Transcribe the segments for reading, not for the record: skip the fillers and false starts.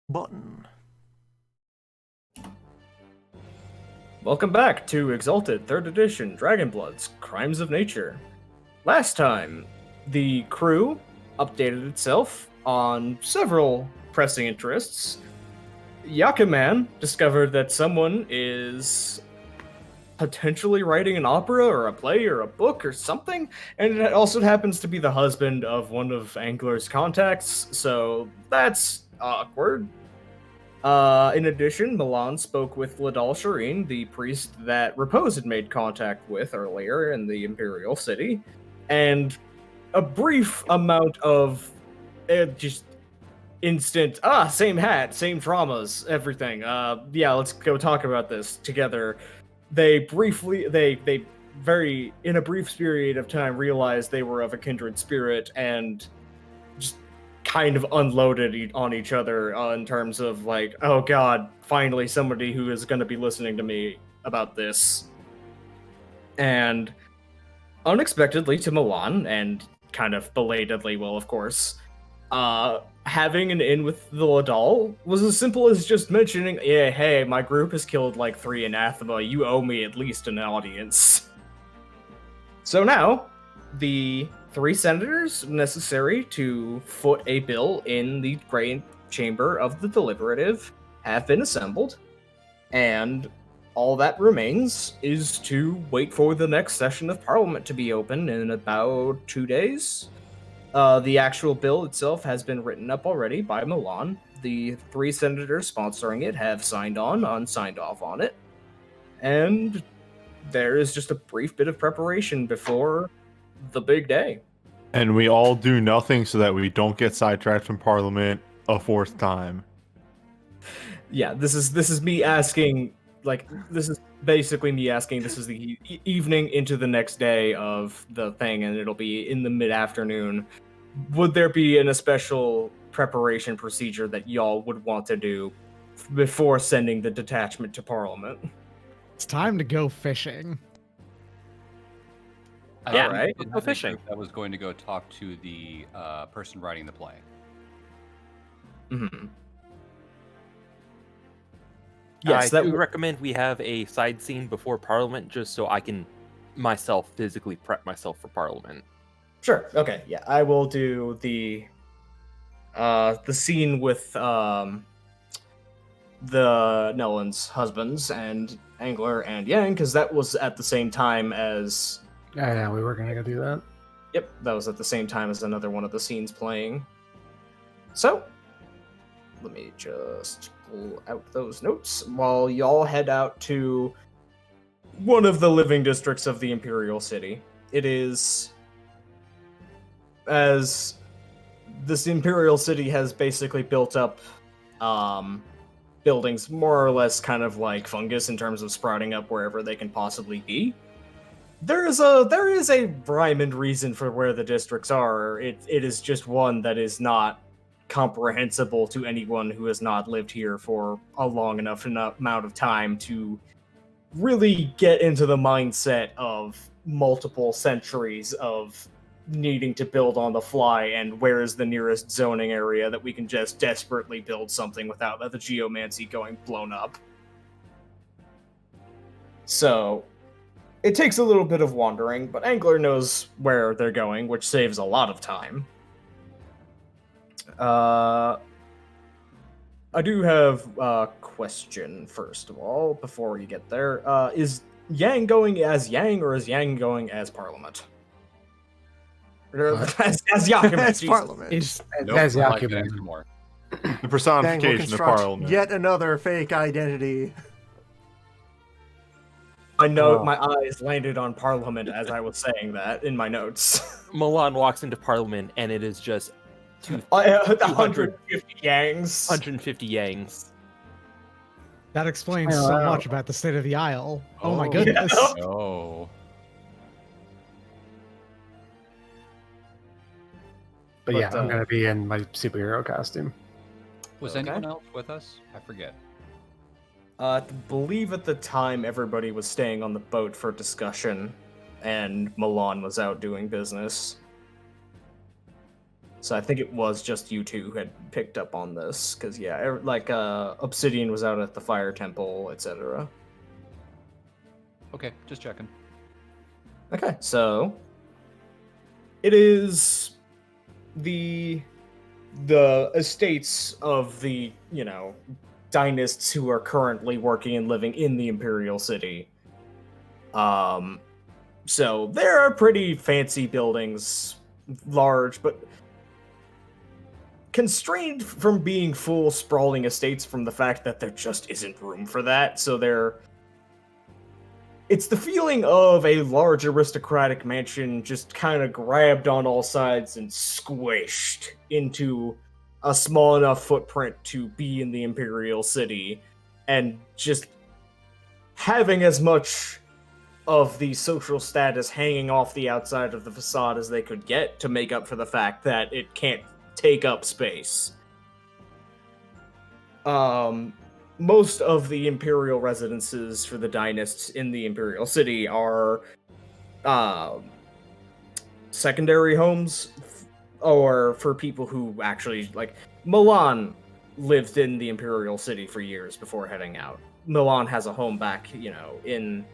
button. Welcome back to Exalted 3rd Edition Dragonblood's Crimes of Nature. Last time, the crew updated itself on several pressing interests. Yakuman discovered that someone is potentially writing an opera or a play or a book or something, and it also happens to be the husband of one of Angler's contacts, so that's awkward. In addition, Milan spoke with Ladal Shireen, the priest that Repose had made contact with earlier in the Imperial City, and a brief amount of just instant, same hat, same traumas, everything. Yeah, let's go talk about this together. They very, in a brief period of time, realized they were of a kindred spirit and just kind of unloaded on each other in terms of like, oh god, finally somebody who is going to be listening to me about this. And unexpectedly to Milan, and kind of belatedly, well, of course, having an in with the Ladal was as simple as just mentioning, yeah, hey, my group has killed like 3 anathema, you owe me at least an audience. So now, the 3 senators necessary to foot a bill in the Grand Chamber of the Deliberative have been assembled, and all that remains is to wait for the next session of Parliament to be open in about 2 days. The actual bill itself has been written up already by Milan. The 3 senators sponsoring it have signed off on it, and there is just a brief bit of preparation before the big day. And we all do nothing so that we don't get sidetracked from Parliament a 4th time. Yeah, this is me asking, like, this is basically me asking, this is the evening into the next day of the thing, and it'll be in the mid-afternoon. Would there be a special preparation procedure that y'all would want to do before sending the detachment to Parliament? It's time to go fishing. All right. Let's go fishing. I was going to go talk to the person writing the play. Mm-hmm. Yes, I do recommend we have a side scene before Parliament, just so I can myself physically prep myself for Parliament. Sure. Okay. Yeah, I will do the scene with the Nellan's husbands and Angler and Yang, because that was at the same time as. Yeah, we were gonna go do that. Yep, that was at the same time as another one of the scenes playing. So, let me just pull out those notes while y'all head out to one of the living districts of the Imperial City. It is, as this Imperial City has basically built up buildings more or less kind of like fungus in terms of sprouting up wherever they can possibly be. There is a rhyme and reason for where the districts are. It is just one that is not comprehensible to anyone who has not lived here for a long enough amount of time to really get into the mindset of multiple centuries of needing to build on the fly and where is the nearest zoning area that we can just desperately build something without the geomancy going blown up. So it takes a little bit of wandering, but Angler knows where they're going, which saves a lot of time. I do have a question, first of all, before we get there. Is Yang going as Yang, or is Yang going as Parliament? As Yakuman, as Parliament. Is As I like that Yakuman. answer more. The Dang, we'll personification of construct Parliament. yet another fake identity. I know my eyes landed on Parliament as I was saying that in my notes. Milan walks into Parliament, and it is just 150 Yangs. 150 Yangs. that explains Oh, so wow. much about the state of the Isle. Oh my Oh. goodness. Oh. But yeah, But, I'm gonna be in my superhero costume. Was Okay. anyone else with us? I forget. I believe at the time everybody was staying on the boat for discussion, and Milan was out doing business. So I think it was just you two who had picked up on this, because Obsidian was out at the Fire Temple, etc. Okay, just checking. Okay, so it is the estates of the dynasts who are currently working and living in the Imperial City. So there are pretty fancy buildings, large, but constrained from being full sprawling estates from the fact that there just isn't room for that. So it's the feeling of a large aristocratic mansion just kind of grabbed on all sides and squished into a small enough footprint to be in the Imperial City, and just having as much of the social status hanging off the outside of the facade as they could get to make up for the fact that it can't take up space. Most of the imperial residences for the dynasts in the Imperial City are secondary homes, or for people who actually, like, Milan lived in the Imperial City for years before heading out. Milan has a home back, in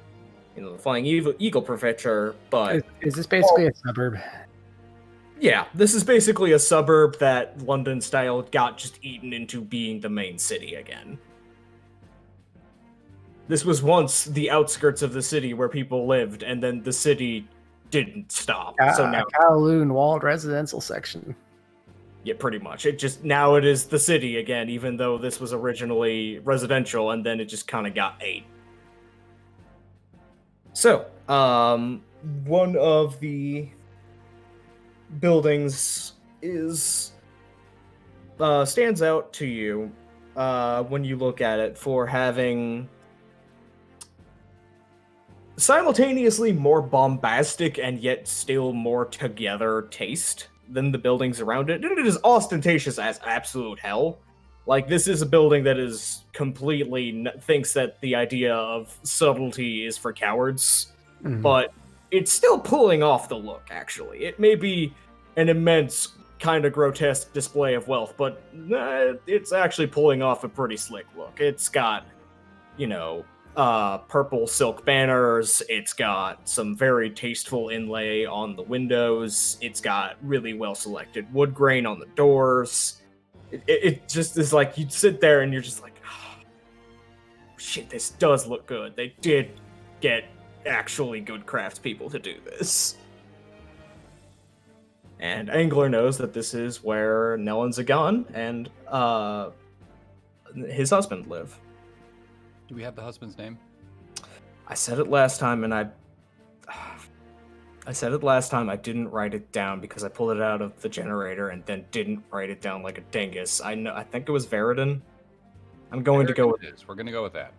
the Flying Eagle Prefecture, but... Is this basically a suburb? Yeah, this is basically a suburb that London-style got just eaten into being the main city again. This was once the outskirts of the city where people lived, and then the city didn't stop. So now Kowloon walled residential section. Yeah, pretty much. Now it is the city again, even though this was originally residential, and then it just kind of got ate. So, one of the buildings stands out to you when you look at it for having simultaneously more bombastic and yet still more together taste than the buildings around it. And it is ostentatious as absolute hell. Like, this is a building that is completely thinks that the idea of subtlety is for cowards, but it's still pulling off the look, actually. It may be an immense, kind of grotesque display of wealth, but it's actually pulling off a pretty slick look. It's got, purple silk banners. It's got some very tasteful inlay on the windows. It's got really well selected wood grain on the doors. It just is like, you'd sit there and you're just like, oh, shit, this does look good. They did get actually good craftspeople to do this. And Angler knows that this is where Nellen Zagan and his husband live. Do we have the husband's name? I said it last time, and I didn't write it down because I pulled it out of the generator and then didn't write it down like a dingus. I think it was Veridon. I'm going to go with it. We're going to go with that.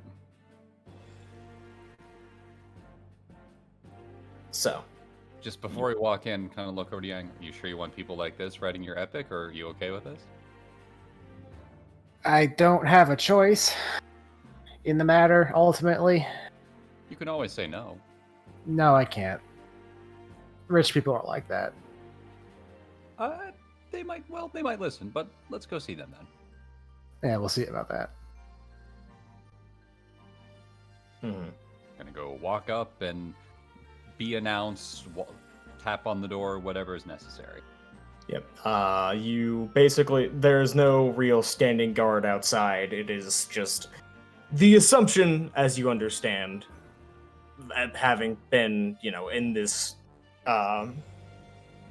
So, just before we walk in, kind of look over to Yang. Are you sure you want people like this writing your epic, or are you okay with this? I don't have a choice in the matter, ultimately. You can always say no. No, I can't. Rich people aren't like that. They might listen, but let's go see them then. Yeah, we'll see about that. Gonna go walk up and be announced, tap on the door, whatever is necessary. Yep. There's no real standing guard outside. It is just the assumption, as you understand, having been, in this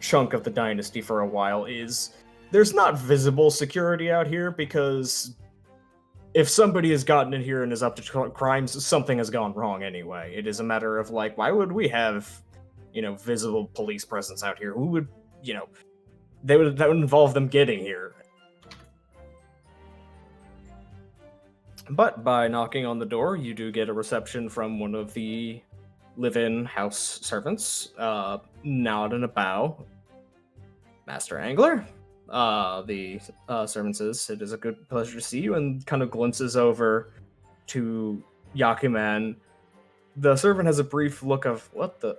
chunk of the dynasty for a while, is there's not visible security out here, because if somebody has gotten in here and is up to crimes, something has gone wrong anyway. It is a matter of, like, why would we have, visible police presence out here? Who would, that would involve them getting here. But by knocking on the door, you do get a reception from one of the live-in house servants. Nod and a bow. Master Angler? The servant says, "It is a good pleasure to see you," and kind of glimpses over to Yakuman. The servant has a brief look of, what the...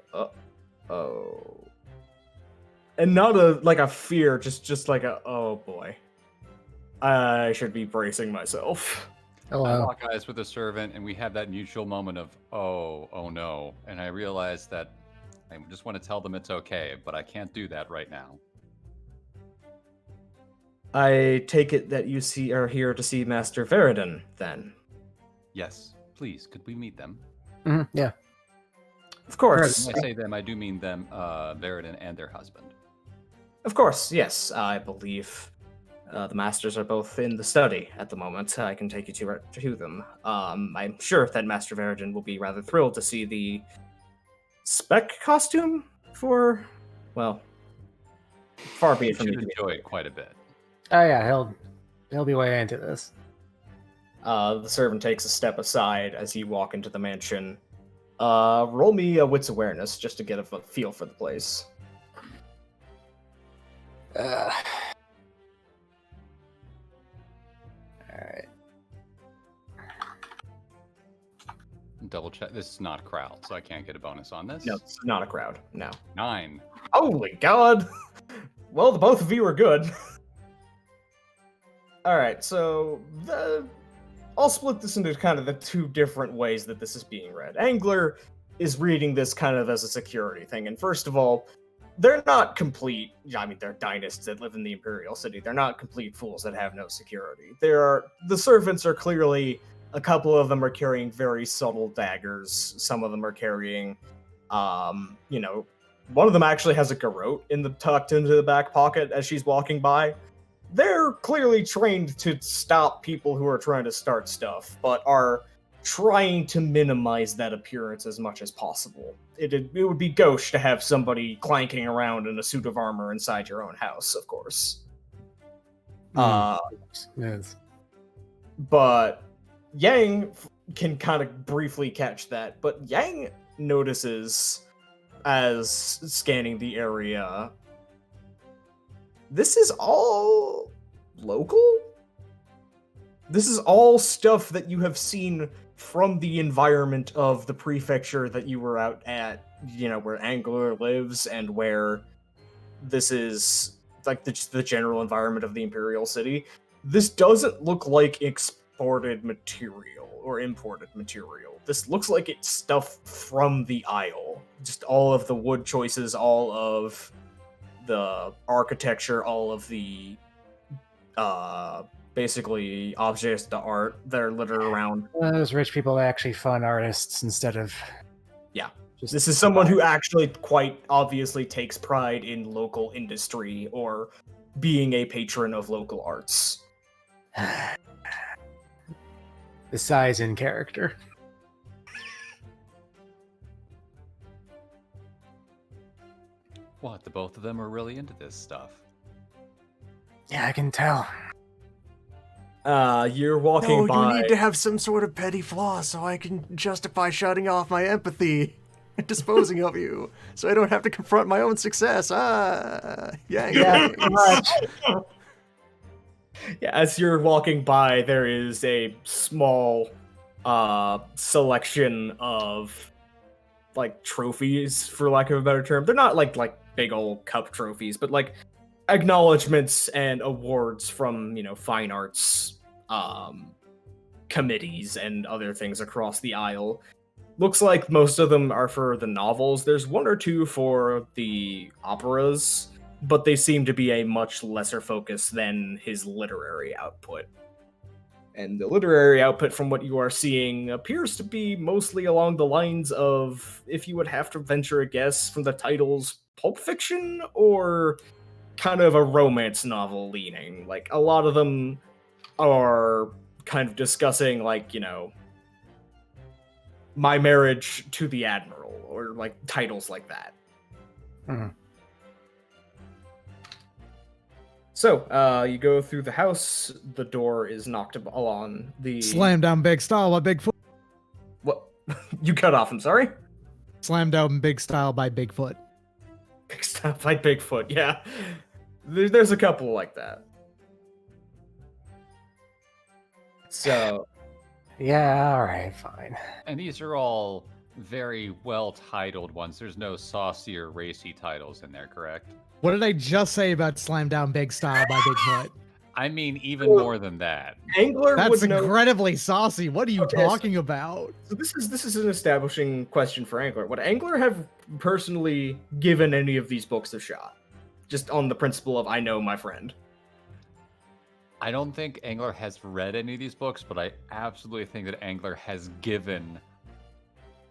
And not a fear, just like a, oh boy. I should be bracing myself. I Hello. lock eyes with the servant, and we have that mutual moment of, oh no. And I realize that I just want to tell them it's okay, but I can't do that right now. I take it that you are here to see Master Veridon, then. Yes, please, could we meet them? Yeah. Of course. When I say them, I do mean them, Veridon and their husband. Of course, yes. I believe the masters are both in the study at the moment. I can take you to them. I'm sure that Master Veridon will be rather thrilled to see the spec costume for, well, far be You it from me should to enjoy it quite a bit. Oh yeah, he'll be way into this. The servant takes a step aside as you walk into the mansion. Roll me a wits awareness just to get a feel for the place. All right. Double check. This is not crowd, so I can't get a bonus on this. No, it's not a crowd. No. 9. Holy God! Well, the both of you are good. All right, so I'll split this into kind of the two different ways that this is being read. Angler is reading this kind of as a security thing, and first of all, they're not complete. I mean, they're dynasts that live in the Imperial City. They're not complete fools that have no security. The servants are clearly, a couple of them are carrying very subtle daggers. Some of them are carrying, one of them actually has a garrote tucked into the back pocket as she's walking by. They're clearly trained to stop people who are trying to start stuff, but are trying to minimize that appearance as much as possible. It would be gauche to have somebody clanking around in a suit of armor inside your own house, of course. Yes. But Yang can kind of briefly catch that, but Yang notices as scanning the area, this is all local? This is all stuff that you have seen from the environment of the prefecture that you were out at, where Angler lives, and where this is like the general environment of the Imperial City. This doesn't look like exported material or imported material. This looks like it's stuff from the Isle. Just all of the wood choices, all of the architecture, all of the basically objects to art that are littered around. Those rich people are actually fun artists instead of... Yeah. This is someone who actually quite obviously takes pride in local industry or being a patron of local arts. The size in character. What, the both of them are really into this stuff? Yeah, I can tell. You're walking No, by. you need to have some sort of petty flaw so I can justify shutting off my empathy and disposing of you, so I don't have to confront my own success. Yeah, pretty much. Yeah, as you're walking by, there is a small selection of like trophies, for lack of a better term. They're not like big old cup trophies, but like acknowledgments and awards from fine arts committees and other things across the Isle. Looks like most of them are for the novels. There's one or two for the operas, but they seem to be a much lesser focus than his literary output. And the literary output, from what you are seeing, appears to be mostly along the lines of, if you would have to venture a guess from the titles, pulp fiction or kind of a romance novel leaning. Like, a lot of them are kind of discussing, like, my marriage to the Admiral, or like titles like that. Mhm. So, you go through the house, the door is knocked on the... Slam down big style by Bigfoot. What? You cut off, I'm sorry? Slam down big style by Bigfoot. Big stuff like Bigfoot, yeah. There's a couple like that. So... Yeah, alright, fine. And these are all very well titled ones. There's no saucy or racy titles in there, correct? What did I just say about slam down big style by Bigfoot? I mean, even more than that. Angler That's would know. incredibly saucy. What are you Okay, so- talking about? So this is an establishing question for Angler. Would Angler have personally given any of these books a shot, just on the principle of I know my friend? I don't think Angler has read any of these books, but I absolutely think that Angler has given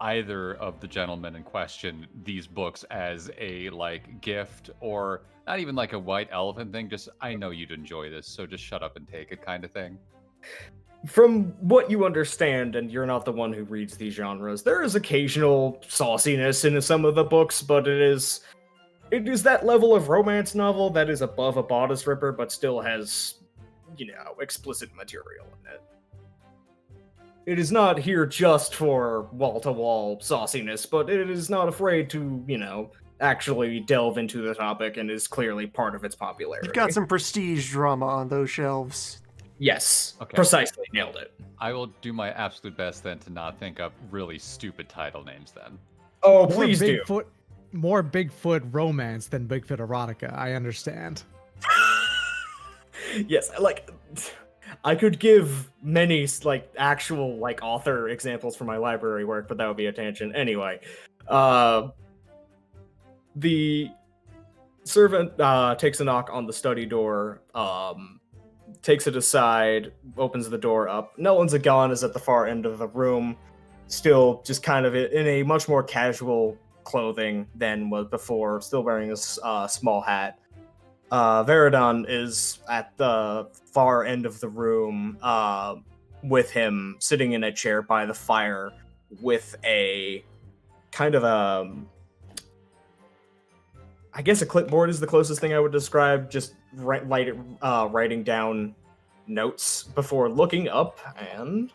either of the gentlemen in question these books as a like gift, or not even like a white elephant thing, just I know you'd enjoy this, so just shut up and take it kind of thing. From what you understand, and you're not the one who reads these genres, there is occasional sauciness in some of the books, but it is that level of romance novel that is above a bodice ripper, but still has, explicit material in it. It is not here just for wall-to-wall sauciness, but it is not afraid to, actually delve into the topic and is clearly part of its popularity. You've got some prestige drama on those shelves. Yes, Okay. precisely, nailed it. I will do my absolute best then to not think up really stupid title names then. Oh, More please do. More Bigfoot romance than Bigfoot erotica. I understand. Yes, I could give many actual author examples from my library work, but that would be a tangent. Anyway, the servant takes a knock on the study door, takes it aside, opens the door up. Nolan Zagan is at the far end of the room, still just kind of in a much more casual clothing than was before, still wearing a small hat. Veridon is at the far end of the room with him sitting in a chair by the fire with a kind of I guess a clipboard is the closest thing I would describe, just writing down notes before looking up and...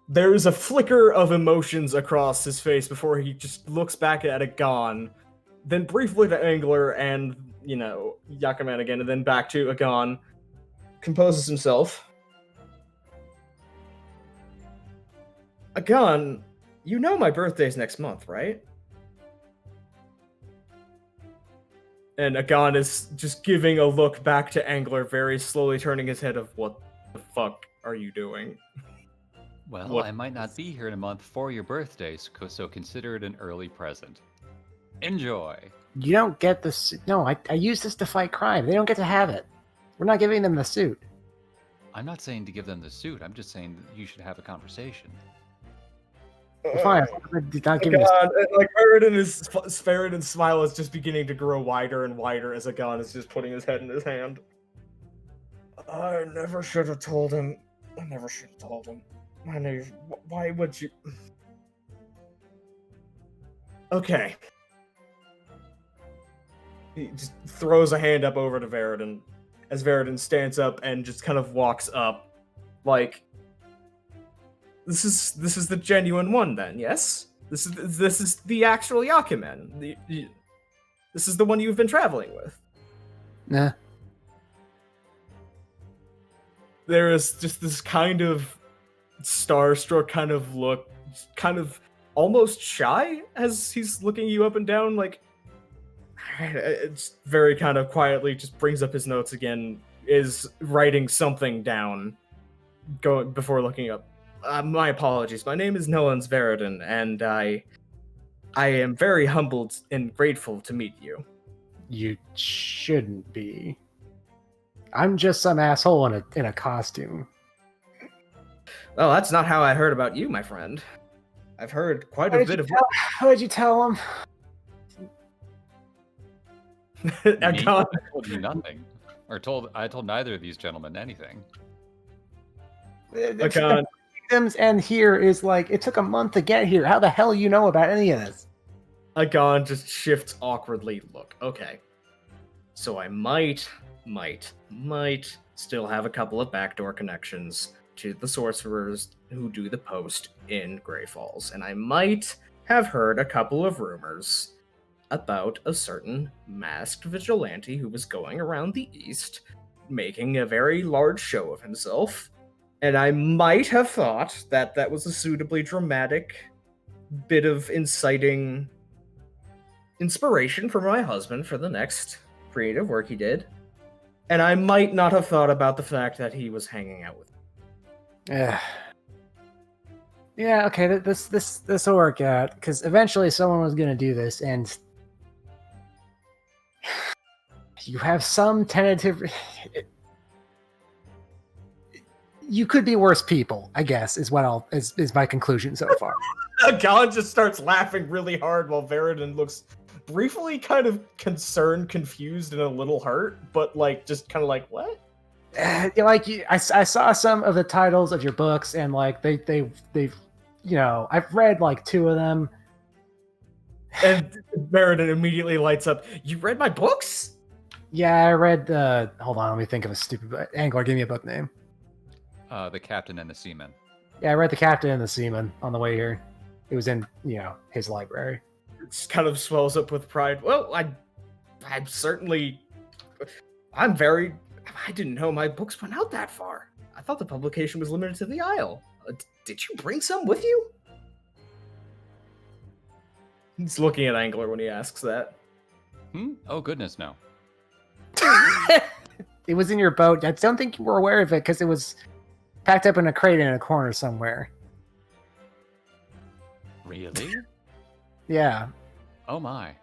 There is a flicker of emotions across his face before he just looks back at Agon, then briefly to Angler and, Yakuman again, and then back to Agon. Composes himself. Agon, you know my birthday's next month, right? And Agon is just giving a look back to Angler, very slowly turning his head of, what the fuck are you doing? Well, What? I might not be here in a month for your birthday, so consider it an early present. Enjoy. You don't get this. No, I use this to fight crime. They don't get to have it. We're not giving them the suit. I'm not saying to give them the suit. I'm just saying that you should have a conversation. Fine. Not giving this. God, Faradin's smile is just beginning to grow wider and wider as Agon is just putting his head in his hand. I never should have told him. Why would you? Okay. He just throws a hand up over to Veridon as Veridon stands up and just kind of walks up, like, this is the genuine one then, yes? This is the actual Yakuman. This is the one you've been traveling with. Nah. There is just this kind of starstruck kind of look, kind of almost shy as he's looking you up and down, like, it's very kind of quietly just brings up his notes again, is writing something down before looking up. My apologies. My name is Nolan Veridon, and I am very humbled and grateful to meet you. You shouldn't be. I'm just some asshole in a costume. Well, that's not how I heard about you, my friend. I've heard quite a bit of... How did you tell him? Me? I told you nothing. I told neither of these gentlemen anything. Agon, Victims and here is like, it took a month to get here. How the hell you know about any of this? Agon just shifts awkwardly. Look, okay. So I might still have a couple of backdoor connections to the sorcerers who do the post in Grey Falls, and I might have heard a couple of rumors about a certain masked vigilante who was going around the east, making a very large show of himself, And I might have thought that that was a suitably dramatic bit of inciting inspiration for my husband for the next creative work he did. And I might not have thought about the fact that he was hanging out with me. Yeah. Yeah, okay, this will work out, because eventually someone was going to do this, and you have some tentative... You could be worse people, I guess, is my conclusion so far. Galen just starts laughing really hard while Veridon looks briefly kind of concerned, confused, and a little hurt, but like just kind of like, what? I saw some of the titles of your books, and like they've I've read like 2 of them. And Veridon immediately lights up. You read my books? Yeah, I read hold on, let me think of a stupid book. Angler, give me a book name. The Captain and the Seaman. Yeah, I read The Captain and the Seaman on the way here. It was in, his library. It just kind of swells up with pride. Well, I'm certainly... I didn't know my books went out that far. I thought the publication was limited to the Isle. Did you bring some with you? He's looking at Angler when he asks that. Oh, goodness, no. It was in your boat. I don't think you were aware of it because it was packed up in a crate in a corner somewhere. Really? Yeah. Oh, my.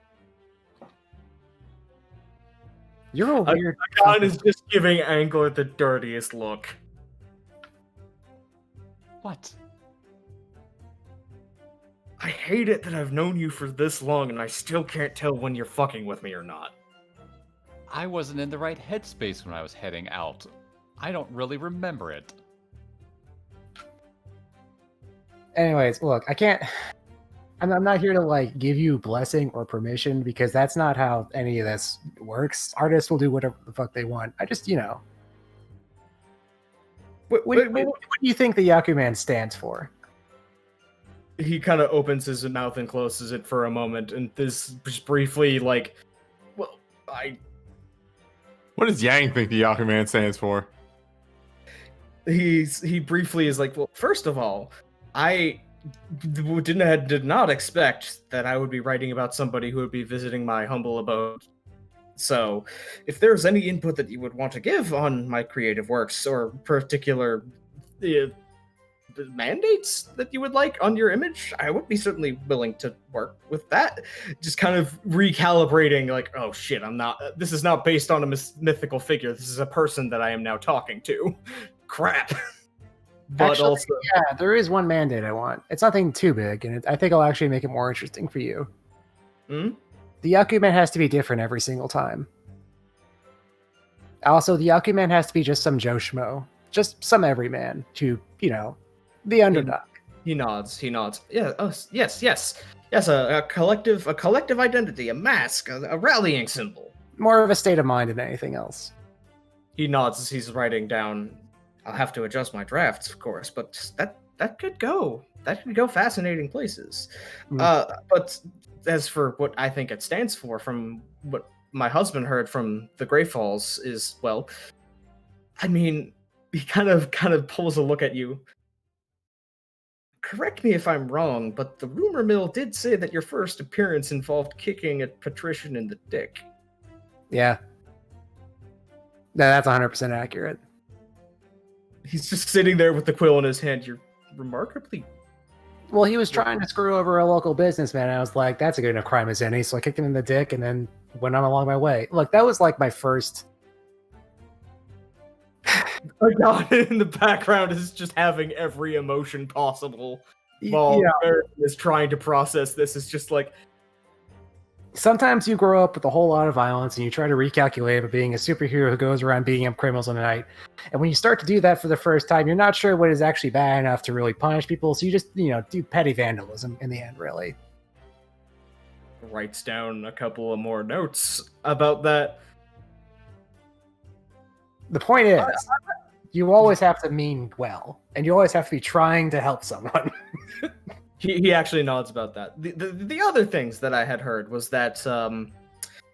You're a weird... John is just giving Angler the dirtiest look. What? I hate it that I've known you for this long and I still can't tell when you're fucking with me or not. I wasn't in the right headspace when I was heading out. I don't really remember it. Anyways, look, I can't... I'm not here to, like, give you blessing or permission, because that's not how any of this works. Artists will do whatever the fuck they want. I just, What do you think the Yakuman stands for? He kind of opens his mouth and closes it for a moment, and this just briefly, like, well, What does Yang think the Yakuman stands for? He briefly is like, well, first of all, I did not expect that I would be writing about somebody who would be visiting my humble abode. So, if there's any input that you would want to give on my creative works or particular mandates that you would like on your image, I would be certainly willing to work with that. Just kind of recalibrating, like, oh shit, this is not based on a mythical figure. This is a person that I am now talking to. Crap. But actually, also, yeah, there is one mandate I want. It's nothing too big, and I think it'll actually make it more interesting for you. The Yakuman has to be different every single time. Also, the Yakuman has to be just some Joe Schmo. Just some everyman to, the underdog. He nods. Yeah, yes. A collective identity, a mask, a rallying symbol. More of a state of mind than anything else. He nods as he's writing down. I'll have to adjust my drafts, of course, but that could go. That could go fascinating places. But as for what I think it stands for, from what my husband heard from the Grey Falls, is, well, I mean, he kind of pulls a look at you. Correct me if I'm wrong, but the rumor mill did say that your first appearance involved kicking a patrician in the dick. Yeah. No, that's 100% accurate. He's just sitting there with the quill in his hand. You're remarkably... Well, he was trying to screw over a local businessman. I was like, that's a good enough crime as any. So I kicked him in the dick and then went on along my way. Look, that was like my first... My God, in the background is just having every emotion possible while Barrett is trying to process this. It's just like... Sometimes you grow up with a whole lot of violence and you try to recalculate about being a superhero who goes around beating up criminals in the night. And when you start to do that for the first time, you're not sure what is actually bad enough to really punish people. So you just, do petty vandalism in the end, really. Writes down a couple of more notes about that. The point is, you always have to mean well, and you always have to be trying to help someone. He actually nods about that. The other things that I had heard was that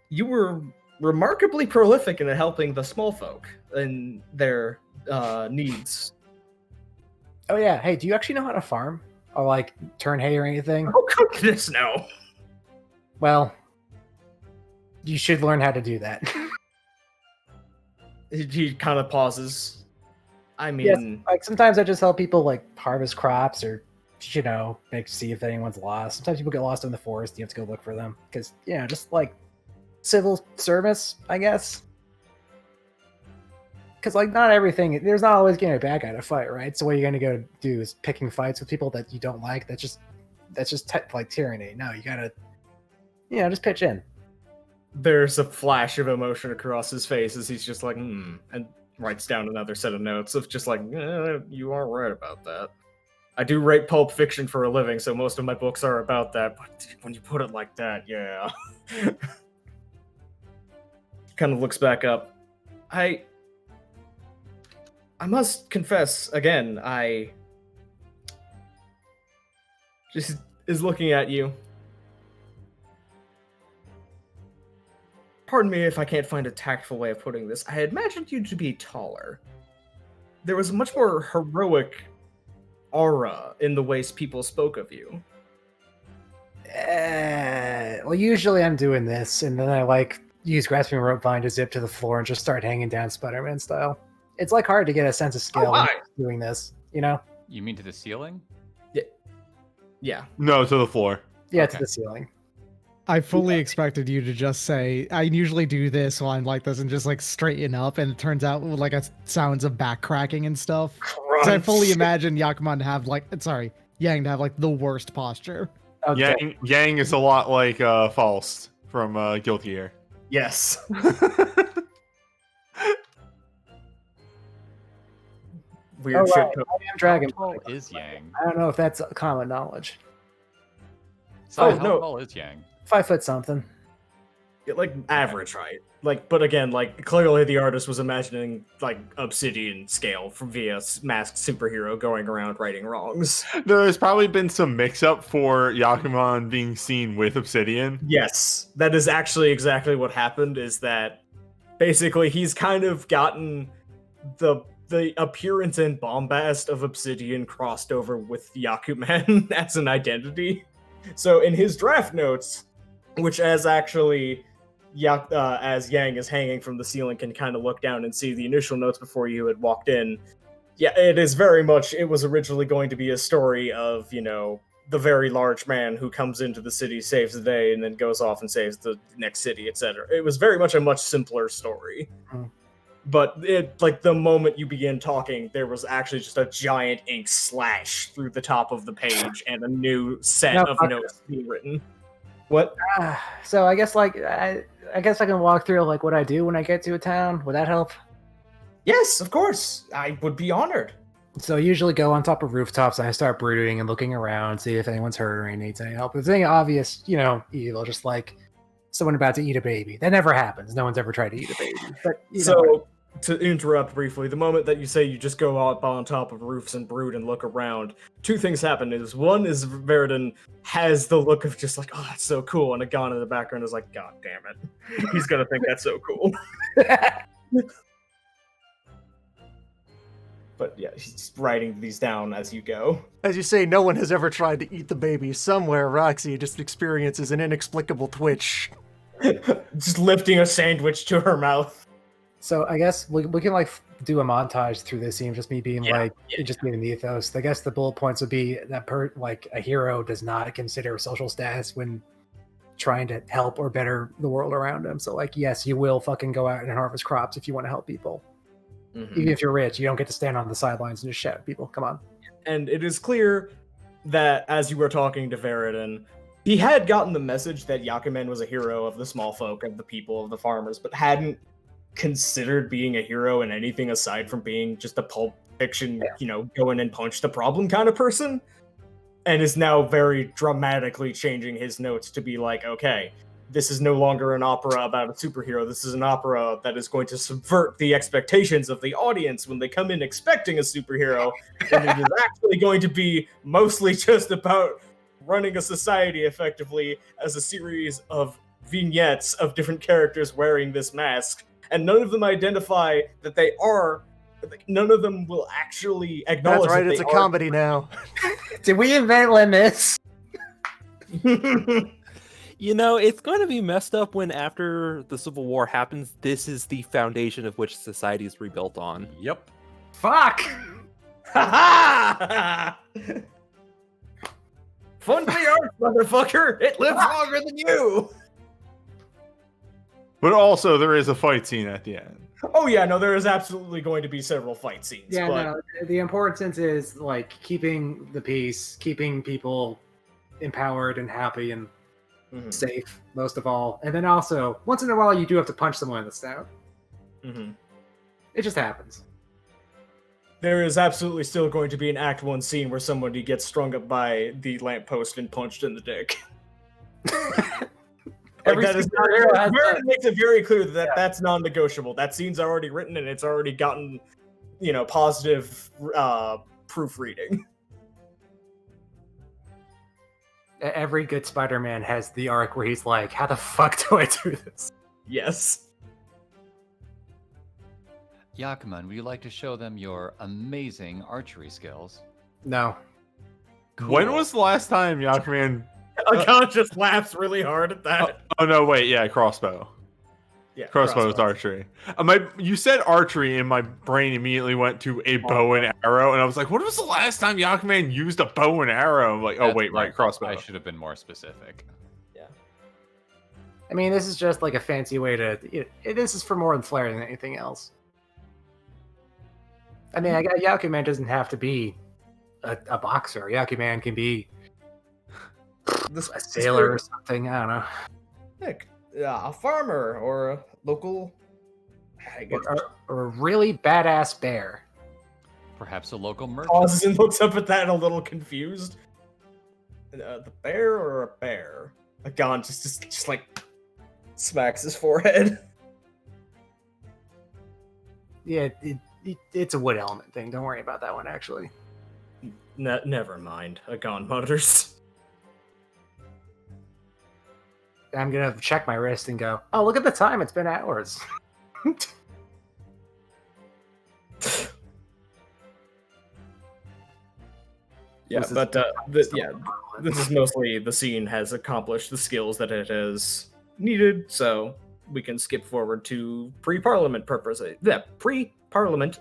you were remarkably prolific in helping the small folk in their needs. Oh yeah, hey, do you actually know how to farm? Or like turn hay or anything? Oh goodness, no. Well, you should learn how to do that. He kind of pauses. I mean, Yes, like sometimes I just help people like harvest crops or see if anyone's lost. Sometimes people get lost in the forest. You have to go look for them because just like civil service, I guess. Because like not everything, there's not always getting a bad guy to fight, right? So what you're gonna go do is picking fights with people that you don't like. That's just like tyranny. No, you gotta, just pitch in. there's a flash of emotion across his face as he's just like, and writes down another set of notes of just like, you are right about that. I do write pulp fiction for a living, so most of my books are about that, but when you put it like that, yeah. Kind of looks back up. I must confess, again, I just is looking at you. Pardon me if I can't find a tactful way of putting this. I had imagined you to be taller. There was a much more heroic aura in the ways people spoke of you. Well, usually I'm doing this, and then I like use grasping rope vine to zip to the floor and just start hanging down Spider-Man style. It's like hard to get a sense of scale when you're doing this, You mean to the ceiling? Yeah. No, to the floor. Yeah, Okay. to the ceiling. I fully expected you to just say, I usually do this while I'm like this and just like straighten up, and it turns out like sounds of back cracking and stuff. So I fully imagine Yakuman to have Yang to have like the worst posture. Okay. Yang is a lot like Faust from Guilty Gear. Yes. Weird Oh, shit. right. I am Dragon. How tall is Yang? I don't know if that's common knowledge. Sorry, Oh, how no. tall is Yang? 5 foot something. Like average height. Like, but again, like clearly the artist was imagining like Obsidian scale from via masked superhero going around righting wrongs. There's probably been some mix-up for Yakuman being seen with Obsidian. Yes, that is actually exactly what happened. Is that basically he's kind of gotten the appearance and bombast of Obsidian crossed over with Yakuman as an identity. So in his draft notes, which as actually as Yang is hanging from the ceiling can kind of look down and see the initial notes before you had walked in, yeah, it is very much, it was originally going to be a story of, the very large man who comes into the city, saves the day, and then goes off and saves the next city, etc. It was very much a much simpler story. But the moment you began talking, there was actually just a giant ink slash through the top of the page and a new set of notes being written. What? So I guess I guess I can walk through like what I do when I get to a town. Would that help? Yes, of course. I would be honored. So I usually go on top of rooftops and I start brooding and looking around, see if anyone's hurt or needs any help. If there's any obvious, evil, just like someone about to eat a baby. That never happens. No one's ever tried to eat a baby. But to interrupt briefly, the moment that you say you just go up on top of roofs and brood and look around, two things happen. One is Verdun has the look of just like, oh, that's so cool, and Agon in the background is like, God damn it. He's gonna think that's so cool. But yeah, he's writing these down as you go. As you say, no one has ever tried to eat the baby. Somewhere, Roxy just experiences an inexplicable twitch. Just lifting a sandwich to her mouth. So I guess we can like do a montage through this scene, just me being just being the ethos. I guess the bullet points would be that a hero does not consider social status when trying to help or better the world around him. So like, yes, you will fucking go out and harvest crops if you want to help people. Even if you're rich, you don't get to stand on the sidelines and just shout at people. Come on. And it is clear that as you were talking to Veridon, he had gotten the message that Yakuman was a hero of the small folk, of the people, of the farmers, but hadn't considered being a hero in anything aside from being just a pulp fiction, go in and punch the problem kind of person. And is now very dramatically changing his notes to be like, okay, this is no longer an opera about a superhero. This is an opera that is going to subvert the expectations of the audience when they come in expecting a superhero. And it is actually going to be mostly just about running a society effectively as a series of vignettes of different characters wearing this mask. And none of them identify that they are none of them will actually acknowledge. That's right. that It's a they comedy now. Did we invent limits? You know, it's going to be messed up when after the Civil War happens, this is the foundation of which society is rebuilt on. Yep. Fuck! Ha Fun for the arts, motherfucker! It lives longer than you! But also, there is a fight scene at the end. Oh yeah, no, there is absolutely going to be several fight scenes. Yeah, but... no, the importance is like keeping the peace, keeping people empowered and happy and safe, most of all. And then also, once in a while, you do have to punch someone in the snout. It just happens. There is absolutely still going to be an Act 1 scene where somebody gets strung up by the lamppost and punched in the dick. It makes it very clear that that's non-negotiable. That scene's already written and it's already gotten, positive proofreading. Every good Spider-Man has the arc where he's like, how the fuck do I do this? Yes. Yakuman, would you like to show them your amazing archery skills? No. Cool. When was the last time Yakuman... Akon just laughs really hard at that. Oh no, wait, yeah, crossbow. Yeah, crossbow is archery. You said archery, and my brain immediately went to a bow and arrow, and I was like, "What was the last time Yakuman used a bow and arrow?" I'm like, "Oh wait, right, crossbow." I should have been more specific. Yeah. I mean, this is just like a fancy way to. This is for more than flair than anything else. I mean, Yakuman doesn't have to be a boxer. Yakuman can be a sailor or something. I don't know. Heck, a farmer or a local, or a really badass bear. Perhaps a local merchant. Pauses and looks up at that a little confused. The bear or a bear? Agon just like smacks his forehead. Yeah, it's a wood element thing. Don't worry about that one, actually. Never mind. Agon mutters. I'm gonna check my wrist and go, oh, look at the time. It's been hours. Yeah, but this is mostly the scene has accomplished the skills that it has needed, so we can skip forward to pre-parliament purposes. Yeah, pre-parliament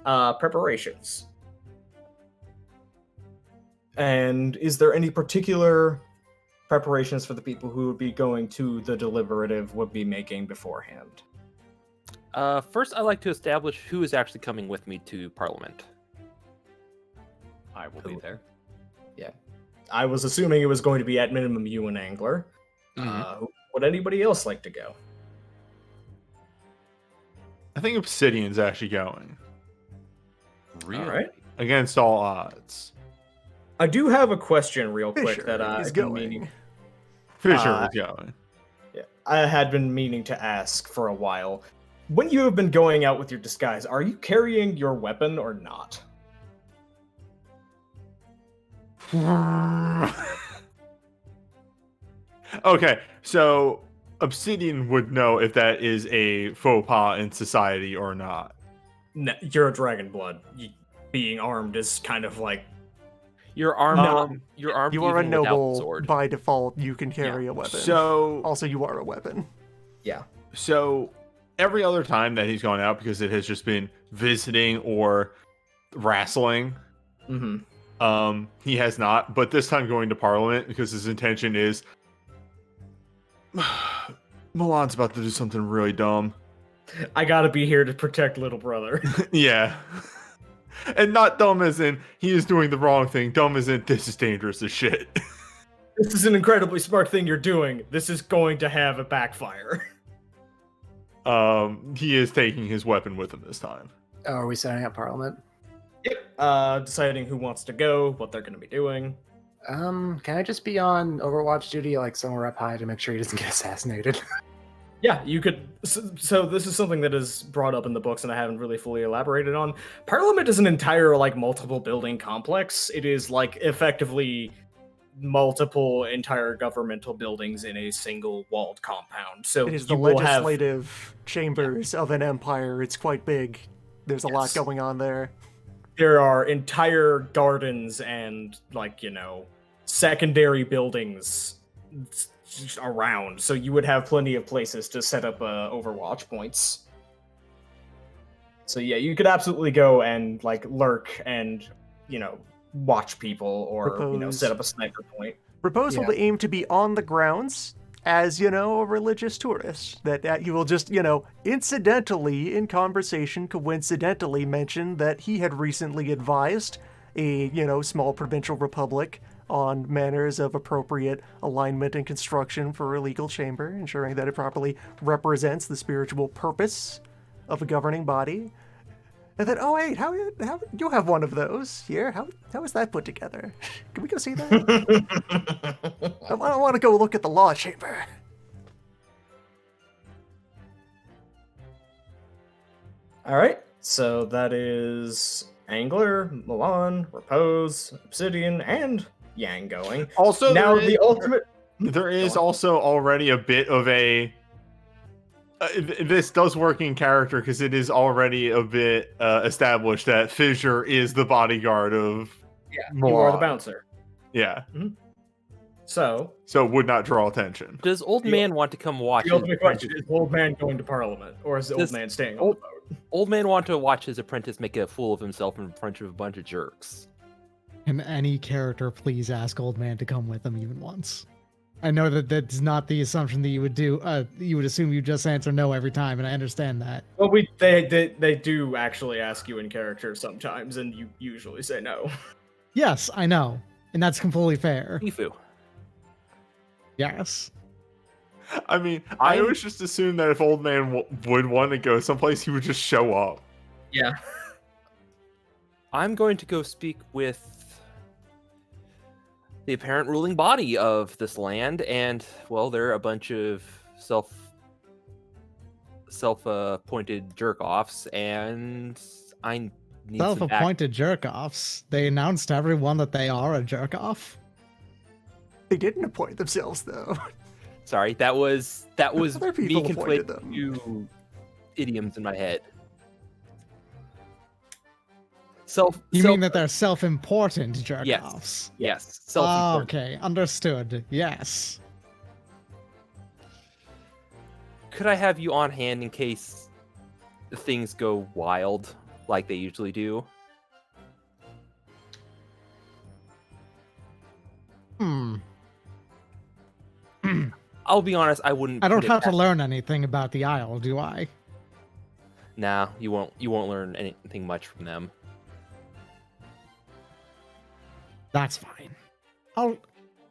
preparations. And is there any particular preparations for the people who would be going to the deliberative would be making beforehand? First, I'd like to establish who is actually coming with me to Parliament. I will be there. Yeah. I was assuming it was going to be at minimum you and Angler. Would anybody else like to go? I think Obsidian's actually going. Really? All right. Against all odds. I do have a question real quick Fisher that is I've been going. meaning. Fisher was going. Yeah, I had been meaning to ask for a while. When you have been going out with your disguise, are you carrying your weapon or not? Okay, so Obsidian would know if that is a faux pas in society or not. No, you're a dragon blood. Being armed is kind of like You're armed. You're armed. You are a even without the noble. sword. By default, you can carry a weapon. So also, you are a weapon. yeah. So every other time that he's gone out, because it has just been visiting or wrestling, he has not. But this time going to Parliament because his intention is Milan's about to do something really dumb. I gotta be here to protect little brother. Yeah. And not dumb as in he is doing the wrong thing. Dumb as in this is dangerous as shit. This is an incredibly smart thing you're doing. This is going to have a backfire. He is taking his weapon with him this time. Oh, are we setting up Parliament? Yep. Deciding who wants to go, what they're going to be doing. Can I just be on Overwatch duty, like somewhere up high, to make sure he doesn't get assassinated? Yeah, you could. So this is something that is brought up in the books, and I haven't really fully elaborated on. Parliament is an entire, multiple building complex. It is, effectively multiple entire governmental buildings in a single walled compound. So it is the legislative chambers of an empire. It's quite big. there's a lot going on there. There are entire gardens and, like, secondary buildings around, so you would have plenty of places to set up overwatch points. So yeah, you could absolutely go and, like, lurk and, watch people, or set up a sniper point. Proposal to aim to be on the grounds as, a religious tourist. That you will just, incidentally in conversation, coincidentally mention that he had recently advised a, small provincial republic on manners of appropriate alignment and construction for a legal chamber, ensuring that it properly represents the spiritual purpose of a governing body. And then, oh wait, how you have one of those here? How is that put together? Can we go see that? I want to go look at the law chamber. All right, so that is Angler, Milan, Repose, Obsidian, and Yang going. Also, now the ultimate. There is also already a bit of a. This does work in character because it is already a bit established that Fissure is the bodyguard of. Yeah, Milan. You are the bouncer. Yeah. Mm-hmm. So it would not draw attention. Does Old Man want to come watch? The ultimate question is: Old Man going to Parliament, or is the Old Man staying on the boat? Old Man want to watch his apprentice make a fool of himself in front of a bunch of jerks. Can any character please ask Old Man to come with them even once? I know that that's not the assumption that you would do. You would assume you just answer no every time, and I understand that. Well, they do actually ask you in character sometimes, and you usually say no. Yes, I know, and that's completely fair. Ifu. Yes. I mean, I always just assumed that if Old Man would want to go someplace, he would just show up. Yeah. I'm going to go speak with the apparent ruling body of this land, and, well, they're a bunch of self-appointed jerk-offs, and I need self-appointed jerk-offs. They announced to everyone that they are a jerk-off. They didn't appoint themselves, though. Sorry, that was Other me people appointed conflating them. two idioms in my head. You mean that they're self-important jerk-offs? Yes. Self-important. Okay, understood. Yes. Could I have you on hand in case things go wild like they usually do? I'll be honest, I wouldn't. I don't have to learn anything about the Isle, do I? Nah, you won't. You won't learn anything much from them. That's fine.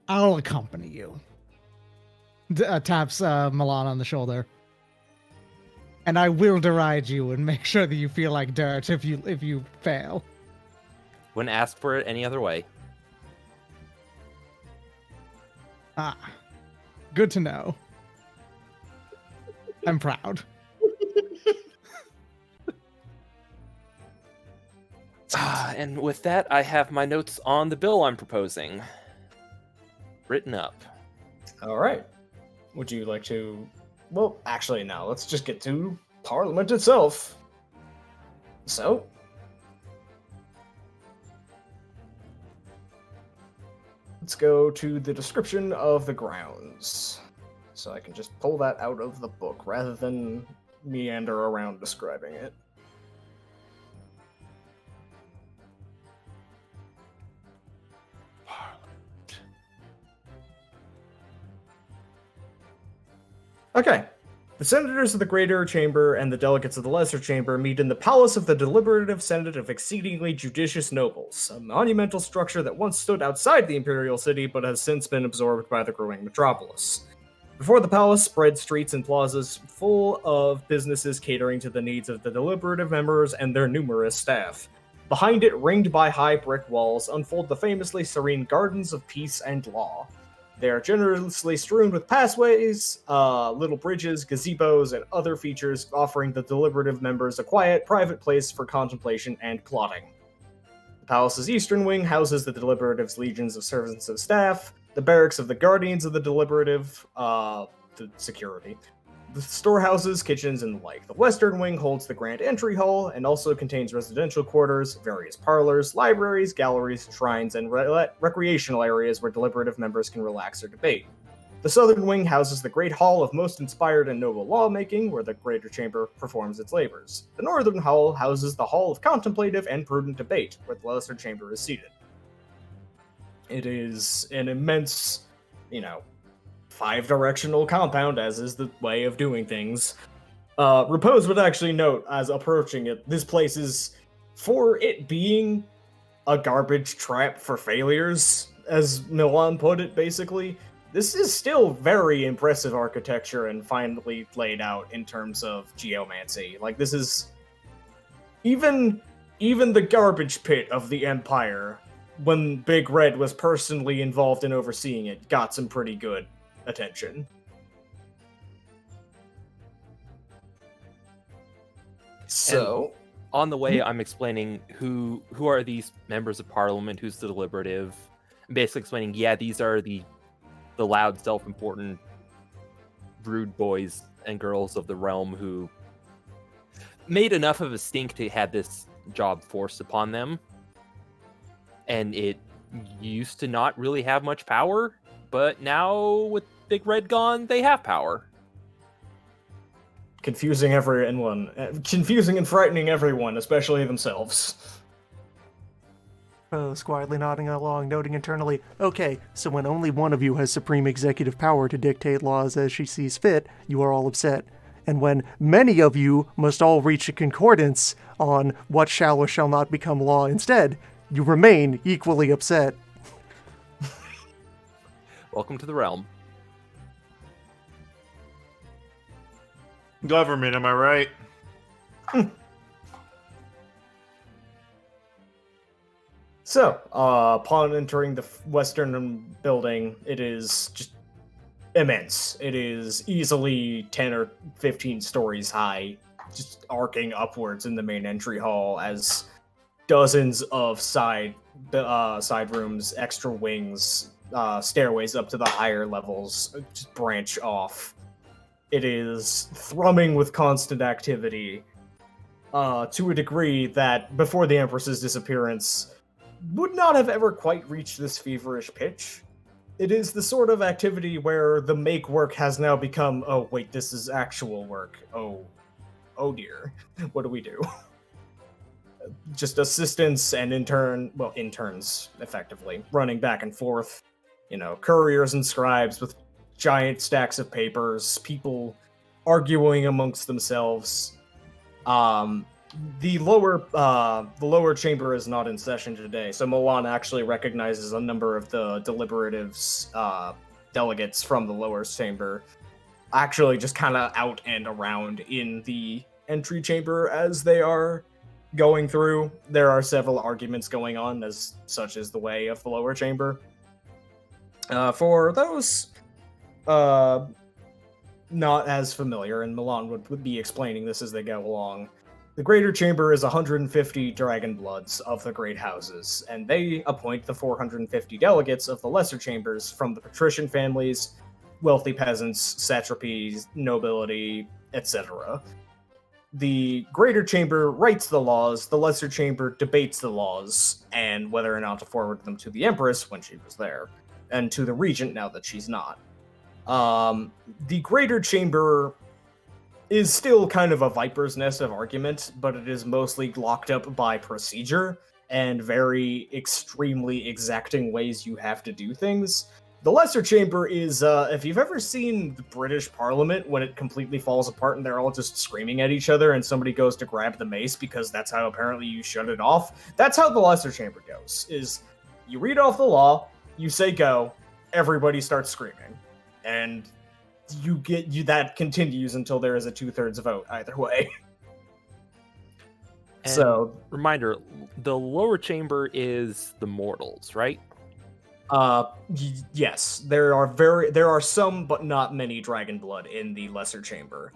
I'll accompany you. Taps Milan on the shoulder. And I will deride you and make sure that you feel like dirt if you fail. Wouldn't ask for it any other way. Ah. Good to know. I'm proud. And with that, I have my notes on the bill I'm proposing written up. All right. Would you like to... Well, actually, no. Let's just get to Parliament itself. So... let's go to the description of the grounds. So I can just pull that out of the book rather than meander around describing it. Okay. The senators of the Greater Chamber and the delegates of the Lesser Chamber meet in the Palace of the Deliberative Senate of Exceedingly Judicious Nobles, a monumental structure that once stood outside the Imperial City but has since been absorbed by the growing metropolis. Before the palace spread streets and plazas full of businesses catering to the needs of the deliberative members and their numerous staff. Behind it, ringed by high brick walls, unfold the famously serene Gardens of Peace and Law. They are generously strewn with pathways, little bridges, gazebos, and other features offering the deliberative members a quiet, private place for contemplation and plotting. The palace's eastern wing houses the Deliberative's legions of servants of staff, the barracks of the Guardians of the Deliberative, the security, the storehouses, kitchens, and the like. The western wing holds the grand entry hall and also contains residential quarters, various parlors, libraries, galleries, shrines, and recreational areas where deliberative members can relax or debate. The southern wing houses the great hall of most inspired and noble lawmaking, where the greater chamber performs its labors. The northern hall houses the hall of contemplative and prudent debate, where the lesser chamber is seated. It is an immense, 5-directional compound, as is the way of doing things. Repose would actually note, as approaching it, this place is, for it being a garbage trap for failures, as Milan put it, basically, this is still very impressive architecture and finely laid out in terms of geomancy. Like, this is... Even the garbage pit of the Empire, when Big Red was personally involved in overseeing it, got some pretty good attention. So, and on the way, I'm explaining who are these members of Parliament, who's the deliberative. I'm basically explaining, these are the loud, self-important, rude boys and girls of the realm who made enough of a stink to have this job forced upon them. And it used to not really have much power, but now with Big Red gone, they have power. Confusing and frightening everyone, especially themselves. Quietly nodding along, noting internally, okay, so when only one of you has supreme executive power to dictate laws as she sees fit, you are all upset. And when many of you must all reach a concordance on what shall or shall not become law instead, you remain equally upset. Welcome to the realm. Government, am I right? So, upon entering the western building, it is just immense. It is easily 10 or 15 stories high, just arcing upwards in the main entry hall as dozens of side rooms, extra wings, stairways up to the higher levels just branch off. It is thrumming with constant activity, to a degree that before the Empress's disappearance would not have ever quite reached this feverish pitch. It is the sort of activity where the make work has now become, oh wait, this is actual work. Oh dear, what do we do? Just assistants and interns, effectively, running back and forth. Couriers and scribes with giant stacks of papers, people arguing amongst themselves. The lower chamber is not in session today, so Milan actually recognizes a number of the Deliberatives delegates from the lower chamber, actually just kind of out and around in the entry chamber as they are going through. There are several arguments going on, as such is the way of the lower chamber. For those not as familiar, and Milan would be explaining this as they go along, the Greater Chamber is 150 Dragon Bloods of the Great Houses, and they appoint the 450 delegates of the Lesser Chambers from the patrician families, wealthy peasants, satrapies, nobility, etc. The Greater Chamber writes the laws, the Lesser Chamber debates the laws, and whether or not to forward them to the Empress when she was there, and to the Regent now that she's not. The Greater Chamber is still kind of a viper's nest of argument, but it is mostly locked up by procedure and very extremely exacting ways you have to do things. The Lesser Chamber is, if you've ever seen the British Parliament when it completely falls apart and they're all just screaming at each other and somebody goes to grab the mace because that's how apparently you shut it off, that's how the Lesser Chamber goes, is you read off the law, you say go, everybody starts screaming. And that continues until there is a 2/3 vote either way. And so, reminder, the lower chamber is the mortals, right? Yes, there are some but not many dragon blood in the lesser chamber.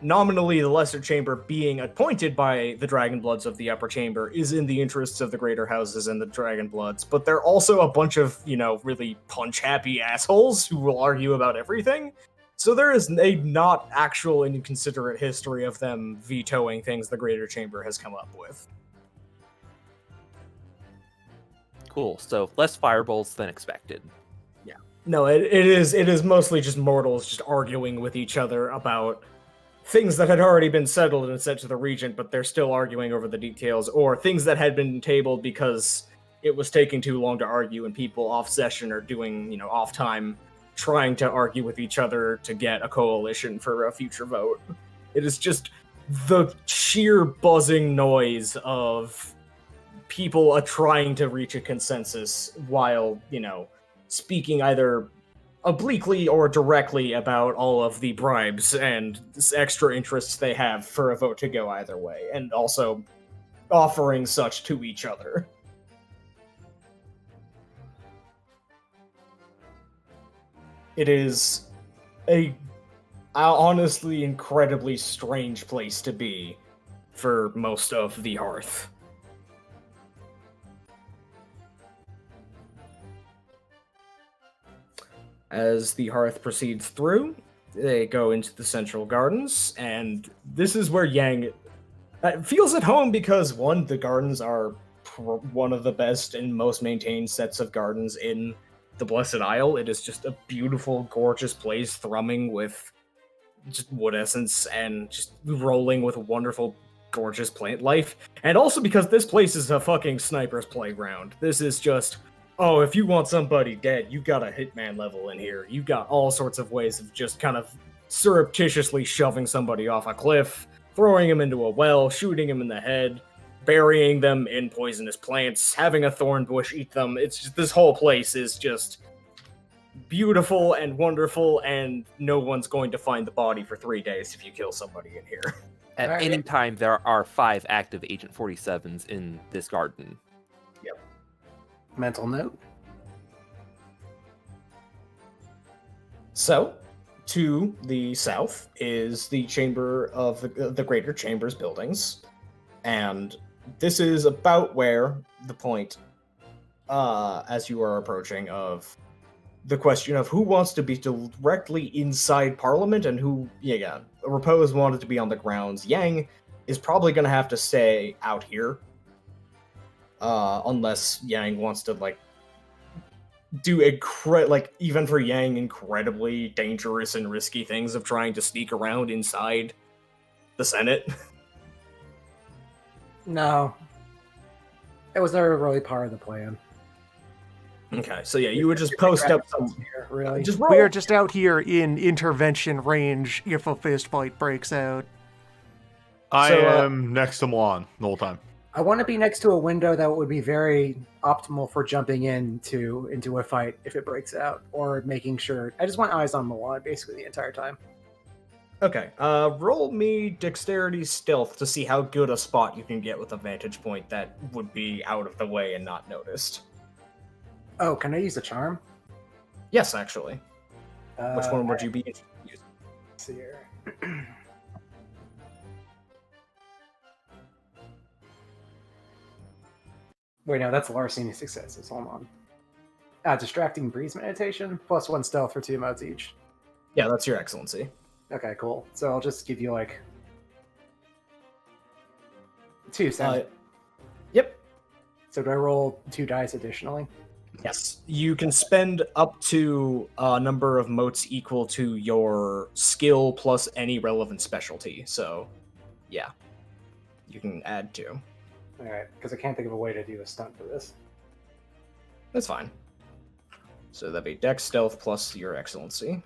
Nominally, the lesser chamber being appointed by the dragon bloods of the upper chamber is in the interests of the greater houses and the dragon bloods, but they're also a bunch of, really punch happy assholes who will argue about everything. So there is a not actual inconsiderate history of them vetoing things the Greater Chamber has come up with. Cool. So less fireballs than expected. Yeah. No, it is mostly just mortals just arguing with each other about things that had already been settled and sent to the regent, but they're still arguing over the details, or things that had been tabled because it was taking too long to argue and people off session are doing, off time, trying to argue with each other to get a coalition for a future vote. It is just the sheer buzzing noise of people trying to reach a consensus while, speaking either obliquely or directly about all of the bribes and extra interests they have for a vote to go either way, and also offering such to each other. It is a honestly incredibly strange place to be for most of the Hearth. As the Hearth proceeds through, they go into the Central Gardens, and this is where Yang feels at home because, one, the gardens are one of the best and most maintained sets of gardens in the Blessed Isle. It is just a beautiful, gorgeous place, thrumming with just wood essence and just rolling with wonderful, gorgeous plant life. And also because this place is a fucking sniper's playground. This is just... oh, if you want somebody dead, you got a hitman level in here. You got all sorts of ways of just kind of surreptitiously shoving somebody off a cliff, throwing him into a well, shooting him in the head, burying them in poisonous plants, having a thorn bush eat them. It's just, this whole place is just beautiful and wonderful, and no one's going to find the body for 3 days if you kill somebody in here. At any time, there are 5 active Agent 47s in this garden. Yep. Mental note. So, to the south is the chamber of the Greater Chamber's buildings, and this is about where the point, as you are approaching, of the question of who wants to be directly inside Parliament and who, Repose wanted to be on the grounds. Yang is probably going to have to stay out here, unless Yang wants to, do even for Yang, incredibly dangerous and risky things of trying to sneak around inside the Senate. No. It was never really part of the plan. Okay, so yeah, you would just post up some... here, really. Just roll. We are just out here in intervention range if a fist fight breaks out. I am next to Milan the whole time. I want to be next to a window that would be very optimal for jumping into a fight if it breaks out, or making sure. I just want eyes on Milan basically the entire time. Okay, roll me dexterity stealth to see how good a spot you can get with a vantage point that would be out of the way and not noticed. Oh, can I use a charm? Yes, actually. Which one would you be using? Let's see here. Wait, no, that's larceny successes. Hold on. Distracting breeze meditation, +1 stealth for 2 modes each. Yeah, that's your excellency. Okay, cool. So I'll just give you 2 sounds. Yep. So do I roll 2 dice additionally? Yes. You can spend up to a number of motes equal to your skill plus any relevant specialty. So, yeah. You can add 2. Alright, because I can't think of a way to do a stunt for this. That's fine. So that'd be Dex, Stealth, plus your Excellency.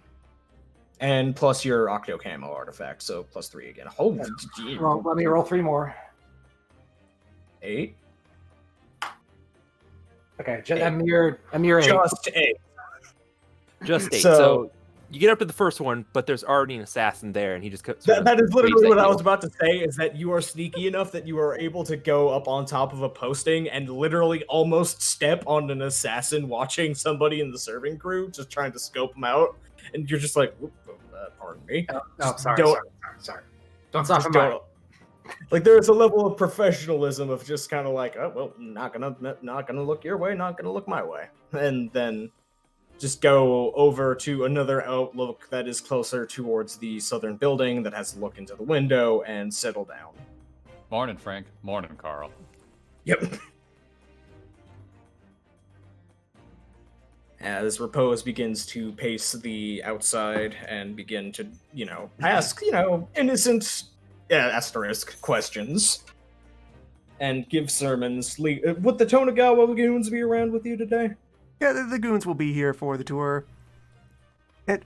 And plus your Octo Camo artifact, so +3 again. Holy gee. Well, let me roll 3 more. 8. Okay, a mere 8. Just 8. Just 8. So- So you get up to the first one, but there's already an assassin there, and he just That is literally what I was about to say, is that you are sneaky enough that you are able to go up on top of a posting and literally almost step on an assassin watching somebody in the serving crew, just trying to scope them out, and you're just like, pardon me. Oh, sorry. Don't Just stop don't. Like, there's a level of professionalism of just kind of like, oh, well, not gonna look your way, not gonna look my way. And then just go over to another outlook that is closer towards the southern building that has a look into the window and settle down. Morning, Frank. Morning, Carl. Yep. As Repose begins to pace the outside and begin to, ask, innocent asterisk questions and give sermons. Would the Tonagawa Lagoons be around with you today? Yeah, the goons will be here for the tour.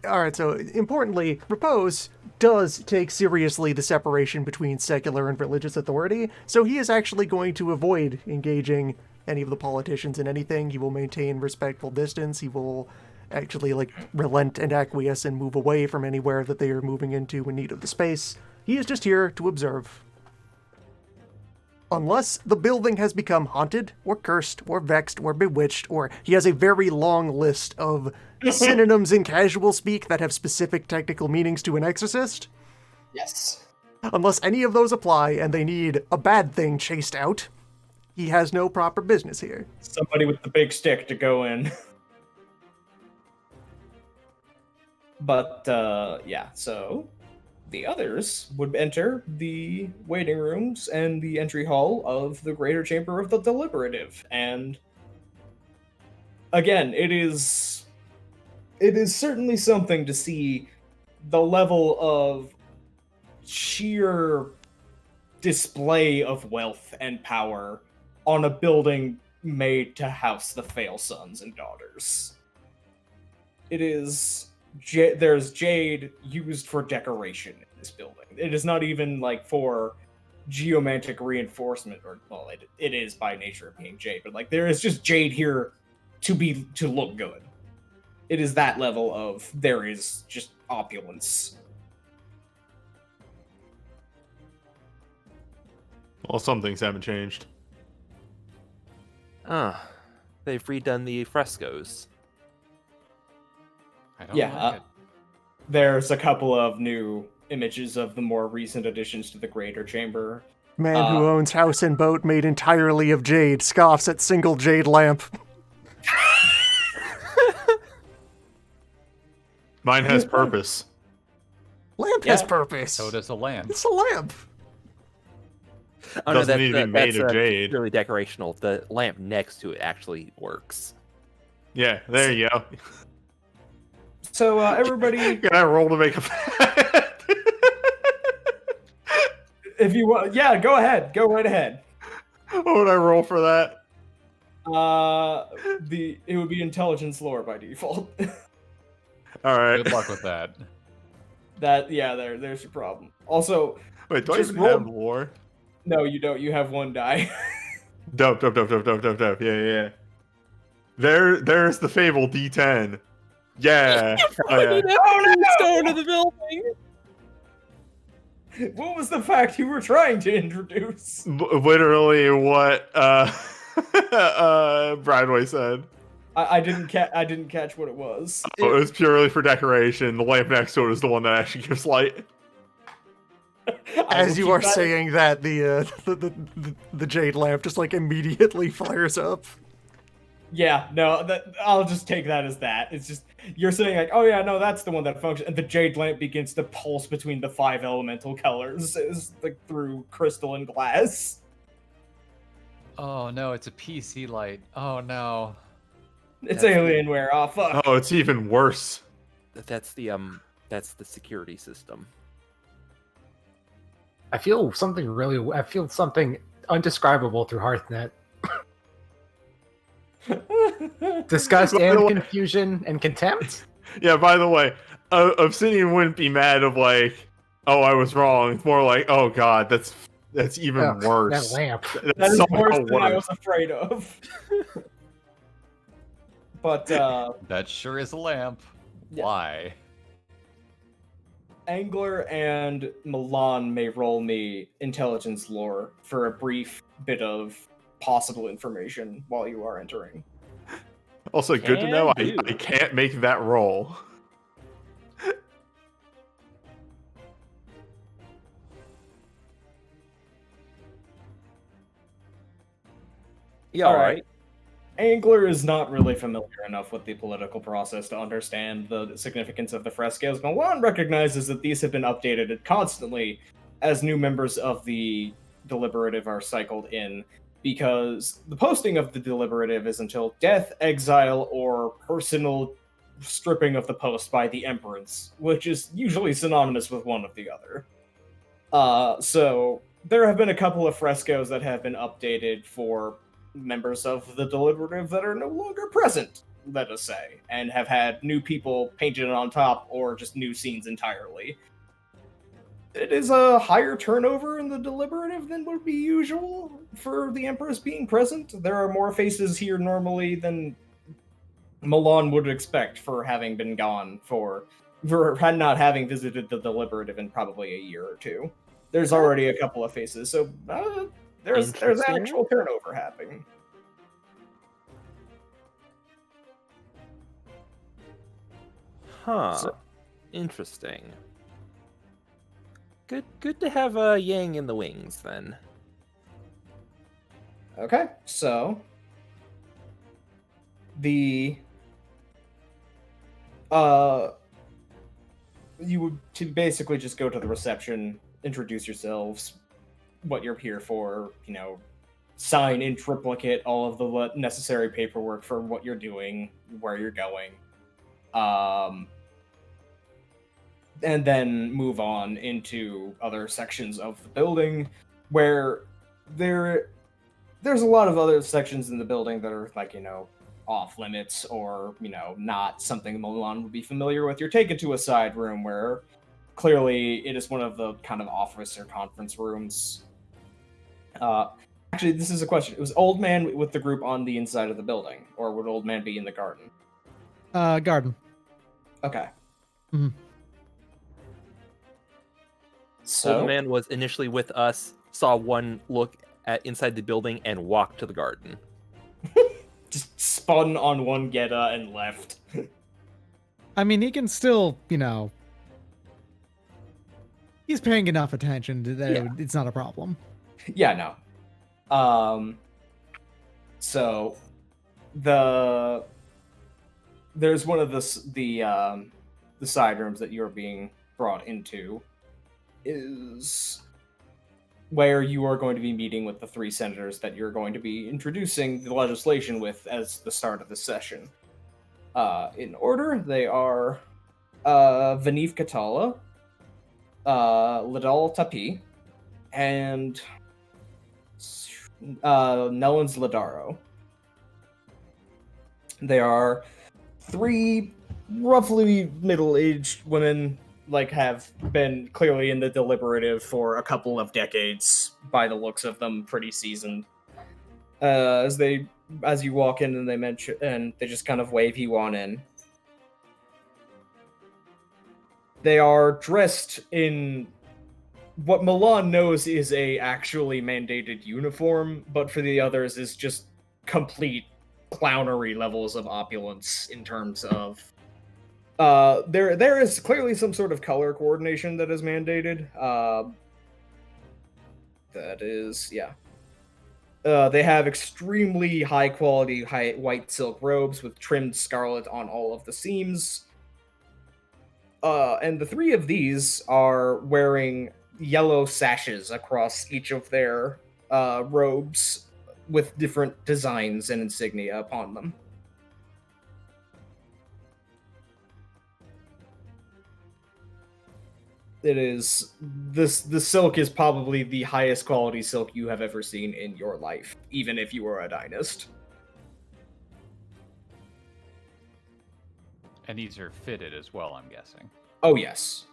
Alright, so importantly, Repose does take seriously the separation between secular and religious authority, so he is actually going to avoid engaging any of the politicians in anything. He will maintain respectful distance. He will actually, relent and acquiesce and move away from anywhere that they are moving into in need of the space. He is just here to observe. Unless the building has become haunted, or cursed, or vexed, or bewitched, or he has a very long list of synonyms in casual speak that have specific technical meanings to an exorcist. Yes. Unless any of those apply and they need a bad thing chased out, he has no proper business here. Somebody with the big stick to go in. But, so the others would enter the waiting rooms and the entry hall of the greater chamber of the deliberative. And again, it is certainly something to see the level of sheer display of wealth and power on a building made to house the Fail sons and daughters. It is... there's jade used for decoration in this building. It is not even for geomantic reinforcement, or it is by nature of being jade, but there is just jade here to look good. It is that level of there is just opulence. Well, some things haven't changed. They've redone the frescoes. I don't like it. There's a couple of new images of the more recent additions to the greater chamber. Man who owns house and boat made entirely of jade scoffs at single jade lamp. Mine has purpose. Lamp has purpose. So does a lamp. It's a lamp. Oh, Doesn't no, need to be made of jade. Really decorational. The lamp next to it actually works. Yeah, there you go. So everybody, Can I roll to make a if you want, go ahead, go right ahead. What would I roll for that? It would be intelligence lore by default. All right. Good luck with that. There's your problem. Also, Wait, do I just even roll... have lore? No, you don't. You have one die. Dope. Yeah. There's the Fable D10. Yeah. Oh no! Stone of the building. What was the fact you were trying to introduce? Literally what Bradway said. I didn't catch what it was. It was purely for decoration. The lamp next to it is the one that actually gives light. As you are saying that, the jade lamp just immediately fires up. Yeah, no, I'll just take that as that. It's just you're saying oh yeah, no, that's the one that functions, and the jade lamp begins to pulse between the 5 elemental colors, through crystal and glass. Oh no, it's a PC light. Oh no. It's Alienware. Oh fuck. Oh, it's even worse. That's the security system. I feel something undescribable through Hearthnet. Disgust and confusion and contempt? Yeah, by the way, Obsidian wouldn't be mad of oh, I was wrong. It's more oh god, that's even worse. That lamp. That is worse than I was afraid of. But that sure is a lamp. Yeah. Why? Angler and Milan may roll me intelligence lore for a brief bit of possible information while you are entering. Also, good to know I can't make that roll. Yeah, all right. Angler is not really familiar enough with the political process to understand the significance of the frescoes. Milan recognizes that these have been updated constantly as new members of the Deliberative are cycled in, because the posting of the Deliberative is until death, exile, or personal stripping of the post by the Emperors, which is usually synonymous with one or the other. So there have been a couple of frescoes that have been updated for members of the Deliberative that are no longer present, let us say, and have had new people painted on top or just new scenes entirely. It is a higher turnover in the Deliberative than would be usual for the Empress being present. There are more faces here normally than Milan would expect for having been gone for not having visited the Deliberative in probably a year or two. There's already a couple of faces, so there's actual turnover happening. Huh. So, interesting. Good to have Yang in the wings then. okay, so the you would to basically just go to the reception, introduce yourselves, what you're here for, sign in triplicate all of the necessary paperwork for what you're doing, where you're going, and then move on into other sections of the building where there's a lot of other sections in the building that are like, off limits or, not something Milan would be familiar with. You're taken to a side room where clearly it is one of the kind of office or conference rooms. Actually, this is a question. Was Old Man with the group on the inside of the building, or would Old Man be in the garden? Garden. Okay. Mm-hmm. So, Old Man was initially with us, saw one look at inside the building, and walked to the garden. just spun on one Geta and left. I mean, he can still, he's paying enough attention to that. Yeah. It's not a problem. Yeah, no. So there's one of the side rooms that you're being brought into is where you are going to be meeting with the 3 senators that you're going to be introducing the legislation with as the start of the session. In order, they are Vanif Katala, Lidal Tapi, and Nellens Ladaro. They are 3 roughly middle-aged women, have been clearly in the Deliberative for a couple of decades, by the looks of them, pretty seasoned. As you walk in and they just kind of wave you on in. They are dressed in what Milan knows is a actually mandated uniform, but for the others is just complete clownery levels of opulence in terms of there is clearly some sort of color coordination that is mandated. They have extremely high quality white silk robes with trimmed scarlet on all of the seams. And the 3 of these are wearing yellow sashes across each of their robes with different designs and insignia upon them. It is the silk is probably the highest quality silk you have ever seen in your life, even if you were a dynast. And these are fitted as well, I'm guessing. Oh yes.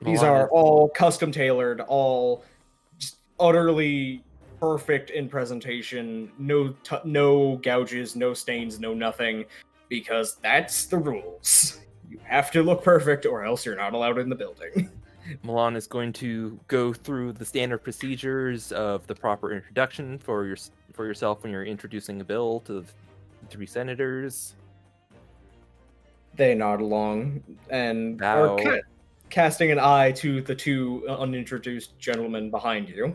These are all custom tailored, all just utterly perfect in presentation. No gouges, no stains, no nothing, because that's the rules. You have to look perfect, or else you're not allowed in the building. Milan is going to go through the standard procedures of the proper introduction for yourself when you're introducing a bill to the 3 senators. They nod along and are casting an eye to the 2 unintroduced gentlemen behind you.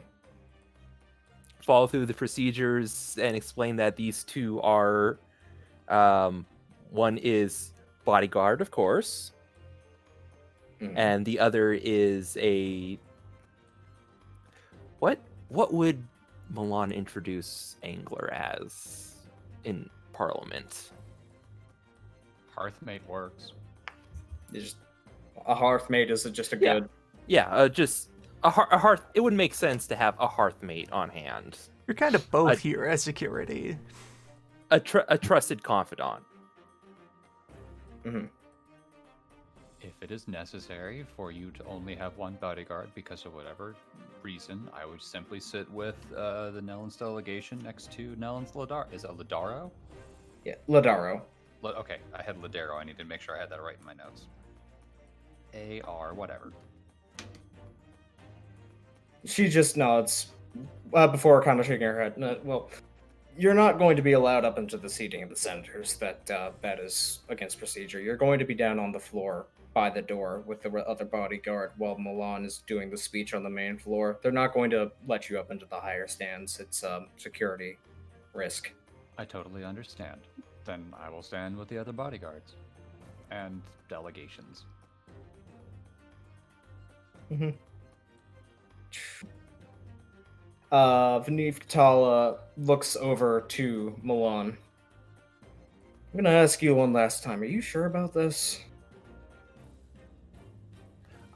follow through the procedures and explain that these two are, one is bodyguard, of course, and the other is a. What would Milan introduce Angler as in Parliament? Hearthmate works. Just a hearthmate is just a good. Yeah, just a hearth. It would make sense to have a hearthmate on hand. You're kind of both here as security. A trusted confidant. Mm-hmm. If it is necessary for you to only have one bodyguard because of whatever reason, I would simply sit with the Nellens delegation next to Nellens Ladaro. Is it Ladaro? Yeah, Ladaro. Okay, I had Ladaro. I need to make sure I had that right in my notes. AR, whatever. She just nods before kind of shaking her head. No, well, you're not going to be allowed up into the seating of the senators. That is against procedure. You're going to be down on the floor by the door with the other bodyguard while Milan is doing the speech on the main floor. They're not going to let you up into the higher stands. It's security risk. I totally understand. Then I will stand with the other bodyguards and delegations. Mm-hmm. Vanif Katala looks over to Milan. I'm gonna ask you one last time. Are you sure about this?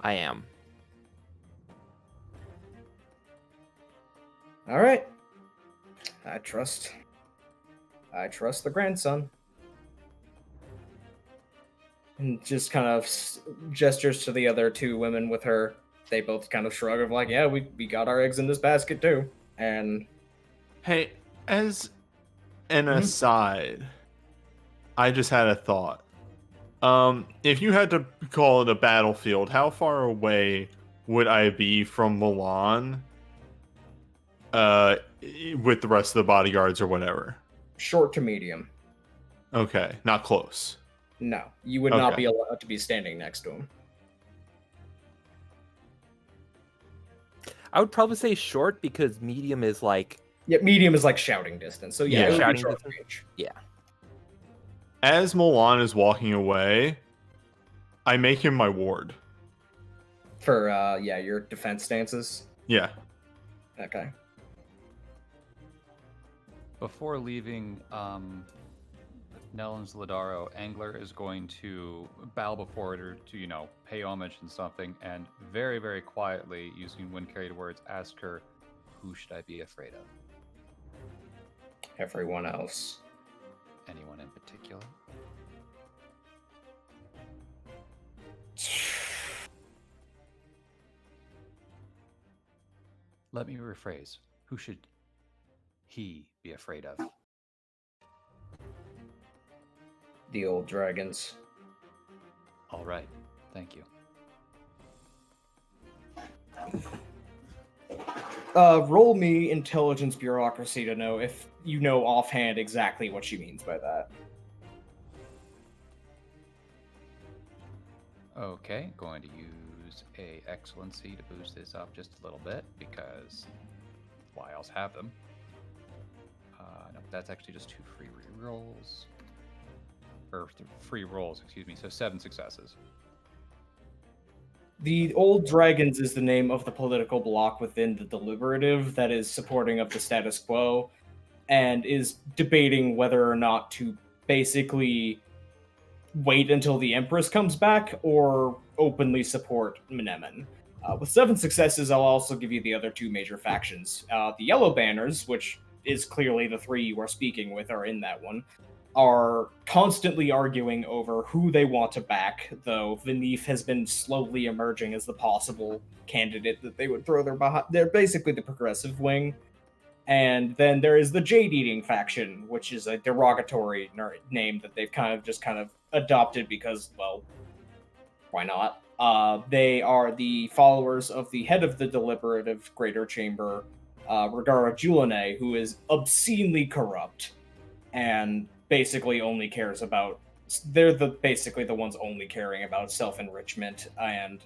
I am. All right. I trust the grandson. And just kind of gestures to the other two women with her. They both kind of shrug of like, yeah, we got our eggs in this basket too. And hey, as an aside, I just had a thought. If you had to call it a battlefield, how far away would I be from Milan? With the rest of the bodyguards or whatever. Short to medium. Okay, not close. No, you would not be allowed to be standing next to him. I would probably say short because medium is like. Yeah, medium is like shouting distance. So yeah, shouting short distance. range. Yeah. As Milan is walking away, I make him my ward. For your defense stances. Yeah. Okay. Before leaving Nellens Ladaro, Angler is going to bow before her to, pay homage and something, and very, very quietly, using wind-carried words, ask her, who should I be afraid of? Everyone else. Anyone in particular? Let me rephrase. Who should he be afraid of? The old dragons. All right. Thank you. Roll me intelligence bureaucracy to know if you know offhand exactly what she means by that. Okay, going to use a excellency to boost this up just a little bit because why else have them? No, that's actually just 2 free rolls. Or free rolls, excuse me. So 7 successes. The Old Dragons is the name of the political bloc within the Deliberative that is supporting of the status quo and is debating whether or not to basically wait until the Empress comes back or openly support Menemen. With 7 successes, I'll also give you the other 2 major factions. The Yellow Banners, which is clearly the 3 you are speaking with, are in that one, are constantly arguing over who they want to back, though Vanif has been slowly emerging as the possible candidate that they would throw their behind. They're basically the progressive wing. And then there is the Jade-Eating faction, which is a derogatory name that they've kind of adopted because, well, why not? They are the followers of the head of the Deliberative Greater Chamber, Regara Julene, who is obscenely corrupt and basically only cares about. They're basically the ones only caring about self-enrichment and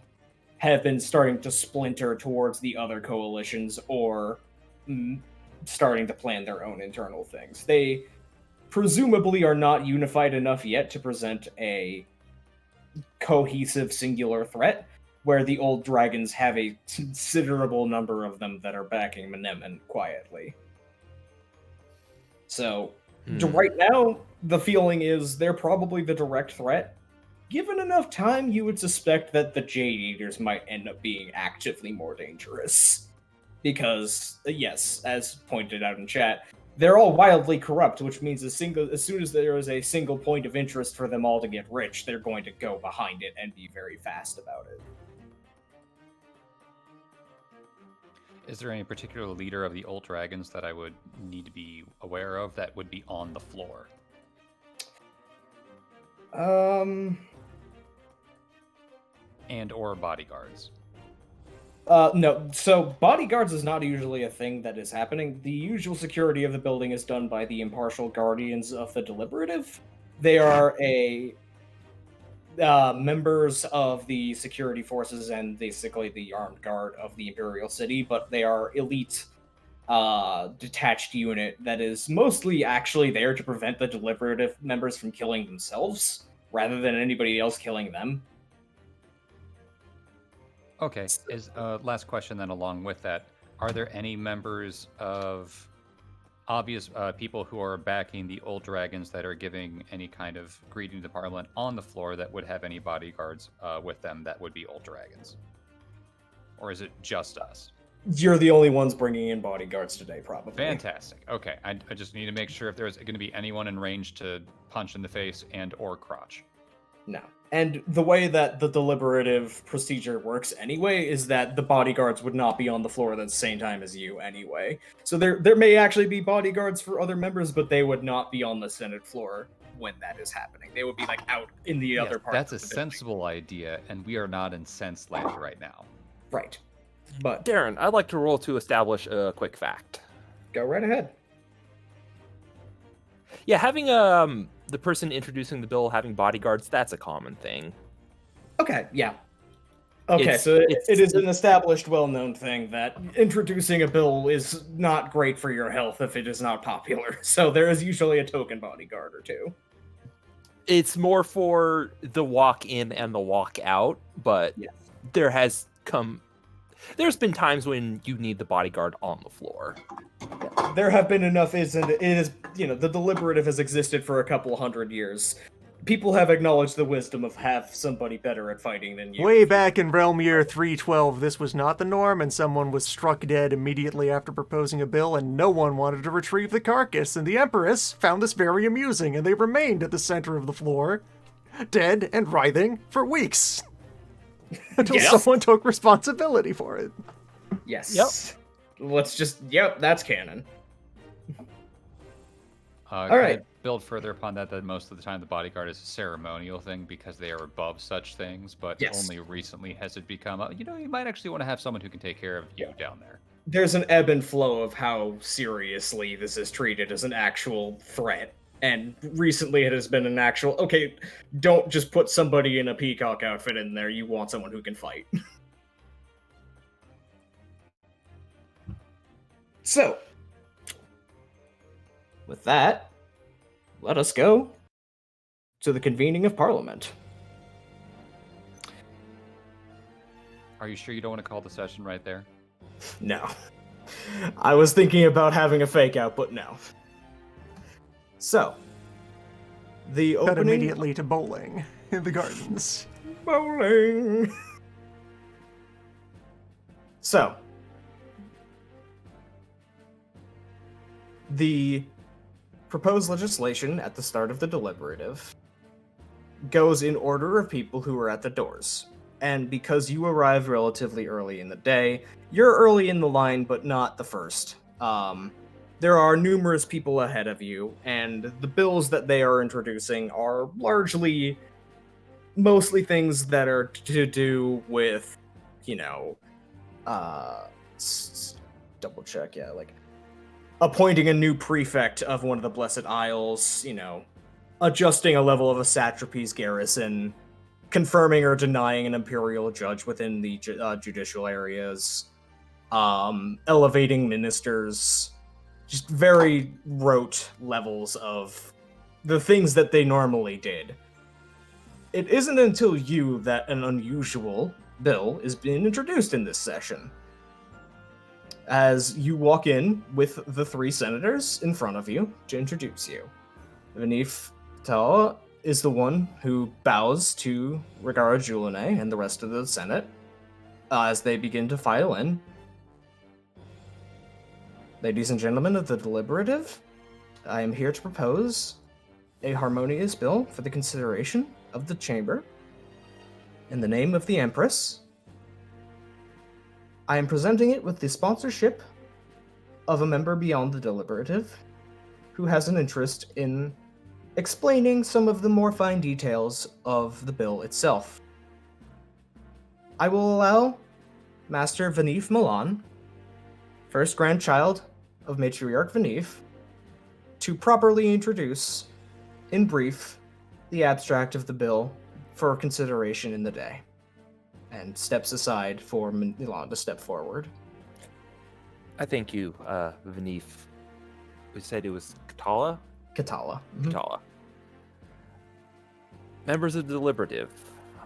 have been starting to splinter towards the other coalitions or starting to plan their own internal things. They presumably are not unified enough yet to present a cohesive singular threat, where the old dragons have a considerable number of them that are backing Menemen quietly. So, right now, the feeling is they're probably the direct threat. Given enough time, you would suspect that the Jade Eaters might end up being actively more dangerous. Because, yes, as pointed out in chat, they're all wildly corrupt, which means as soon as there is a single point of interest for them all to get rich, they're going to go behind it and be very fast about it. Is there any particular leader of the old dragons that I would need to be aware of that would be on the floor? And or bodyguards? No. So bodyguards is not usually a thing that is happening. The usual security of the building is done by the impartial guardians of the Deliberative. They are members of the security forces and basically the armed guard of the Imperial City, but they are elite detached unit that is mostly actually there to prevent the Deliberative members from killing themselves, rather than anybody else killing them. Okay, last question then along with that. Are there any members of obvious people who are backing the old dragons that are giving any kind of greeting to the Parliament on the floor that would have any bodyguards with them that would be old dragons? Or is it just us? You're the only ones bringing in bodyguards today, probably. Fantastic. Okay, I just need to make sure if there's going to be anyone in range to punch in the face and or crotch. No. And the way that the deliberative procedure works anyway is that the bodyguards would not be on the floor at the same time as you anyway. So there may actually be bodyguards for other members, but they would not be on the Senate floor when that is happening. They would be like out in the other part. That's a sensible idea, and we are not in sense land right now. Right. But Darren, I'd like to roll to establish a quick fact. Go right ahead. Yeah, having the person introducing the bill having bodyguards, that's a common thing. Okay, yeah. Okay, it is an established, well-known thing that introducing a bill is not great for your health if it is not popular. So there is usually a token bodyguard or two. It's more for the walk in and the walk out, but yes. There's been times when you need the bodyguard on the floor. Yeah, there have been enough, the deliberative has existed for a couple hundred years. People have acknowledged the wisdom of have somebody better at fighting than you. Way back in Realm Year 312, this was not the norm, and someone was struck dead immediately after proposing a bill, and no one wanted to retrieve the carcass, and the Empress found this very amusing, and they remained at the center of the floor, dead and writhing, for weeks. Until someone took responsibility for it. Yes. Yep. That's canon. All right. Build further upon that most of the time the bodyguard is a ceremonial thing because they are above such things, but only recently has it become, you might actually want to have someone who can take care of you down there. There's an ebb and flow of how seriously this is treated as an actual threat. And recently it has been an actual, okay, don't just put somebody in a peacock outfit in there, you want someone who can fight. So, with that, let us go to the convening of Parliament. Are you sure you don't want to call the session right there? No. I was thinking about having a fake out, but no. So, the opening... Cut immediately to bowling in the gardens. Bowling! So, the proposed legislation at the start of the deliberative goes in order of people who are at the doors. And because you arrived relatively early in the day, you're early in the line, but not the first. There are numerous people ahead of you, and the bills that they are introducing are mostly things that are to do with, double check, appointing a new prefect of one of the Blessed Isles, adjusting a level of a satrapy's garrison, confirming or denying an imperial judge within the judicial areas, elevating ministers, just very rote levels of the things that they normally did. It isn't until you that an unusual bill is being introduced in this session. As you walk in with the 3 senators in front of you to introduce you. Vanif Tal is the one who bows to Regara Julene and the rest of the Senate as they begin to file in. Ladies and gentlemen of the Deliberative, I am here to propose a harmonious bill for the consideration of the Chamber. In the name of the Empress, I am presenting it with the sponsorship of a member beyond the Deliberative who has an interest in explaining some of the more fine details of the bill itself. I will allow Master Vanif Milan, first grandchild of Matriarch Vanif, to properly introduce, in brief, the abstract of the bill for consideration in the day, and steps aside for Milan to step forward. I thank you, Vanif. We said it was Katala? Katala. Katala. Members of the Deliberative,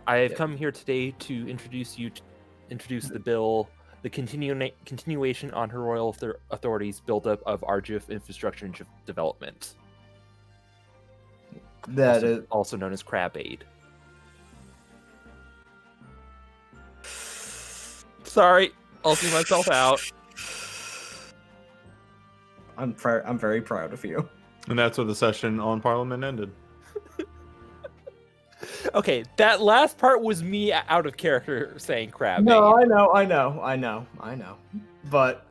I have come here today to introduce the bill, the continuation on Her Royal Authority's buildup of Arjif infrastructure and development. That is also known as Crab Aid. Sorry, I'll see myself out. I'm very proud of you. And that's where the session on Parliament ended. Okay, that last part was me out of character saying crab. No, I know. But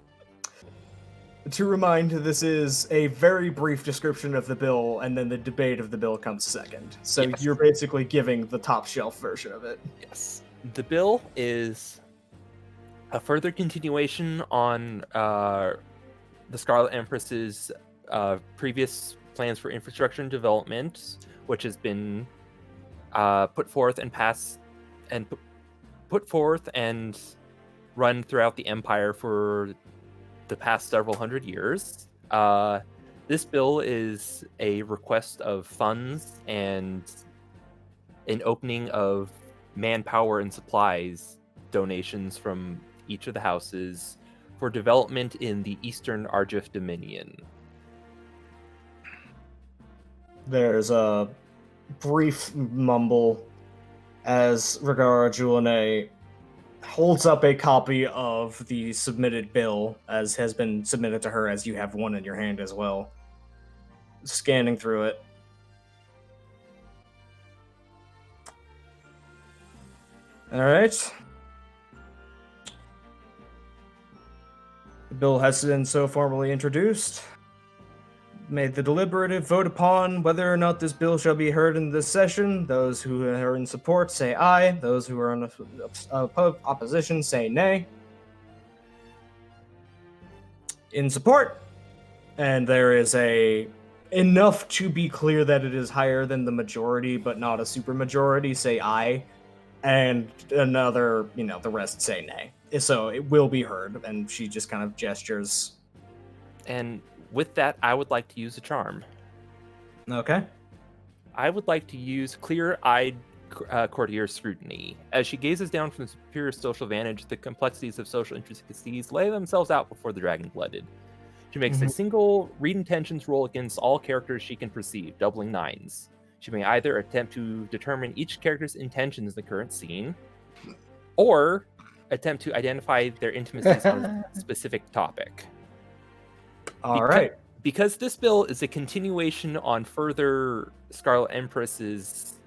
to remind, this is a very brief description of the bill, and then the debate of the bill comes second. So yes. You're basically giving the top shelf version of it. Yes. The bill is a further continuation on the Scarlet Empress's previous plans for infrastructure and development, which has been put forth and run throughout the empire for the past several hundred years. This bill is a request of funds and an opening of manpower and supplies donations from each of the houses for development in the Eastern Arjif Dominion. There's a brief mumble as Regara Julene holds up a copy of the submitted bill, as has been submitted to her, as you have one in your hand as well. Scanning through it. Alright. The bill has been so formally introduced. May the Deliberative vote upon whether or not this bill shall be heard in this session. Those who are in support say aye. Those who are in opposition say nay. In support. And there is enough to be clear that it is higher than the majority, but not a supermajority, say aye. And another, the rest say nay. So it will be heard. And she just kind of gestures. And with that, I would like to use a charm. Okay. I would like to use clear-eyed courtier scrutiny. As she gazes down from superior social vantage, the complexities of social intricacies lay themselves out before the dragon-blooded. She makes a single read intentions roll against all characters she can perceive, doubling 9s. She may either attempt to determine each character's intentions in the current scene, or attempt to identify their intimacies on a specific topic. All right. Because this bill is a continuation on further Scarlet Empress's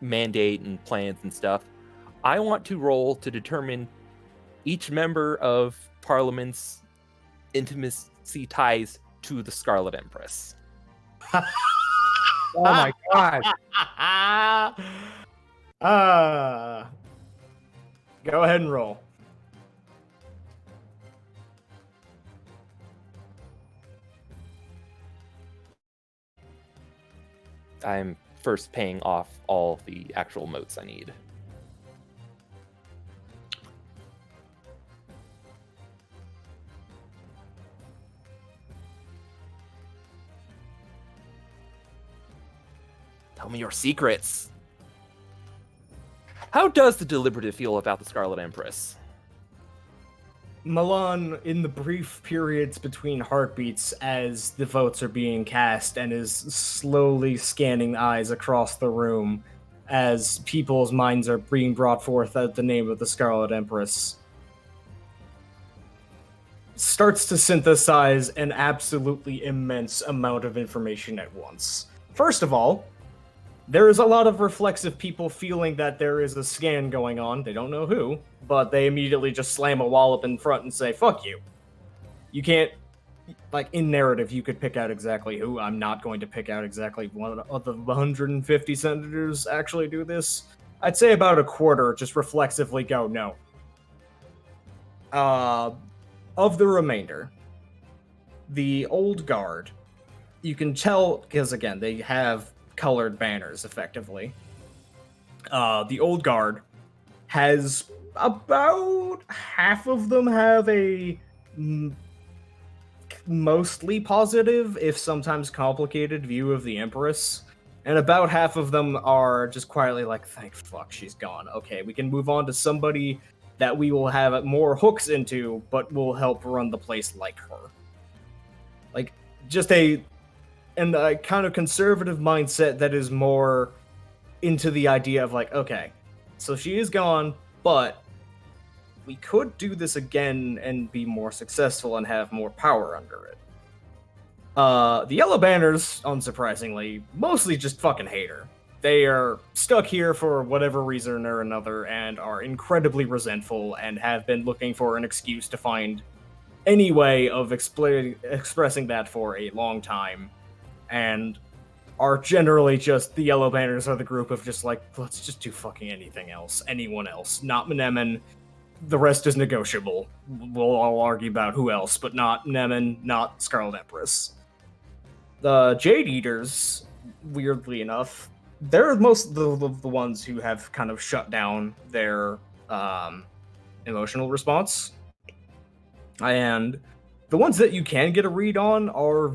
mandate and plans and stuff, I want to roll to determine each member of Parliament's intimacy ties to the Scarlet Empress. Oh my god. Go ahead and roll. I'm first paying off all the actual motes I need. Tell me your secrets. How does the Deliberative feel about the Scarlet Empress? Milan, in the brief periods between heartbeats as the votes are being cast and is slowly scanning eyes across the room as people's minds are being brought forth at the name of the Scarlet Empress, starts to synthesize an absolutely immense amount of information at once. First of all, there is a lot of reflexive people feeling that there is a scan going on. They don't know who, but they immediately just slam a wall up in front and say, fuck you. You can't, like, in narrative, you could pick out exactly who. I'm not going to pick out exactly one of the 150 senators actually do this. I'd say about a quarter just reflexively go, no. Of the remainder, the old guard, you can tell, because again, they have colored banners, effectively. The old guard has about half of them have a mostly positive, if sometimes complicated, view of the Empress, and about half of them are just quietly like, thank fuck she's gone. Okay, we can move on to somebody that we will have more hooks into, but will help run the place like her. Like, just a kind of conservative mindset that is more into the idea of like, okay, so she is gone, but we could do this again and be more successful and have more power under it. The Yellow Banners, unsurprisingly, mostly just fucking hate her. They are stuck here for whatever reason or another and are incredibly resentful and have been looking for an excuse to find any way of expressing that for a long time, and are generally just, the Yellow Banners are the group of just like, let's just do fucking anything else, anyone else, not Mnemen. The rest is negotiable. We'll all argue about who else, but not Mnemen, not Scarlet Empress. The Jade Eaters, weirdly enough, they're most of the ones who have kind of shut down their emotional response. And the ones that you can get a read on are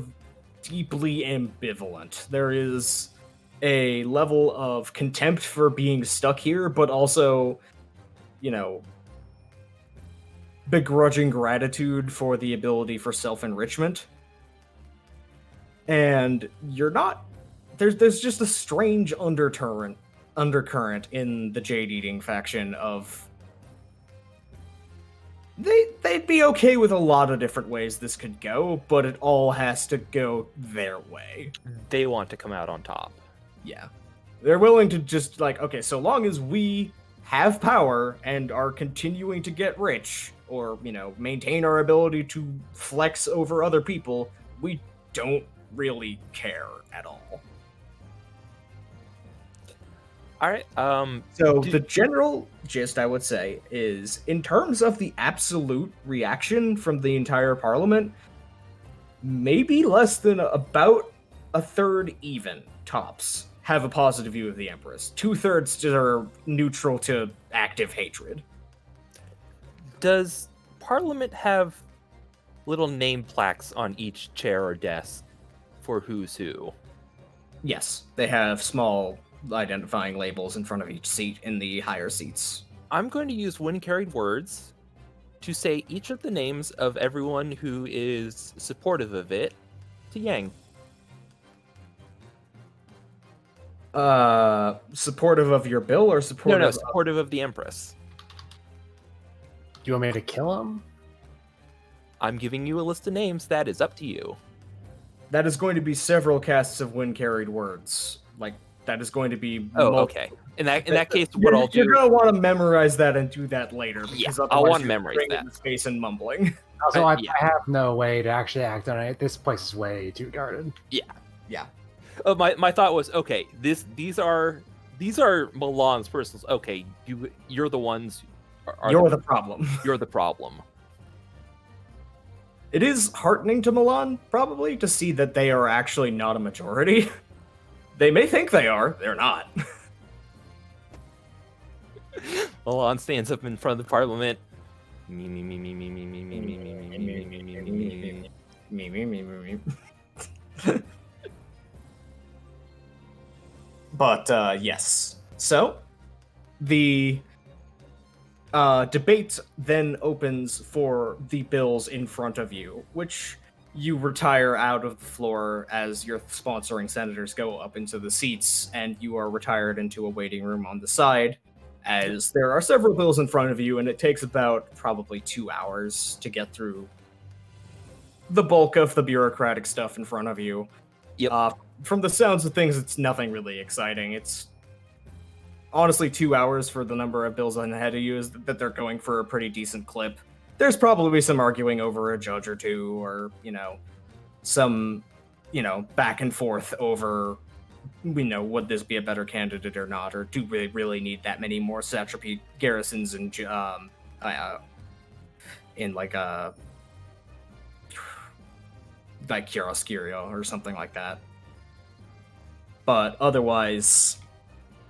deeply ambivalent. There is a level of contempt for being stuck here, but also, you know, begrudging gratitude for the ability for self-enrichment. And you're not... There's just a strange undercurrent in the Jade Eating faction of... They'd be okay with a lot of different ways this could go, but it all has to go their way. They want to come out on top. Yeah. They're willing to just, like, okay, so long as we have power and are continuing to get rich, or, you know, maintain our ability to flex over other people, we don't really care at all. All right. So the general gist, I would say, is in terms of the absolute reaction from the entire parliament, maybe less than about a third even, tops, have a positive view of the Empress. 2/3 are neutral to active hatred. Does Parliament have little name plaques on each chair or desk for who's who? Yes, they have small identifying labels in front of each seat in the higher seats. I'm going to use wind-carried words to say each of the names of everyone who is supportive of it to Yang. Supportive of your bill or supportive? No, supportive of the Empress. Do you want me to kill him? I'm giving you a list of names. That is up to you. That is going to be several casts of wind-carried words. Like, that is going to be... okay. In that case, what I'll do... You're going to want to memorize that and do that later. Because I want to memorize that. Space and mumbling. Also, I have no way to actually act on it. This place is way too guarded. Yeah. My thought was, okay, these are Milan's personals. Okay, you're the ones... You're the problem. You're the problem. It is heartening to Milan, probably, to see that they are actually not a majority. They may think they are. They're not. Milan stands up in front of the parliament. But yes. So the debate then opens for the bills in front of you, which you retire out of the floor as your sponsoring senators go up into the seats, and you are retired into a waiting room on the side, as there are several bills in front of you, and it takes about probably 2 hours to get through the bulk of the bureaucratic stuff in front of you. Yep. From the sounds of things, it's nothing really exciting. It's honestly 2 hours for the number of bills ahead of you is that they're going for a pretty decent clip. There's probably some arguing over a judge or two, or, some, back and forth over, would this be a better candidate or not, or do we really need that many more satrapy garrisons in Chiaroscuro or something like that. But otherwise,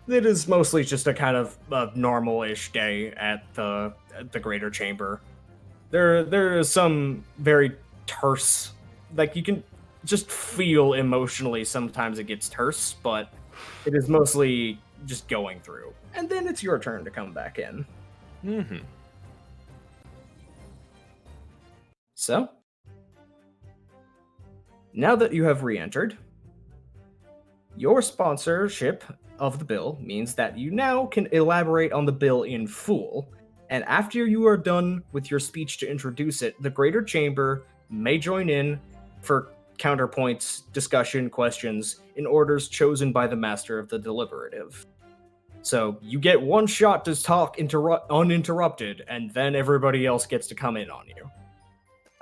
it is mostly just a kind of a normal-ish day at the Greater Chamber. There is some very terse, like you can just feel emotionally sometimes it gets terse, but it is mostly just going through. And then it's your turn to come back in. Mm-hmm. So, now that you have re-entered, your sponsorship of the bill means that you now can elaborate on the bill in full, and after you are done with your speech to introduce it, the Greater Chamber may join in for counterpoints, discussion, questions, in orders chosen by the Master of the Deliberative. So you get one shot to talk uninterrupted, and then everybody else gets to come in on you.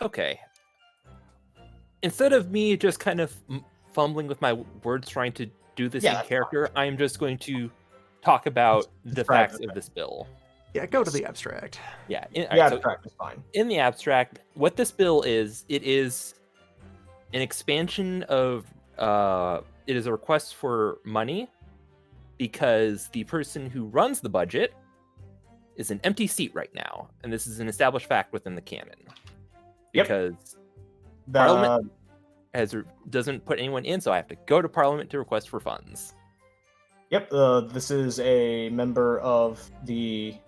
Okay. Instead of me just kind of fumbling with my words trying to do this in character, I'm just going to talk about the facts of this bill. Yeah, go to the abstract. Yeah, Abstract is fine. In the abstract, what this bill is, it is an expansion of, it is a request for money because the person who runs the budget is an empty seat right now. And this is an established fact within the canon. Because Parliament doesn't put anyone in, so I have to go to Parliament to request for funds. Yep, this is a member of the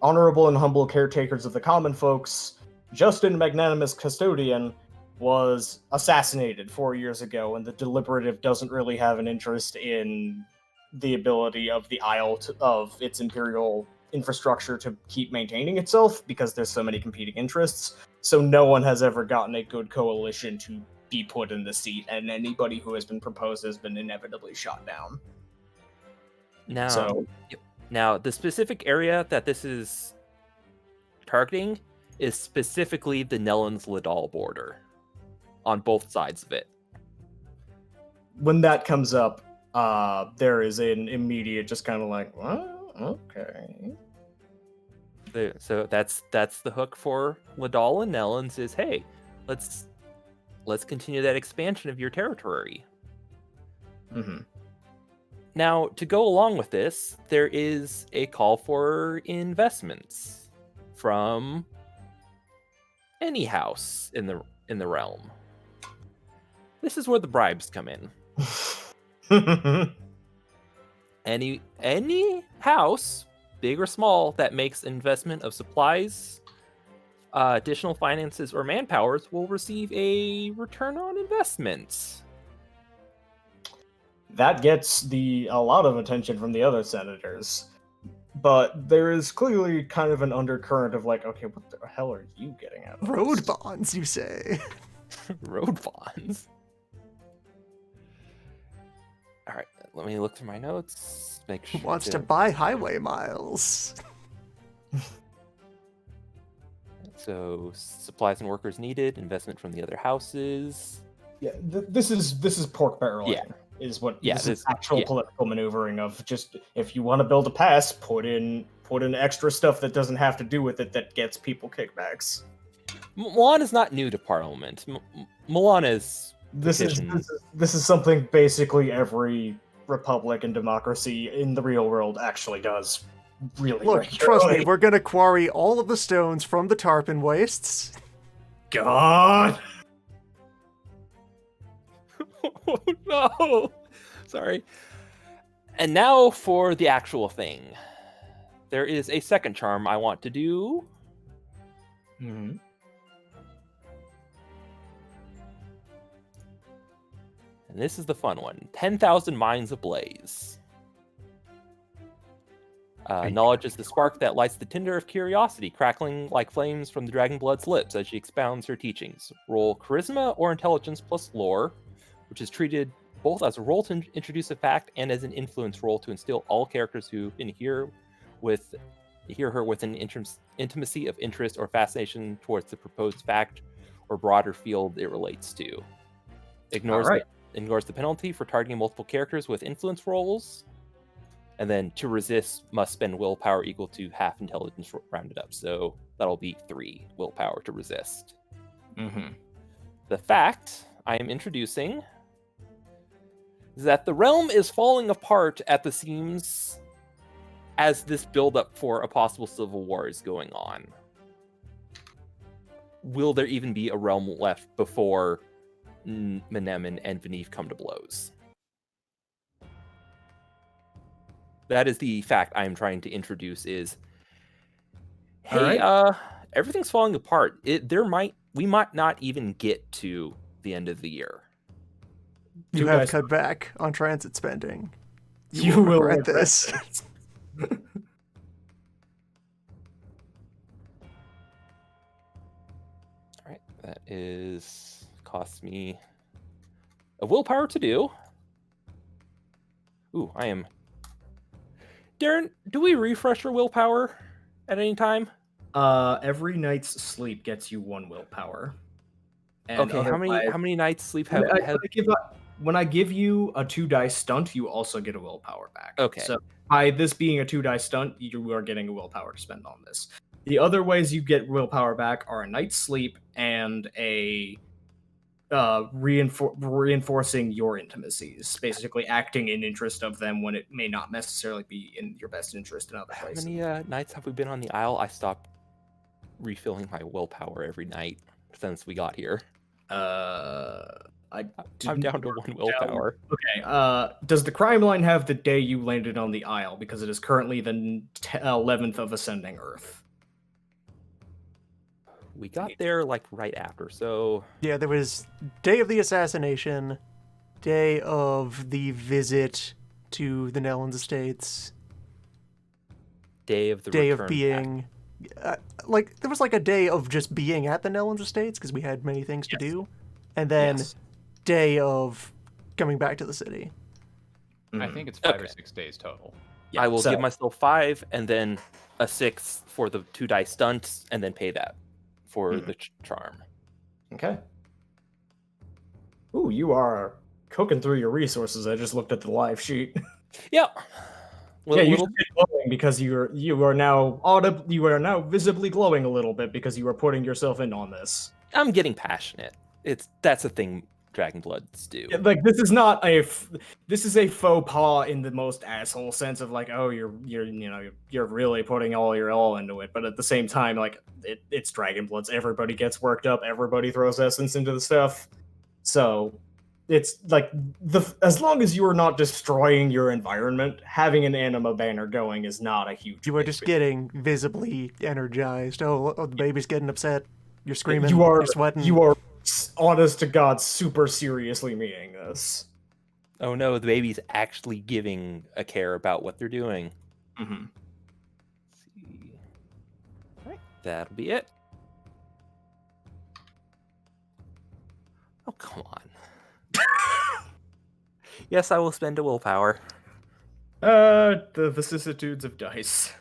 honorable and humble caretakers of the common folks. Justin Magnanimous Custodian was assassinated 4 years ago, and the Deliberative doesn't really have an interest in the ability of the Isle of its imperial infrastructure to keep maintaining itself because there's so many competing interests. So no one has ever gotten a good coalition to be put in the seat, and anybody who has been proposed has been inevitably shot down. Now, the specific area that this is targeting is specifically the Nellens-Ladal border on both sides of it. When that comes up, there is an immediate just kind of like, well, okay. So that's the hook for Ladal and Nellens is, hey, let's continue that expansion of your territory. Mm-hmm. Now, to go along with this, there is a call for investments from any house in the realm. This is where the bribes come in. Any house, big or small, that makes investment of supplies, additional finances, or manpowers will receive a return on investment. That gets a lot of attention from the other senators. But there is clearly kind of an undercurrent of like, okay, what the hell are you getting at? Road bonds, you say? Road bonds? All right, let me look through my notes. Make sure. Who wants to buy highway miles? So, supplies and workers needed, investment from the other houses. Yeah, this is pork barreling. Yeah. Is what Yeah, this is actual political maneuvering of just, if you want to build a pass, put in extra stuff that doesn't have to do with it that gets people kickbacks. Milan is not new to Parliament. Milan is this is something basically every republic and democracy in the real world actually does. Really, look, trust me, we're gonna quarry all of the stones from the Tarpon wastes. God. Oh no! Sorry. And now for the actual thing. There is a second charm I want to do. Mm-hmm. And this is the fun one. 10,000 Minds Ablaze. Knowledge is the spark that lights the tinder of curiosity, crackling like flames from the Dragonblood's lips as she expounds her teachings. Roll Charisma or Intelligence plus Lore, which is treated both as a roll to introduce a fact and as an influence roll to instill all characters who can hear her with an intimacy of interest or fascination towards the proposed fact or broader field it relates to. Ignores the penalty for targeting multiple characters with influence rolls. And then to resist must spend willpower equal to half intelligence rounded up. So that'll be 3 willpower to resist. Mm-hmm. The fact I am introducing is that the realm is falling apart at the seams as this buildup for a possible civil war is going on. Will there even be a realm left before Menemen and Venif come to blows? That is the fact I am trying to introduce is, hey, everything's falling apart. We might not even get to the end of the year. You have cut back on transit spending. You will regret this. All right, that costs me a willpower to do. Ooh, I am. Darren, do we refresh your willpower at any time? Every night's sleep gets you 1 willpower. And okay, how many nights sleep have? When I give you a 2-dice stunt, you also get a willpower back. Okay. So by this being a 2-dice stunt, you are getting a willpower to spend on this. The other ways you get willpower back are a night's sleep and a reinforcing your intimacies, basically acting in interest of them when it may not necessarily be in your best interest in other places. How many nights have we been on the Isle? I stopped refilling my willpower every night since we got here. I'm down to 1 willpower. Okay. Does the crime line have the day you landed on the Isle? Because it is currently the 11th of Ascending Earth. We got there like right after, so... Yeah, there was day of the assassination, day of the visit to the Nellens Estates, day of being... there was like a day of just being at the Nellens Estates, because we had many things to do, and then day of coming back to the city. I think it's 5 or 6 days total. Yeah, I will give myself 5, and then a 6 for the 2-dice stunts, and then pay that for the charm. Okay. Ooh, you are cooking through your resources. I just looked at the live sheet. Yeah. Yeah, you should be glowing because you are now visibly glowing a little bit because you are putting yourself in on this. I'm getting passionate. That's a thing Dragonbloods do. Yeah, like this is a faux pas in the most asshole sense of like, oh, you're really putting all your all into it, but at the same time, like it's Dragonbloods. Everybody gets worked up. Everybody throws essence into the stuff. So it's like as long as you are not destroying your environment, having an anima banner going is not a huge. You are just getting visibly energized. Oh, the baby's getting upset. You're screaming. You're sweating. You are honest to God, super seriously meaning this. Oh no, the baby's actually giving a care about what they're doing. Mm-hmm. Let's see. All right, that'll be it. Oh, come on. Yes, I will spend a willpower. The vicissitudes of dice.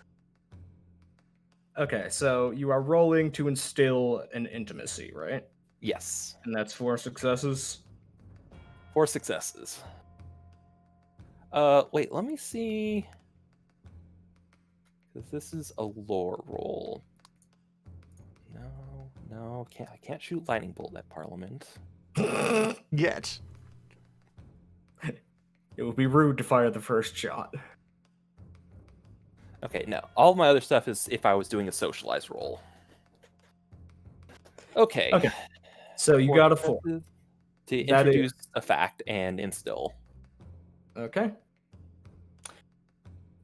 Okay, so you are rolling to instill an intimacy, right? Yes. And that's 4 successes? 4 successes. Wait, let me see. Because this is a lore roll. No, I can't shoot lightning bolt at Parliament. Yet. It would be rude to fire the first shot. Okay, no. All my other stuff is if I was doing a socialized roll. Okay. So you got a 4. To introduce a fact and instill. Okay.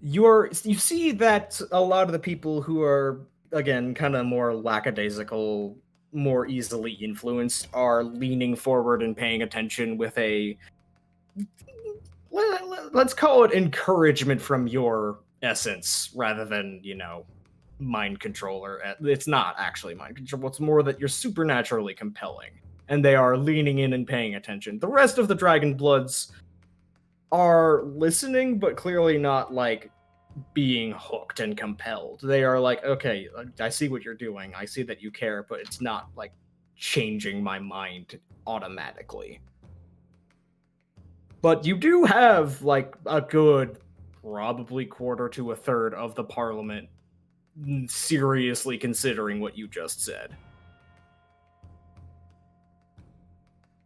You see that a lot of the people who are, again, kind of more lackadaisical, more easily influenced, are leaning forward and paying attention with a, let's call it encouragement from your essence, rather than, mind controller. It's not actually mind control. It's more that you're supernaturally compelling, and they are leaning in and paying attention. The rest of the Dragon Bloods are listening, but clearly not, like, being hooked and compelled. They are like, okay, I see what you're doing. I see that you care, but it's not, like, changing my mind automatically. But you do have, like, a good probably quarter to a third of the parliament seriously considering what you just said.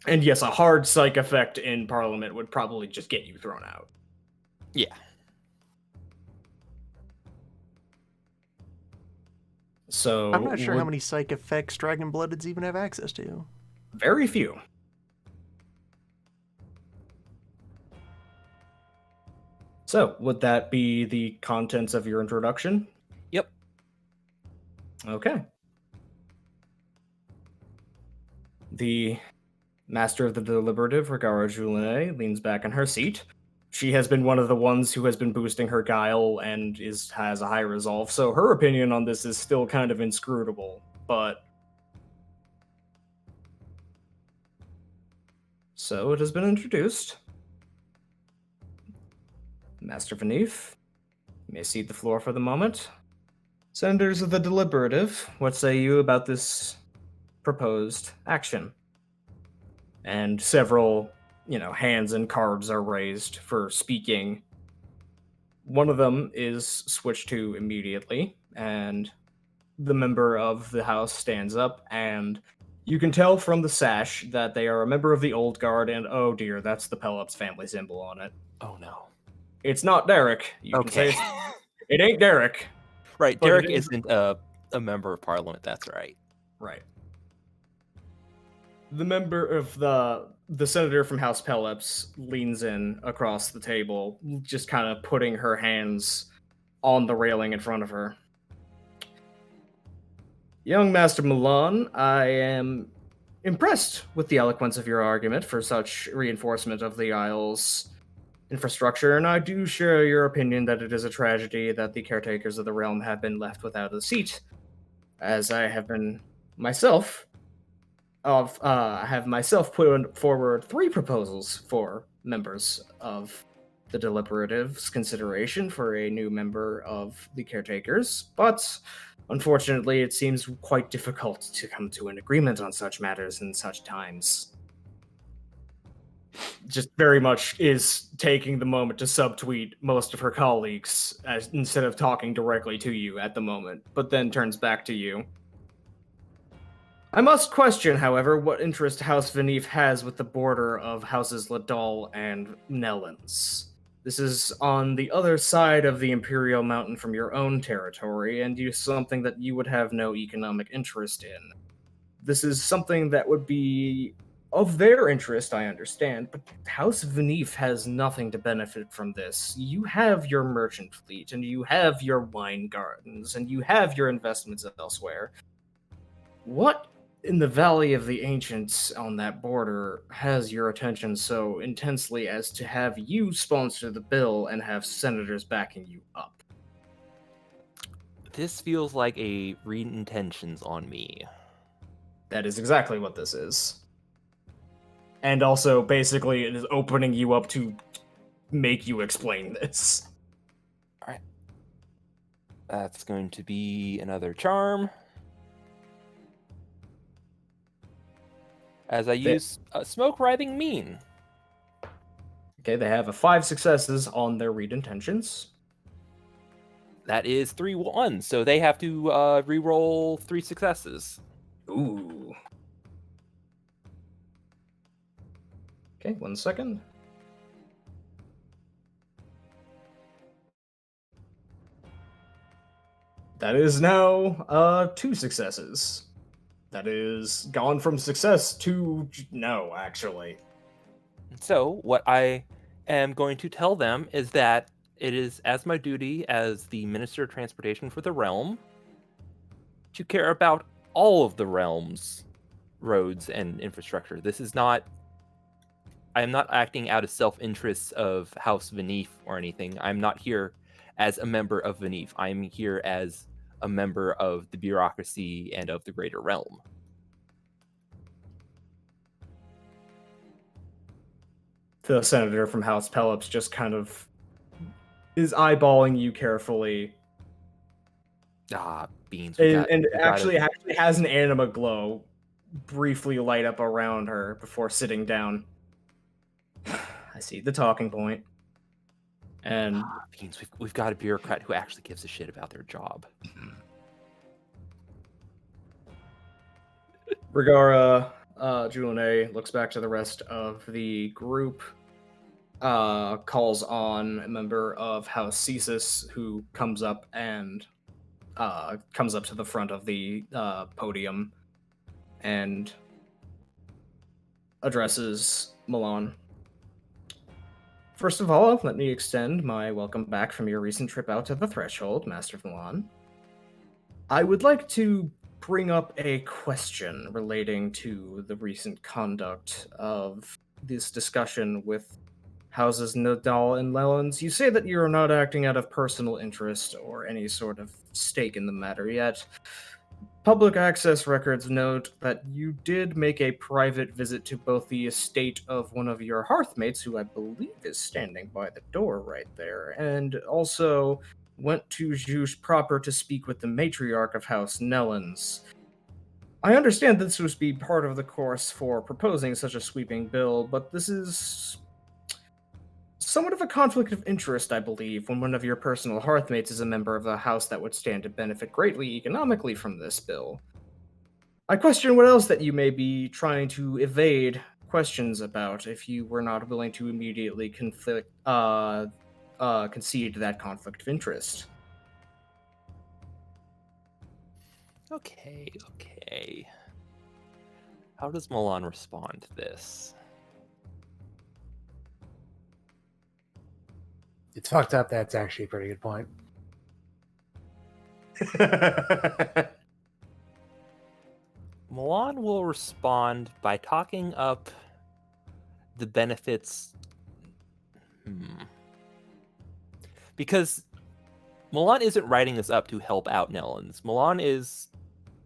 And yes, a hard psych effect in parliament would probably just get you thrown out. Yeah. So I'm not sure how many psych effects Dragon Bloodeds even have access to. Very few. So, would that be the contents of your introduction? Yep. Okay. The master of the deliberative, Regara Julinet, leans back in her seat. She has been one of the ones who has been boosting her guile and has a high resolve, so her opinion on this is still kind of inscrutable, but... So, it has been introduced. Master Vanif, you may cede the floor for the moment. Senators of the deliberative, what say you about this proposed action? And several, hands and cards are raised for speaking. One of them is switched to immediately, and the member of the house stands up, and you can tell from the sash that they are a member of the Old Guard, and oh dear, that's the Pelops family symbol on it. Oh no. It's not Derek. You can say Okay. it ain't Derek. Right, But Derek it is- isn't a member of parliament, that's right. Right. The member of the senator from House Pelops leans in across the table, just kind of putting her hands on the railing in front of her. Young Master Milan, I am impressed with the eloquence of your argument for such reinforcement of the Isle's infrastructure, and I do share your opinion that it is a tragedy that the caretakers of the realm have been left without a seat, as I have been myself. I have myself put forward 3 proposals for members of the Deliberative's consideration for a new member of the caretakers, but unfortunately it seems quite difficult to come to an agreement on such matters in such times. Just very much is taking the moment to subtweet most of her colleagues instead of talking directly to you at the moment, but then turns back to you. I must question, however, what interest House Vanif has with the border of Houses Ladal and Nellens. This is on the other side of the Imperial Mountain from your own territory, and is something that you would have no economic interest in. This is something that would be of their interest, I understand, but House Vanif has nothing to benefit from this. You have your merchant fleet, and you have your wine gardens, and you have your investments elsewhere. What in the Valley of the Ancients on that border has your attention so intensely as to have you sponsor the bill and have senators backing you up? This feels like a read intentions on me. That is exactly what this is. And also, basically, it is opening you up to make you explain this. Alright. That's going to be another charm. As I use Smoke Writhing Mean. Okay, they have 5 successes on their read intentions. That is 3 1, so they have to re-roll 3 successes. Ooh. Okay, 1 second. That is now 2 successes. That is gone from success to no, actually. So what I am going to tell them is that it is as my duty as the Minister of Transportation for the realm to care about all of the realm's roads and infrastructure. This is not... I am not acting out of self-interest of House Venif or anything. I'm not here as a member of Venif. I am here as a member of the bureaucracy and of the greater realm. The senator from House Pelops just kind of is eyeballing you carefully. Beans. Actually has an anima glow briefly light up around her before sitting down. I see the talking point. And Beans, we've got a bureaucrat who actually gives a shit about their job. Regara, Julian looks back to the rest of the group, calls on a member of House Cesis, who comes up and comes up to the front of the podium and addresses Milan. First of all, let me extend my welcome back from your recent trip out to the Threshold, Master Milan. I would like to bring up a question relating to the recent conduct of this discussion with Houses Nadal and Lellens. You say that you are not acting out of personal interest or any sort of stake in the matter, yet public access records note that you did make a private visit to both the estate of one of your hearthmates, who I believe is standing by the door right there, and also went to Juge proper to speak with the matriarch of House Nellens. I understand this would be part of the course for proposing such a sweeping bill, but this is somewhat of a conflict of interest, I believe, when one of your personal hearthmates is a member of the house that would stand to benefit greatly economically from this bill. I question what else that you may be trying to evade questions about if you were not willing to immediately concede to that conflict of interest. Okay. How does Milan respond to this? It's fucked up. That's actually a pretty good point. Milan will respond by talking up the benefits. Because Milan isn't writing this up to help out Nellens. Milan is...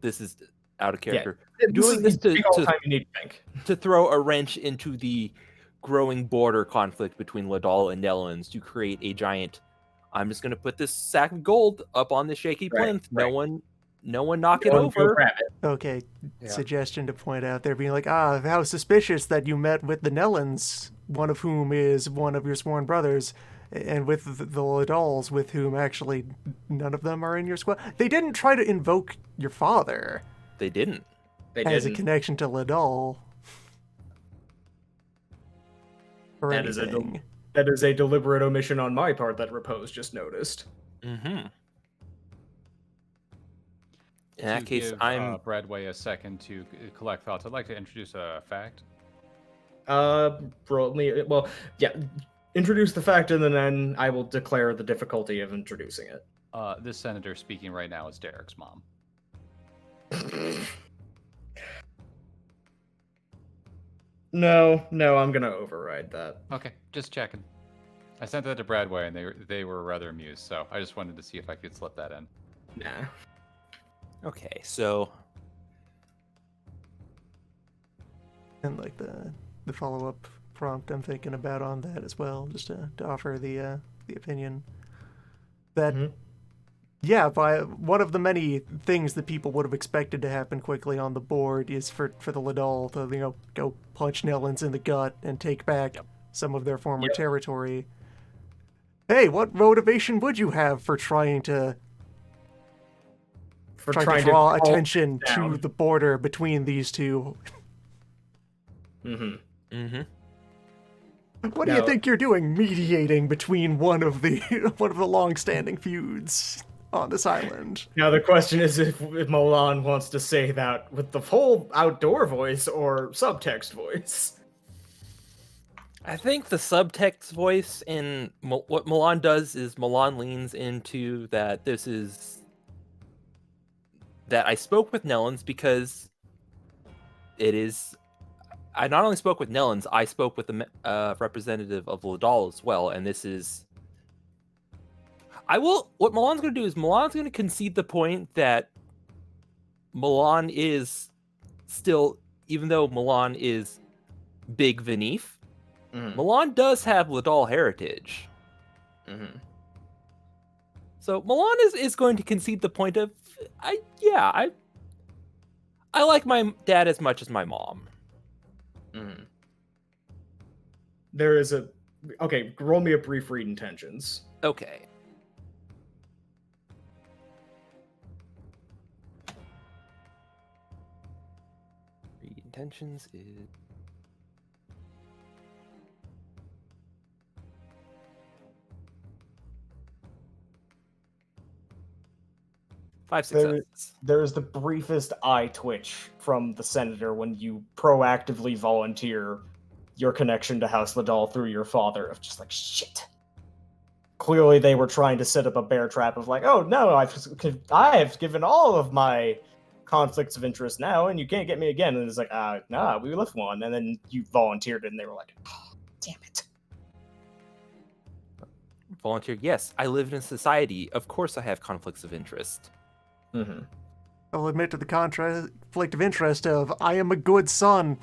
This is out of character. Yeah, doing this to throw a wrench into the growing border conflict between Ladal and Nellens to create a giant... I'm just going to put this sack of gold up on the shaky plinth. Right. No one knock it over. Okay. Yeah. Suggestion to point out there being like, how suspicious that you met with the Nellens, one of whom is one of your sworn brothers, and with the Ladals, with whom actually none of them are in your squad. They didn't try to invoke your father. They didn't. As a connection to Ladal. That is a deliberate omission on my part that Repose just noticed. Mm-hmm. In that case, I'm... Bradway a second to collect thoughts. I'd like to introduce a fact. Introduce the fact, and then I will declare the difficulty of introducing it. This senator speaking right now is Derek's mom. No, I'm gonna override that. Okay, just checking. I sent that to Bradway, and they were rather amused, so I just wanted to see if I could slip that in. Nah. Okay, so... And like the follow-up prompt I'm thinking about on that as well, just to offer the opinion that by one of the many things that people would have expected to happen quickly on the board is for the Ladal to go punch Nellens in the gut and take back some of their former territory. Hey, what motivation would you have for trying to draw attention to the border between these two? What do you think you're doing, mediating between one of the long-standing feuds on this island? Now the question is if Milan wants to say that with the whole outdoor voice or subtext voice. I think the subtext voice in what Milan does is Milan leans into that that I spoke with Nellens because it is. I not only spoke with Nellens, I spoke with the representative of Ladal as well, and this is. What Milan's going to do is Milan's going to concede the point that Milan is still, even though Milan is big Venif, Milan does have Ladal heritage. So Milan is going to concede the point of, I like my dad as much as my mom. There is a... Okay, roll me a brief read intentions. Okay. Read intentions is... Five successes. There is the briefest eye twitch from the senator when you proactively volunteer your connection to House Ladal through your father, of just like, shit. Clearly they were trying to set up a bear trap of like, oh no, I've given all of my conflicts of interest now, and you can't get me again. And it's like, nah, we left one. And then you volunteered, and they were like, oh, damn it. Volunteered, yes, I live in a society. Of course I have conflicts of interest. I'll admit to the conflict of interest of, I am a good son.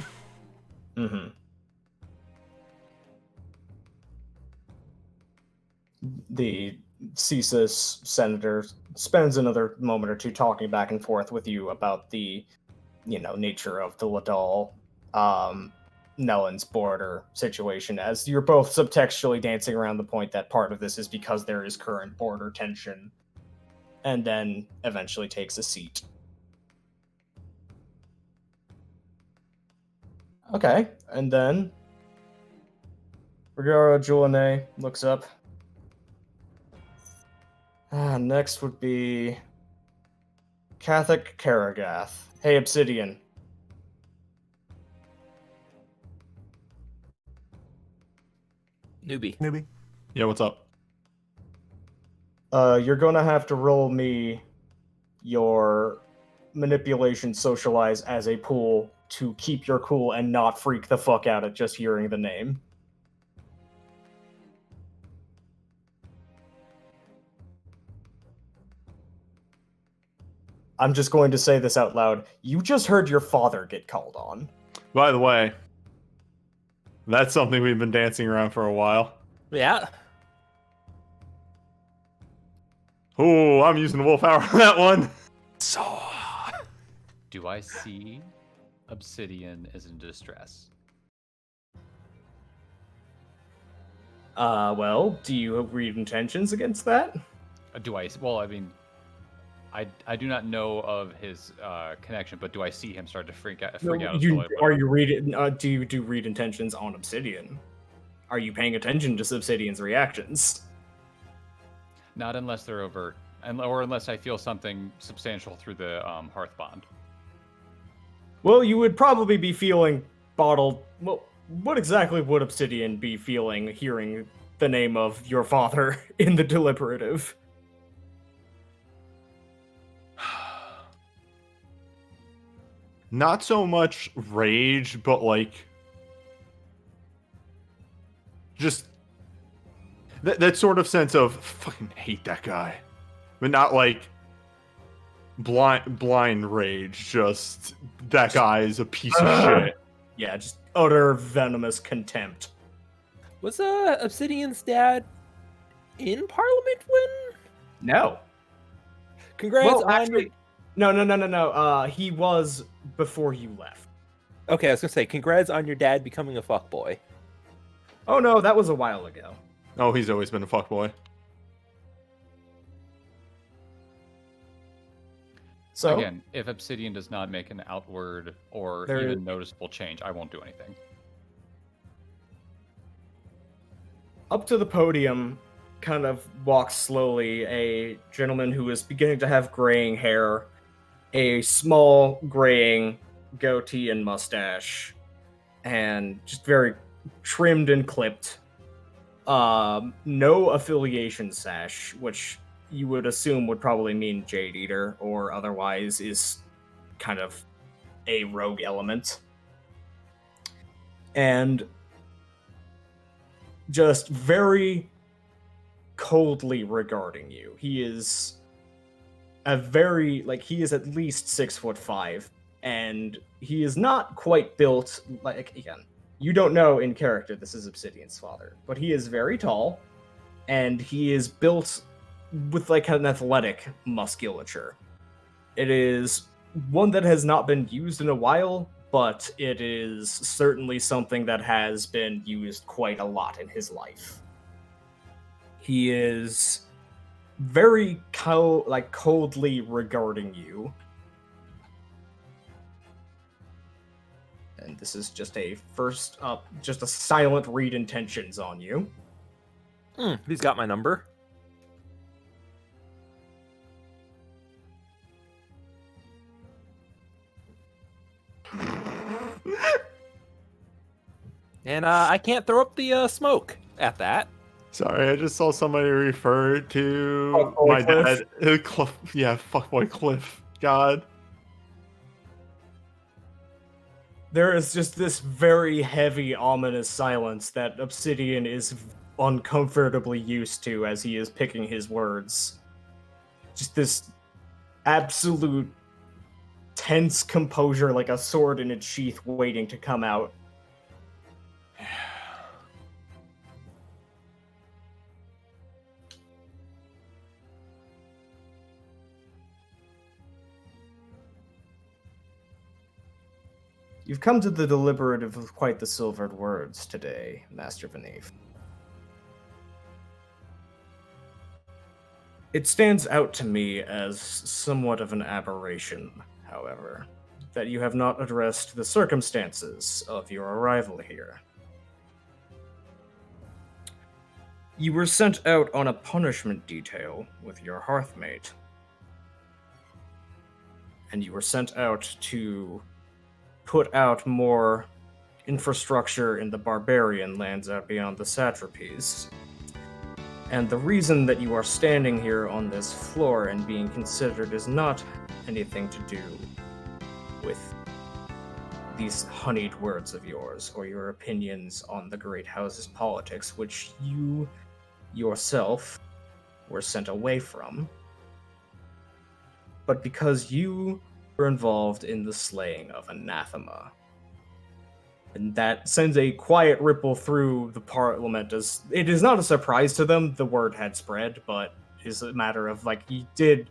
The CSIS senator spends another moment or two talking back and forth with you about the, nature of the Ladal, Nellens border situation, as you're both subtextually dancing around the point that part of this is because there is current border tension, and then eventually takes a seat. Okay, and then Regara Julene looks up. Next would be Kathik Karagath. Hey, Obsidian. Newbie. Yeah, what's up? You're gonna have to roll me your manipulation socialize as a pool to keep your cool and not freak the fuck out at just hearing the name. I'm just going to say this out loud. You just heard your father get called on. By the way, that's something we've been dancing around for a while. Yeah. Oh, I'm using the willpower on that one. So, Do I see Obsidian is in distress? Well, do you read intentions against that? Do I? Well, I mean, I do not know of his connection, but do I see him start to freak out? Are you reading? Do you do read intentions on Obsidian? Are you paying attention to Obsidian's reactions? Not unless they're overt, or unless I feel something substantial through the hearth bond. Well, you would probably be feeling bottled. Well, what exactly would Obsidian be feeling hearing the name of your father in the deliberative? Not so much rage, but like just that sort of sense of fucking hate that guy, but not like blind rage. Just that guy is a piece of shit. Yeah, just utter venomous contempt. Was Obsidian's dad in Parliament when? No. Congrats Well, on actually, no. He was before you left. Okay, I was gonna say, congrats on your dad becoming a fuckboy. Oh no, that was a while ago. Oh, he's always been a fuckboy. So Again, if Obsidian does not make an outward or even noticeable change, I won't do anything. up to the podium kind of walks slowly a gentleman who is beginning to have graying hair, a small graying goatee and mustache, and just very trimmed and clipped. No affiliation sash, which you would assume would probably mean Jade Eater, or otherwise is kind of a rogue element. And just very coldly regarding you. He is he is at least 6'5", and he is not quite built like, again, you don't know in character this is Obsidian's father, but he is very tall, and he is built with like an athletic musculature. It is one that has not been used in a while, but it is certainly something that has been used quite a lot in his life. He is very coldly regarding you. And this is just a just a silent read intentions on you. He's got my number. And I can't throw up the smoke at that. Sorry, I just saw somebody refer to Fuckboy my Cliff. dad. Yeah, fuckboy Cliff. God. There is just this very heavy, ominous silence that Obsidian is uncomfortably used to as he is picking his words. Just this absolute tense composure, like a sword in its sheath waiting to come out. You've come to the deliberative with quite the silvered words today, Master Vaneve. It stands out to me as somewhat of an aberration, however, that you have not addressed the circumstances of your arrival here. You were sent out on a punishment detail with your hearthmate, and you were sent out to put out more infrastructure in the barbarian lands out beyond the satrapies. And the reason that you are standing here on this floor and being considered is not anything to do with these honeyed words of yours or your opinions on the Great House's politics, which you yourself were sent away from, but because you were involved in the slaying of Anathema. And that sends a quiet ripple through the Parliament, as it is not a surprise to them, the word had spread, but it's a matter of, like, he did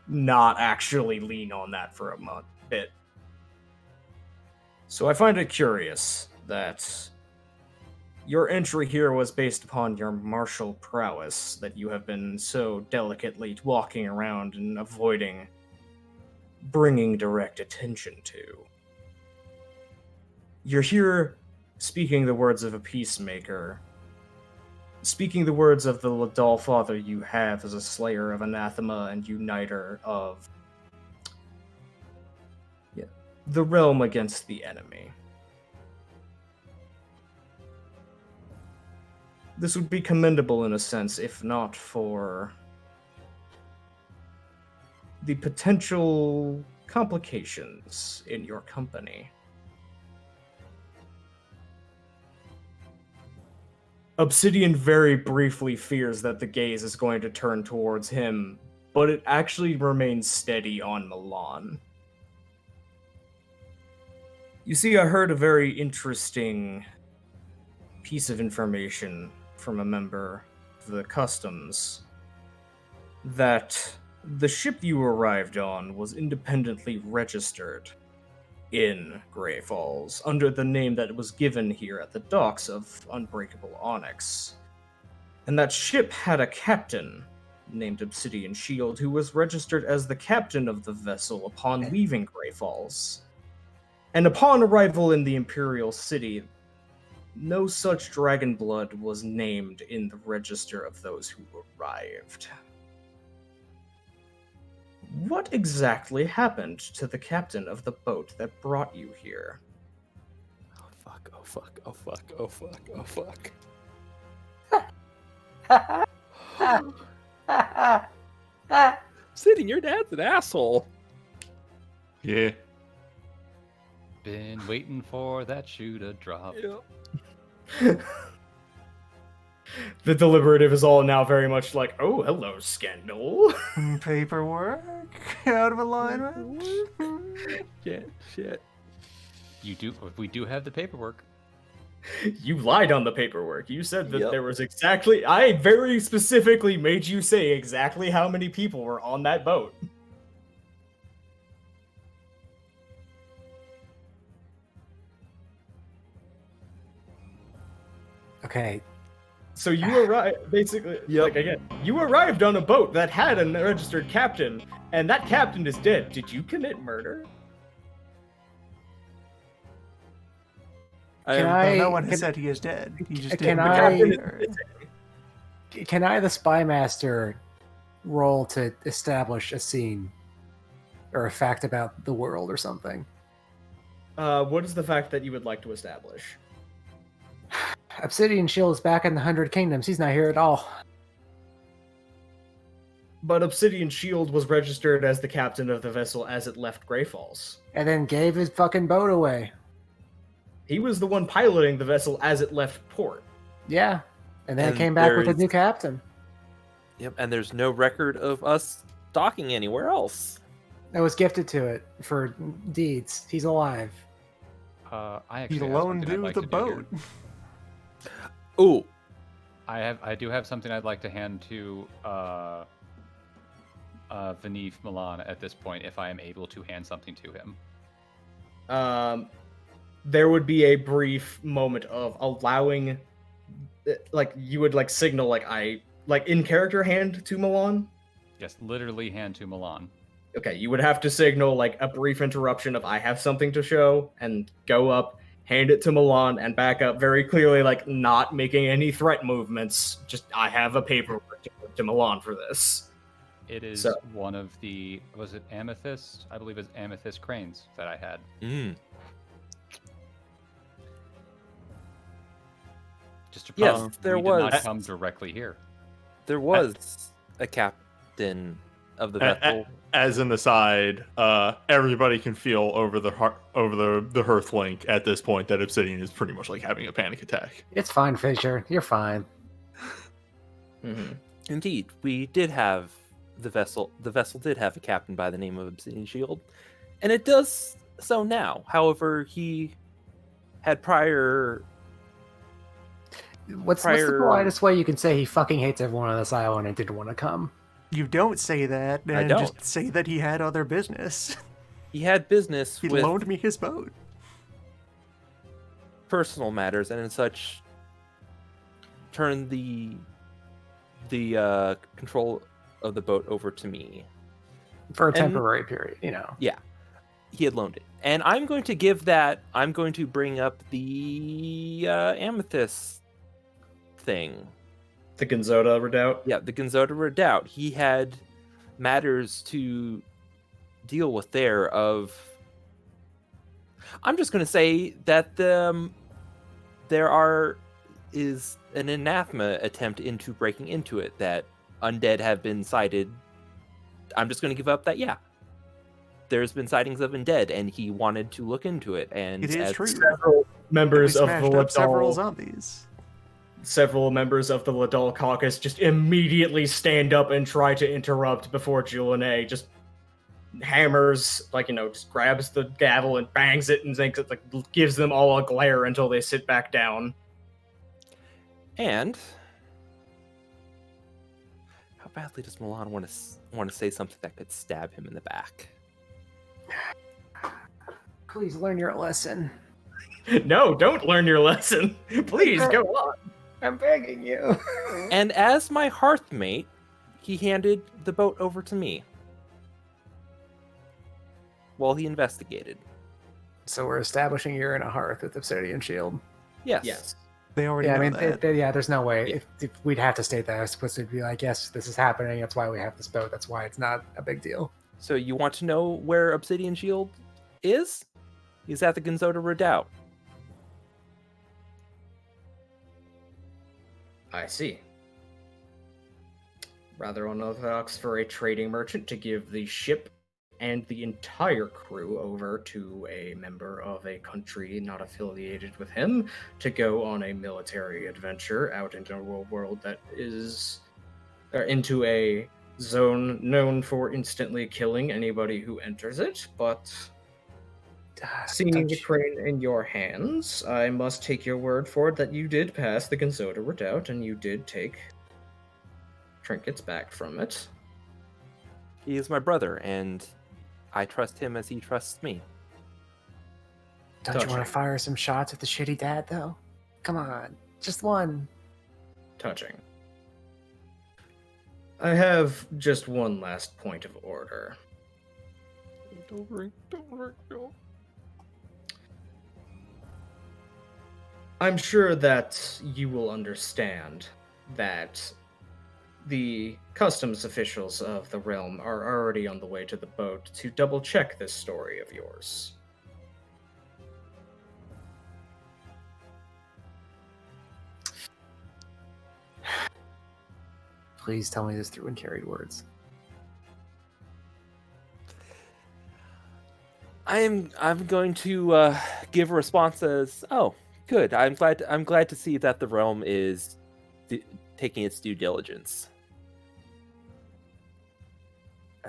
not actually lean on that for a bit. So I find it curious that your entry here was based upon your martial prowess that you have been so delicately walking around and avoiding bringing direct attention to. You're here speaking the words of a peacemaker, speaking the words of the Ladal father you have as a slayer of Anathema and uniter of the realm against the enemy. This would be commendable in a sense, if not for the potential complications in your company. Obsidian very briefly fears that the gaze is going to turn towards him, but it actually remains steady on Milan. You see, I heard a very interesting piece of information from a member of the customs that the ship you arrived on was independently registered in Grey Falls under the name that was given here at the docks of Unbreakable Onyx. And that ship had a captain named Obsidian Shield who was registered as the captain of the vessel upon leaving Grey Falls. And upon arrival in the Imperial City, no such dragon blood was named in the register of those who arrived. What exactly happened to the captain of the boat that brought you here? Oh, fuck. fuck, oh fuck, oh fuck, oh fuck, oh fuck. Sitting, your dad's an asshole. Yeah. Been waiting for that shoe to drop. The deliberative is all now very much like, oh, hello, scandal. Paperwork out of alignment. Shit. We do have the paperwork. You lied on the paperwork. You said that there was exactly... I very specifically made you say exactly how many people were on that boat. Okay. So you arrived, basically, like again, you arrived on a boat that had a registered captain, and that captain is dead. Did you commit murder? No one has said he is dead. He just can I, the spy master, roll to establish a scene or a fact about the world or something? What is the fact that you would like to establish? Obsidian Shield is back in the 100 Kingdoms. He's not here at all. But Obsidian Shield was registered as the captain of the vessel as it left Grey Falls. And then gave his fucking boat away. He was the one piloting the vessel as it left port. Yeah. And then it came back with a there's- new captain. Yep, and there's no record of us docking anywhere else. It was gifted to it for deeds. He's alive. I He actually have alone something I'd do like the to do here. boat. Ooh, I do have something I'd like to hand to Vanif Milan at this point, if I am able to hand something to him. There would be a brief moment of allowing, like, you would, like, signal, like, in character hand to Milan. Yes, literally hand to Milan. Okay, you would have to signal, like, a brief interruption of I have something to show, and go up, hand it to Milan, and back up very clearly, like, not making any threat movements. Just, I have a paperwork to Milan for this. It is So- one of the, was it amethyst? I believe it's amethyst cranes that I had. Just to Yes, prove there we did not was. come directly here. there was a captain of the vessel. As an aside, everybody can feel over the hearth link at this point that Obsidian is pretty much like having a panic attack. It's fine, Fisher. You're fine. Mm-hmm. Indeed, we did have the vessel. The vessel did have a captain by the name of Obsidian Shield, and it does so now. However, he had prior. What's the Prior- politest way you can say he fucking hates everyone on this island and didn't want to come? You don't say that, I and don't. just say that he had other business. He had business He with loaned me his boat. personal matters, and in such turned the control of the boat over to me. For a And- temporary period, you know. He had loaned it, and I'm going to give that. I'm going to bring up the amethyst thing. The Gonzoda Redoubt. Yeah, the Gonzoda Redoubt. He had matters to deal with there. I'm just going to say that is an anathema attempt into breaking into it, that undead have been sighted. I'm just going to give up that. Yeah, there's been sightings of undead, and he wanted to look into it. And It is true. Several members We of the smashed up several Ladal, zombies. several members of the Ladal caucus just immediately stand up and try to interrupt before Julian just hammers, like, just grabs the gavel and bangs it and thinks it, like, gives them all a glare until they sit back down. And how badly does Milan want to say something that could stab him in the back? Please learn your lesson. No, don't learn your lesson. Please go on. I'm begging you. And as my hearthmate, he handed the boat over to me while he investigated. So we're establishing you're in a hearth with Obsidian Shield. Yes. Yes. They already Yeah, I know mean, that. yeah, there's no way. If we'd have to state that. I was supposed to be like, yes, this is happening. That's why we have this boat. That's why it's not a big deal. So you want to know where Obsidian Shield is? He's at the Gonzoda Redoubt. I see. Rather unorthodox for a trading merchant to give the ship and the entire crew over to a member of a country not affiliated with him to go on a military adventure out into a world that is into a zone known for instantly killing anybody who enters it. But seeing the crane in your hands, I must take your word for it that you did pass the Consoda Redoubt and you did take trinkets back from it. He is my brother, and I trust him as he trusts me. Don't you want to fire some shots at the shitty dad, though? Come on, just one. Touching. I have just one last point of order. Don't ring, no. I'm sure that you will understand that the customs officials of the realm are already on the way to the boat to double-check this story of yours. Please tell me this through uncarried words. I'm going to give a response as, "Oh, good. I'm glad to see that the realm is taking its due diligence."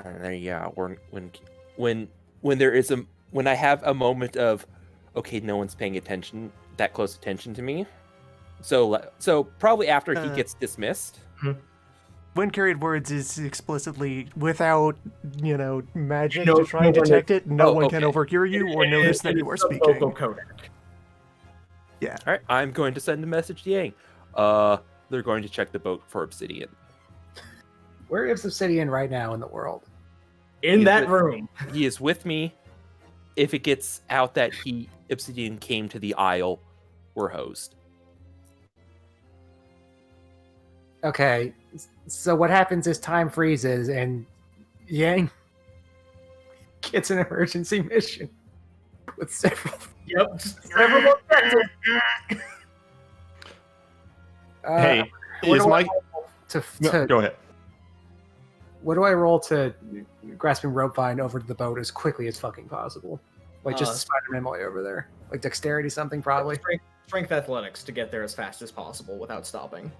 There you go. When I have a moment of, okay, no one's paying that close attention to me. So probably after he gets dismissed. When carried words is explicitly without, magic to try and detect it. No one can overhear you or notice that you are speaking. Yeah. All right. I'm going to send a message to Yang. They're going to check the boat for obsidian. Where is Obsidian right now in the world? In that room. He is with me. If it gets out that Obsidian came to the Isle, we're hosed. Okay, so what happens is time freezes and Yang gets an emergency mission with several. Yep, several objectives. Hey, is Mike? Go ahead. What do I roll to grasping rope vine over to the boat as quickly as fucking possible? Like just Spider-Man way over there. Like dexterity something probably. Strength athletics to get there as fast as possible without stopping.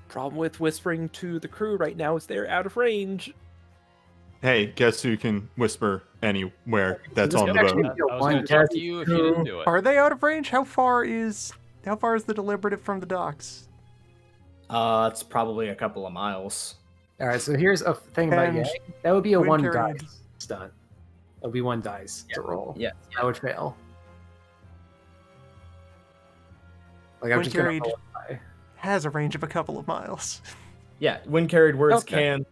Problem with whispering to the crew right now is they're out of range. Hey, guess who can whisper anywhere that's on the boat? I was going to talk to you if you didn't do it. Are they out of range? How far is the Deliberative from the docks? It's probably a couple of miles. All right, so here's a thing about And Yang. That would be a one carried. dice stunt. That would be one dice to roll. Yeah. I would fail. Like I'm Wind just gonna carried roll a die. has a range of a couple of miles. Yeah, when carried words Okay. can,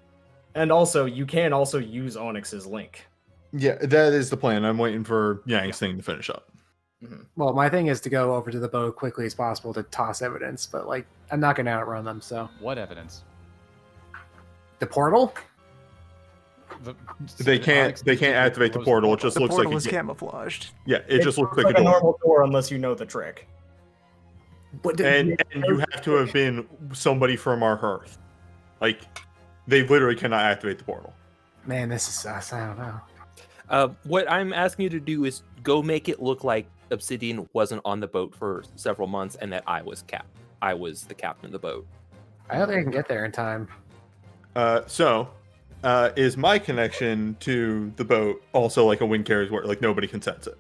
and also you can also use Onyx's link. Yeah, that is the plan. I'm waiting for Yang's thing to finish up. Well, my thing is to go over to the boat quickly as possible to toss evidence, but like I'm not gonna outrun them. So What evidence? the portal. They can't activate the portal. It just The looks portal like is camouflaged. yeah, it just looks like a like a door. normal door unless you know the trick. But And you have to have been somebody from our hearth. Like they literally cannot activate the portal. man, this is sus. I don't know. What I'm asking you to do is go make it look like Obsidian wasn't on the boat for several months and that I was the captain of the boat. I don't think I can get there in time. Is my connection to the boat also like a wind carries word? Like nobody can sense it.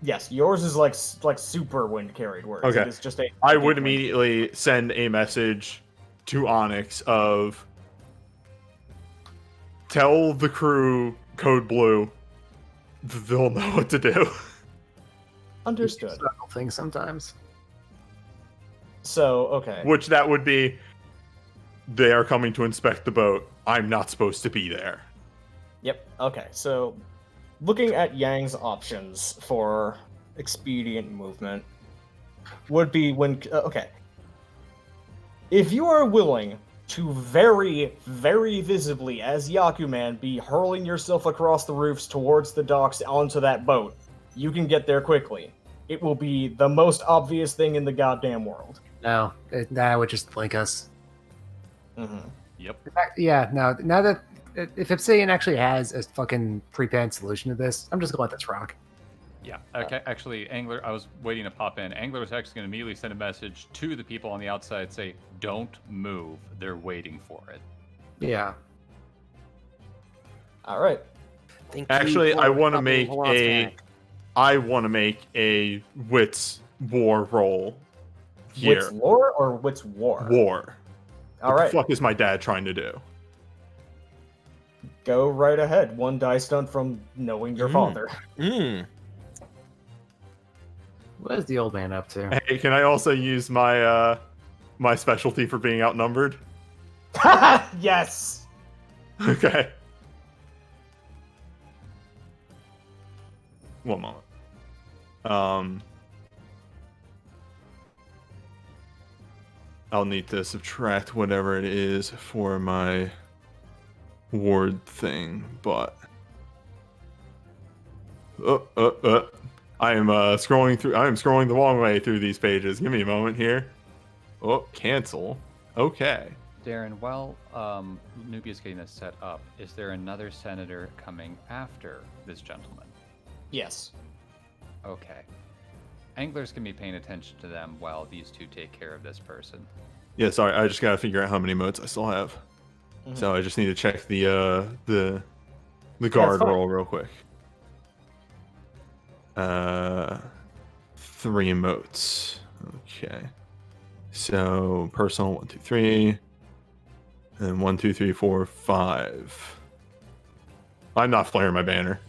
Yes, yours is like super wind carried words. Okay. It is just a. I would immediately send a message to Onyx of tell the crew code blue. They'll know what to do. Understood. Subtle things sometimes. So okay. Which that would be they are coming to inspect the boat. I'm not supposed to be there. Yep. Okay. So, looking at Yang's options for expedient movement would be when okay. If you are willing to very, very visibly, as Yakuman, be hurling yourself across the roofs towards the docks onto that boat, you can get there quickly. It will be the most obvious thing in the goddamn world. No, that would just blink us. Mm-hmm. Yep. In fact, yeah, no. Now that if Obsidian actually has a fucking pre-planned solution to this, I'm just gonna let this rock. Yeah. Okay. Actually, Angler, I was waiting to pop in. Angler was actually going to immediately send a message to the people on the outside, say, "Don't move. They're waiting for it." Yeah. All right. Actually, I want to make a wits war roll here. Wits lore or wits war? War. All What right. the fuck is my dad trying to do? Go right ahead. One die stunt from knowing your father. What is the old man up to? Hey, can I also use my my specialty for being outnumbered? Yes. Okay. One moment. I'll need to subtract whatever it is for my ward thing, but I am scrolling the wrong way through these pages. Give me a moment here. Oh, cancel. Okay. Darren, while Nubia's getting this set up, is there another senator coming after this gentleman? Yes. Okay. Anglers can be paying attention to them while these two take care of this person. Yeah, sorry. I just gotta figure out how many modes I still have. Mhm. So I just need to check the guard fine. roll real quick. 3 emotes. Okay. So personal 1, 2, 3, and 1, 2, 3, 4, 5. I'm not flaring my banner.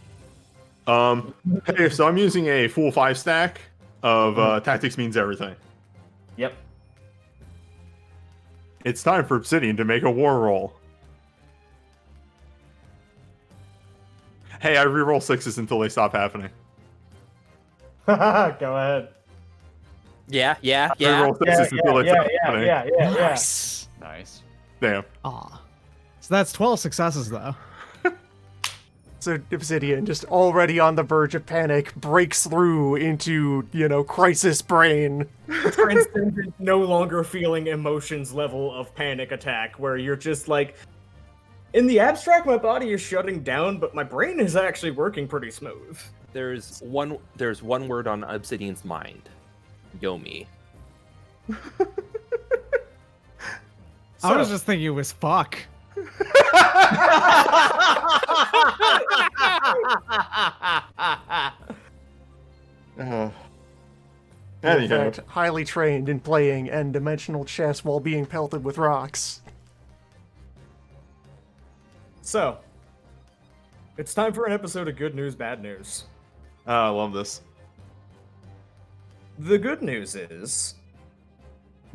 Hey, so I'm using a full 5 stack of tactics means everything. Yep. It's time for Obsidian to make a war roll. Hey, I reroll 6s until they stop happening. Go ahead. Yeah. Reroll 6s until they stop happening. Yeah. Nice. Nice. Damn. Aw. So that's 12 successes, though. So Obsidian, just already on the verge of panic, breaks through into, crisis brain. Transcendent, no longer feeling emotions level of panic attack, where you're just like, in the abstract, my body is shutting down, but my brain is actually working pretty smooth. There's one word on Obsidian's mind. Yomi. I was just thinking it was fuck. In Anyhow. fact, highly trained in playing n-dimensional chess while being pelted with rocks. So, it's time for an episode of Good News, Bad News. Oh, I love this. The good news is,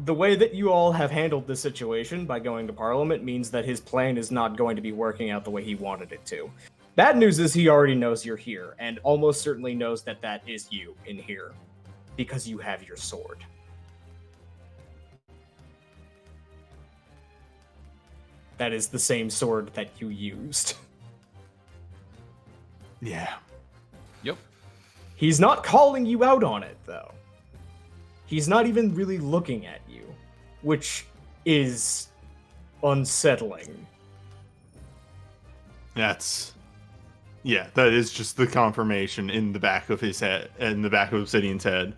the way that you all have handled this situation by going to Parliament means that his plan is not going to be working out the way he wanted it to. Bad news is he already knows you're here, and almost certainly knows that that is you in here, because you have your sword. That is the same sword that you used. Yeah. Yep. He's not calling you out on it, though. He's not even really looking at you, which is unsettling. Yeah, that is just the confirmation in the back of his head, in the back of Obsidian's head.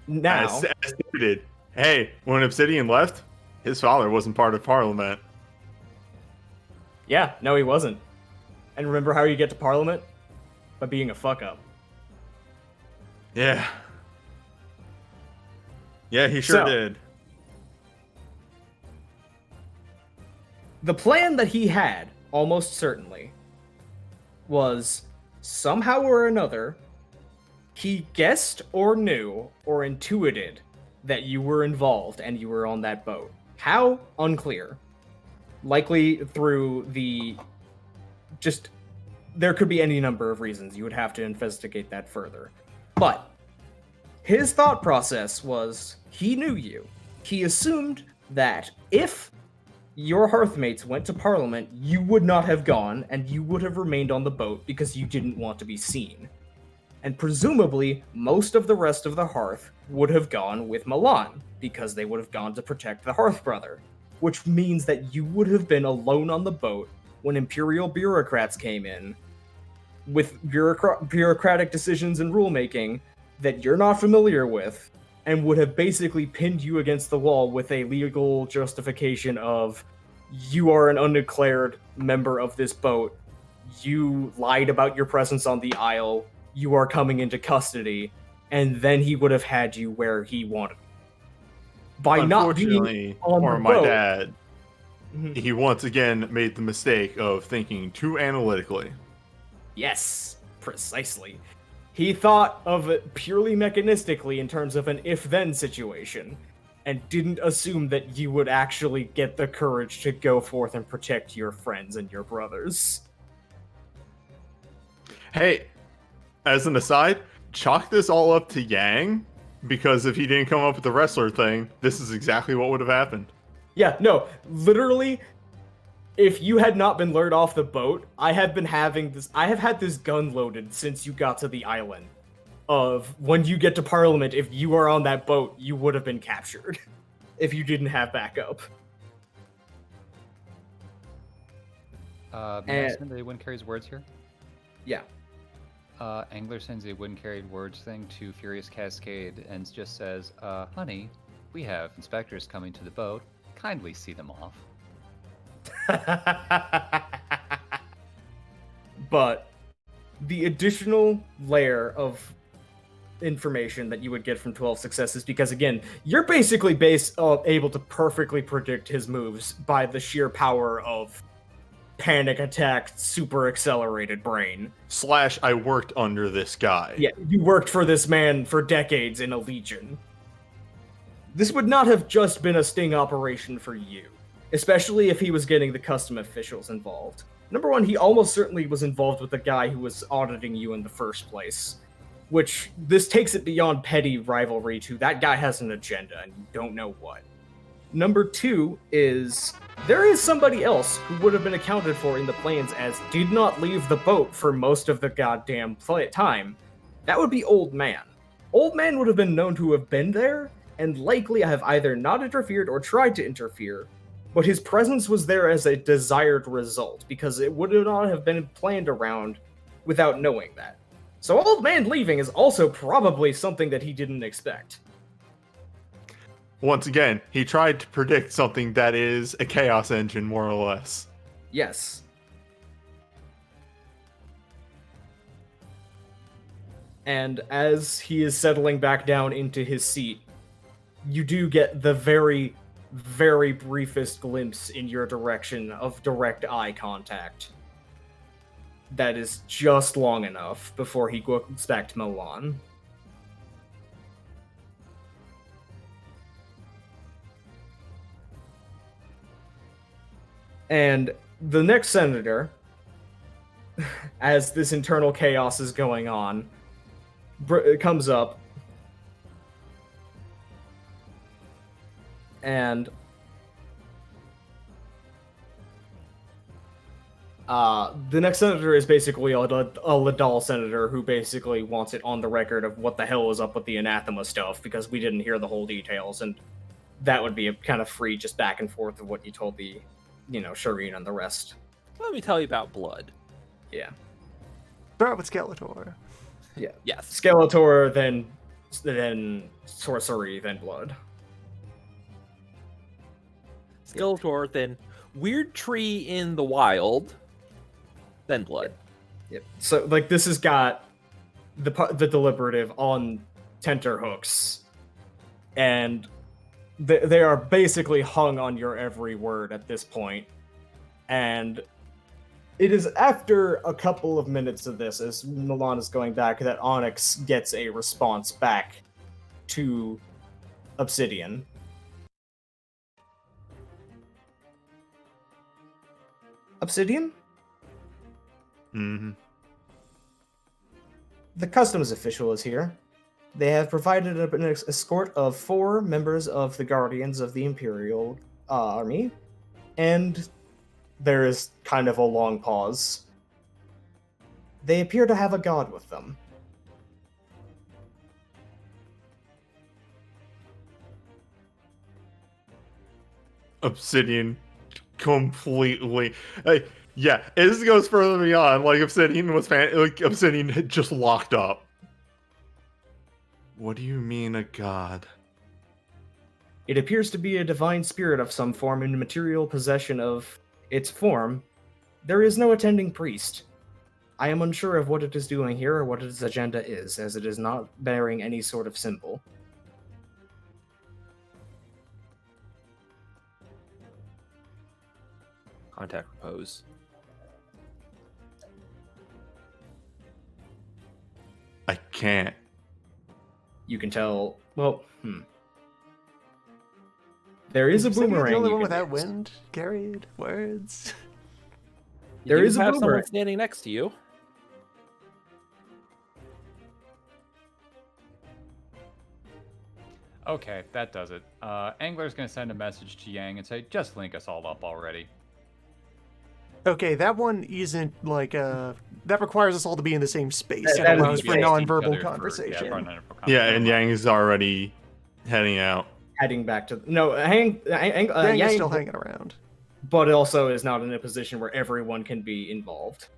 Now, As stated, hey, when Obsidian left, his father wasn't part of Parliament. yeah, no, he wasn't. And remember how you get to Parliament? By being a fuck-up. Yeah. Yeah, he sure So- did. The plan that he had, almost certainly, was somehow or another, he guessed or knew or intuited that you were involved and you were on that boat. How? Unclear. Likely through there could be any number of reasons. You would have to investigate that further. But his thought process was he knew you. He assumed that if your hearthmates went to Parliament, you would not have gone, and you would have remained on the boat because you didn't want to be seen. And presumably, most of the rest of the Hearth would have gone with Milan, because they would have gone to protect the Hearth brother. Which means that you would have been alone on the boat when Imperial bureaucrats came in, with bureaucratic decisions and rulemaking that you're not familiar with, and would have basically pinned you against the wall with a legal justification of, you are an undeclared member of this boat, you lied about your presence on the Isle, you are coming into custody, and then he would have had you where he wanted. By not being on or the my boat, dad, he once again made the mistake of thinking too analytically. Yes, precisely. He thought of it purely mechanistically in terms of an if-then situation, and didn't assume that you would actually get the courage to go forth and protect your friends and your brothers. Hey, as an aside, chalk this all up to Yang, because if he didn't come up with the wrestler thing, this is exactly what would have happened. Yeah, no, literally, if you had not been lured off the boat, I have had this gun loaded since you got to the island. Of when you get to Parliament, if you are on that boat, you would have been captured. If you didn't have backup. They wouldn't carry his words here? Yeah. Angler sends a wouldn't carry words thing to Furious Cascade and just says, honey, we have inspectors coming to the boat. Kindly see them off. But the additional layer of information that you would get from 12 successes, because again, you're basically able to perfectly predict his moves by the sheer power of panic attack, super accelerated brain. / I worked under this guy. Yeah, you worked for this man for decades in a legion. This would not have just been a sting operation for you, especially if he was getting the custom officials involved. Number one, he almost certainly was involved with the guy who was auditing you in the first place, which this takes it beyond petty rivalry to that guy has an agenda and you don't know what. Number two is there is somebody else who would have been accounted for in the plans as did not leave the boat for most of the goddamn time. That would be Old Man. Old Man would have been known to have been there and likely have either not interfered or tried to interfere, but his presence was there as a desired result because it would not have been planned around without knowing that. So Old Man leaving is also probably something that he didn't expect. Once again, he tried to predict something that is a chaos engine, more or less. Yes. And as he is settling back down into his seat, you do get the very, very briefest glimpse in your direction of direct eye contact. That is just long enough before he goes back to Milan. And the next senator, as this internal chaos is going on, comes up, and the next senator is basically a Ladal senator who basically wants it on the record of what the hell was up with the anathema stuff, because we didn't hear the whole details, and that would be a kind of free just back and forth of what you told the, Shireen and the rest. Let me tell you about blood. Yeah. Start with Skeletor. Yeah. Yes. Skeletor, then sorcery, then blood. Skeletor, then weird tree in the wild, then blood. Yep. So, this has got the deliberative on tenterhooks, and they are basically hung on your every word at this point. And it is after a couple of minutes of this, as Milan is going back, that Onyx gets a response back to Obsidian. Obsidian? Mm-hmm. The customs official is here. They have provided an escort of 4 members of the Guardians of the Imperial Army, and there is kind of a long pause. They appear to have a god with them. Obsidian completely. Like, yeah, this goes further beyond. Like Obsidian had just locked up. What do you mean a god? It appears to be a divine spirit of some form in material possession of its form. There is no attending priest. I am unsure of what it is doing here or what its agenda is, as it is not bearing any sort of symbol. Contact Repose. I can't. You can tell. Well, there is a boomerang. The only you one can without use. wind carried words. There You is a have boomerang. someone standing next to you. Okay, that does it. Angler's gonna send a message to Yang and say, just link us all up already. Okay, that one isn't like that requires us all to be in the same space. That It is allows the for space. non-verbal Each other conversation. for non-verbal Yeah, conversation. and Yang is already heading out. Heading back to Yang is Yang still hanging around. but also is not in a position where everyone can be involved.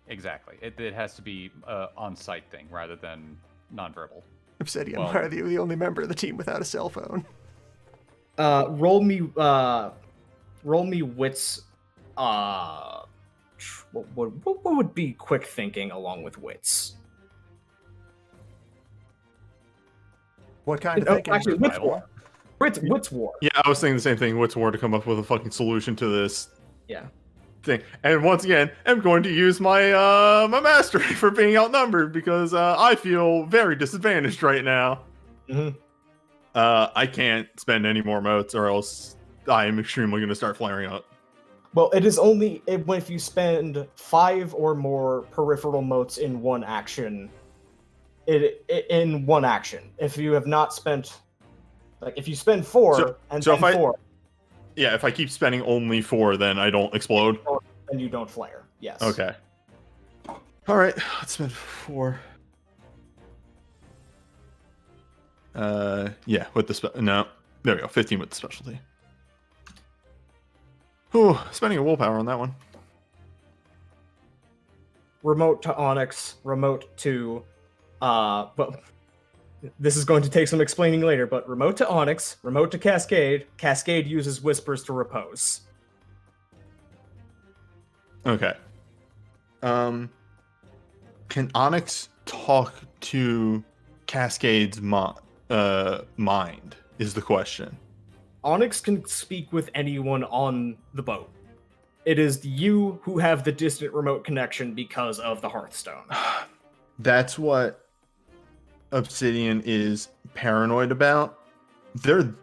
Exactly. It has to be on-site thing rather than non-verbal. Obsidian, Well- why are you the only member of the team without a cell phone? Roll me wits. What would be quick thinking along with wits? What kind of Oh, thinking? actually, wits Survival. war. Wits war. Yeah, I was thinking the same thing. What's war to come up with a fucking solution to this Yeah. thing? And once again, I'm going to use my my mastery for being outnumbered because I feel very disadvantaged right now. Mhm. I can't spend any more motes, or else I am extremely going to start flaring up. Well, it is only if you spend 5 or more peripheral motes in one action. In one action. If you have not spent, like, if you spend 4 So and if then I- 4, Yeah, if I keep spending only 4, then I don't explode. then you don't flare. Yes. Okay. All right, let's spend 4. Yeah, with the no, there we go. 15 with the specialty. Ooh, spending a willpower on that one. Remote to Onyx, remote to well, this is going to take some explaining later, but remote to Onyx, remote to Cascade. Cascade uses whispers to repose. Okay. Can Onyx talk to Cascade's mind? Is the question. Onyx can speak with anyone on the boat. It is you who have the distant remote connection because of the Hearthstone. That's what Obsidian is paranoid about. They're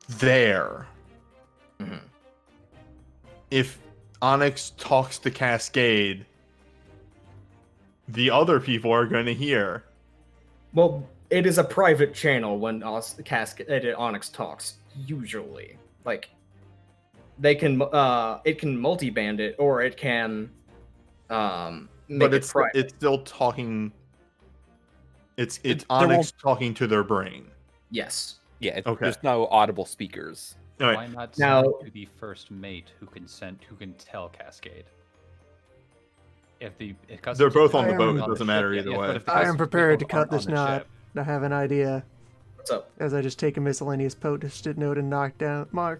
there. Mhm. If Onyx talks to Cascade, the other people are going to hear. Well, it is a private channel when Onyx talks. Usually, like they can, it can multi-band it, or it can, make But it it's private. it's still talking. It's There Onyx talking to their brain. Yes. Yeah, Okay. there's no audible speakers. All right. Why not Now- send to the first mate who can tell Cascade? If the They're both on the customs boat, are it on doesn't the matter ship, either way. but if the I am customs prepared to people aren't cut this on the knot. ship- I have an idea. What's up? As I just take a miscellaneous post-it note and mark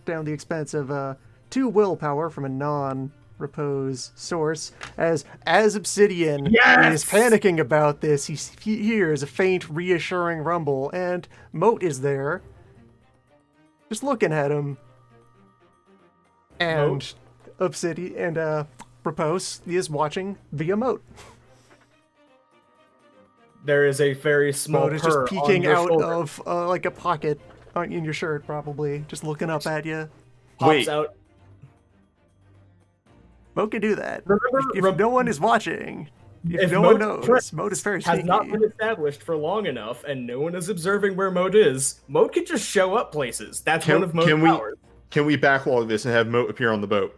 down the expense of 2 willpower from a non-repose source. As Obsidian Yes! is panicking about this, he hears a faint, reassuring rumble, and Moat is there, just looking at him. And Moat? Obsidian and Repose is watching via Moat. There is a very small Moat is just purr on peeking your out shoulder. of like a pocket in your shirt, probably, just looking up at you. Pops Wait. out. Moat can do that. Remember- If no one is watching, if If no one Moat knows, Moat is very has sneaky. not been established for long enough, and no one is observing where Moat is. Moat can just show up places. That's Can- one of Moat's can we- powers. Can we backlog this and have Moat appear on the boat?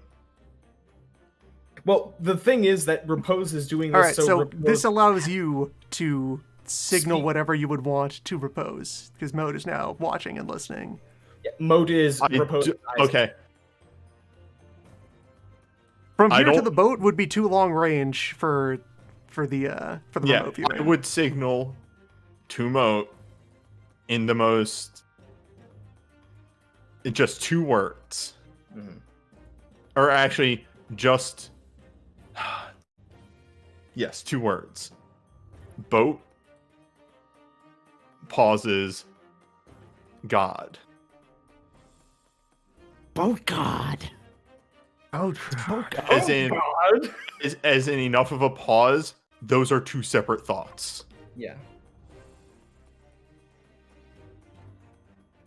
Well, the thing is that Repose is doing this All right, so, so Repose- this allows you to signal Speak. whatever you would want to Repose, because Moat is now watching and listening. Moat is I Repose. do- okay. From here to the boat would be too long range for the remote viewing. I would signal to Moat in the most just 2 words. Mm-hmm. Or actually just yes, 2 words. Boat pauses God. Boat God. Oh, As in enough of a pause, those are 2 separate thoughts. Yeah.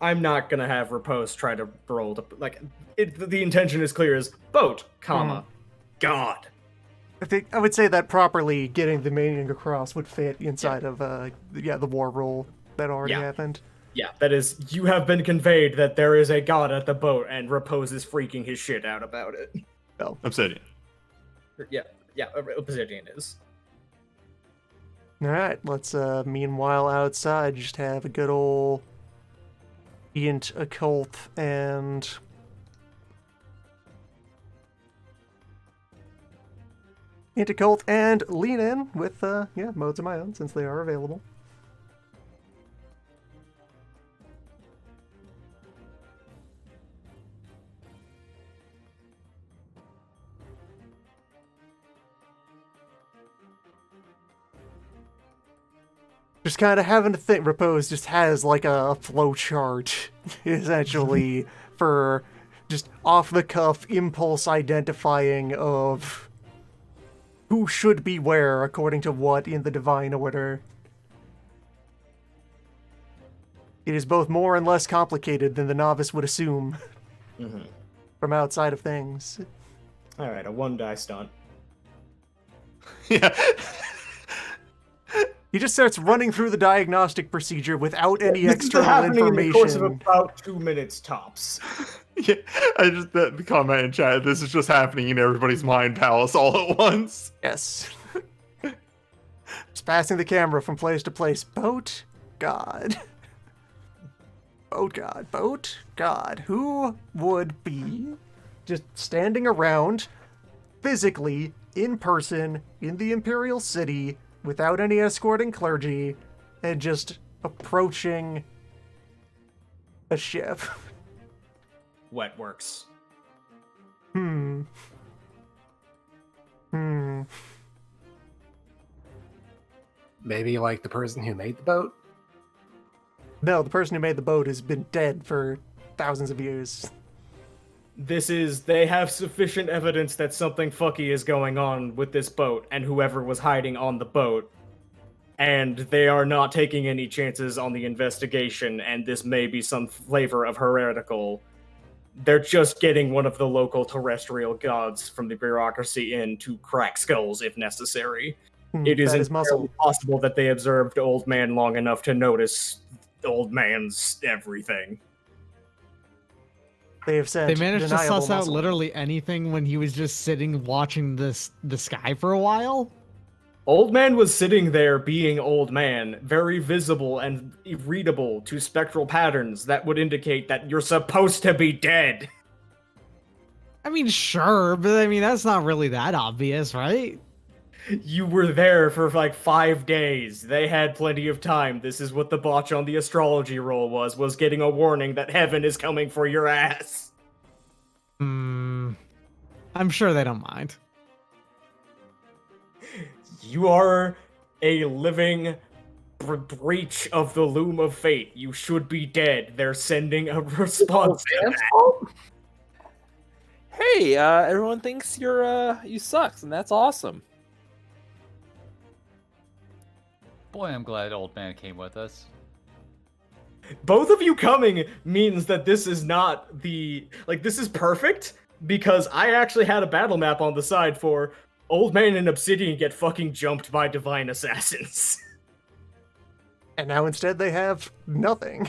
I'm not gonna have Repose try to roll to the intention is clear as boat, comma, God. I would say that properly getting the meaning across would fit inside of the war roll that already happened. Yeah, that is, you have been conveyed that there is a god at the boat, and Repose is freaking his shit out about it. Oh, Obsidian. Yeah, Obsidian is. All right, let's meanwhile outside just have a good old Occult and Occult and lean in with modes of my own since they are available. Just kind of having to think. Repose just has like a flow chart, essentially, for just off the cuff impulse identifying of who should be where according to what in the divine order. It is both more and less complicated than the novice would assume from outside of things. All right, a 1 die stunt. Yeah. He just starts running through the diagnostic procedure without any This external is information. in the course of about 2 minutes tops. Yeah, the comment in chat, this is just happening in everybody's mind palace all at once. Yes. Just passing the camera from place to place. Boat God. Boat God. Boat God. Who would be just standing around physically, in person, in the Imperial City, without any escorting clergy, and just approaching a ship? Wet works. Maybe like the person who made the boat? No, the person who made the boat has been dead for thousands of years. They have sufficient evidence that something fucky is going on with this boat and whoever was hiding on the boat. And they are not taking any chances on the investigation, and this may be some flavor of heretical. They're just getting one of the local terrestrial gods from the bureaucracy in to crack skulls if necessary. It is entirely possible that they observed Old Man long enough to notice Old Man's everything. They have said they managed to suss out muscle. literally anything when he was just sitting watching the sky for a while. Old Man was sitting there being Old Man, very visible and readable to spectral patterns that would indicate that you're supposed to be dead. I mean, sure, but I mean, that's not really that obvious, right? You were there for like 5 days. They had plenty of time. This is what the botch on the astrology roll was getting a warning that heaven is coming for your ass. I'm sure they don't mind. You are a living breach of the loom of fate. You should be dead. They're sending a response. Hey, everyone thinks you sucks, and that's awesome. Boy, I'm glad Old Man came with us. Both of you coming means that this is not this is perfect, because I actually had a battle map on the side for Old Man and Obsidian get fucking jumped by divine assassins. And now instead they have nothing.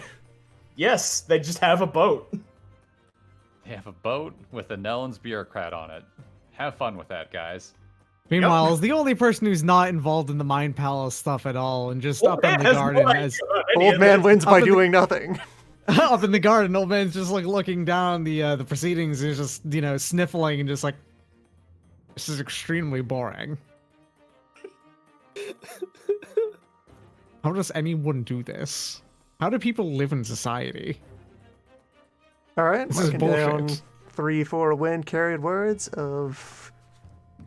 Yes, they just have a boat. They have a boat with a Nellens bureaucrat on it. Have fun with that, guys. Meanwhile, is the only person who's not involved in the Mind Palace stuff at all, and just up in the garden as Old Man wins by doing nothing. up in the garden, Old Man's just like looking down the proceedings and just sniffling and just like, This is extremely boring. How does anyone do this? How do people live in society? All right, This is marking down bullshit. 3-4 wind carried words of.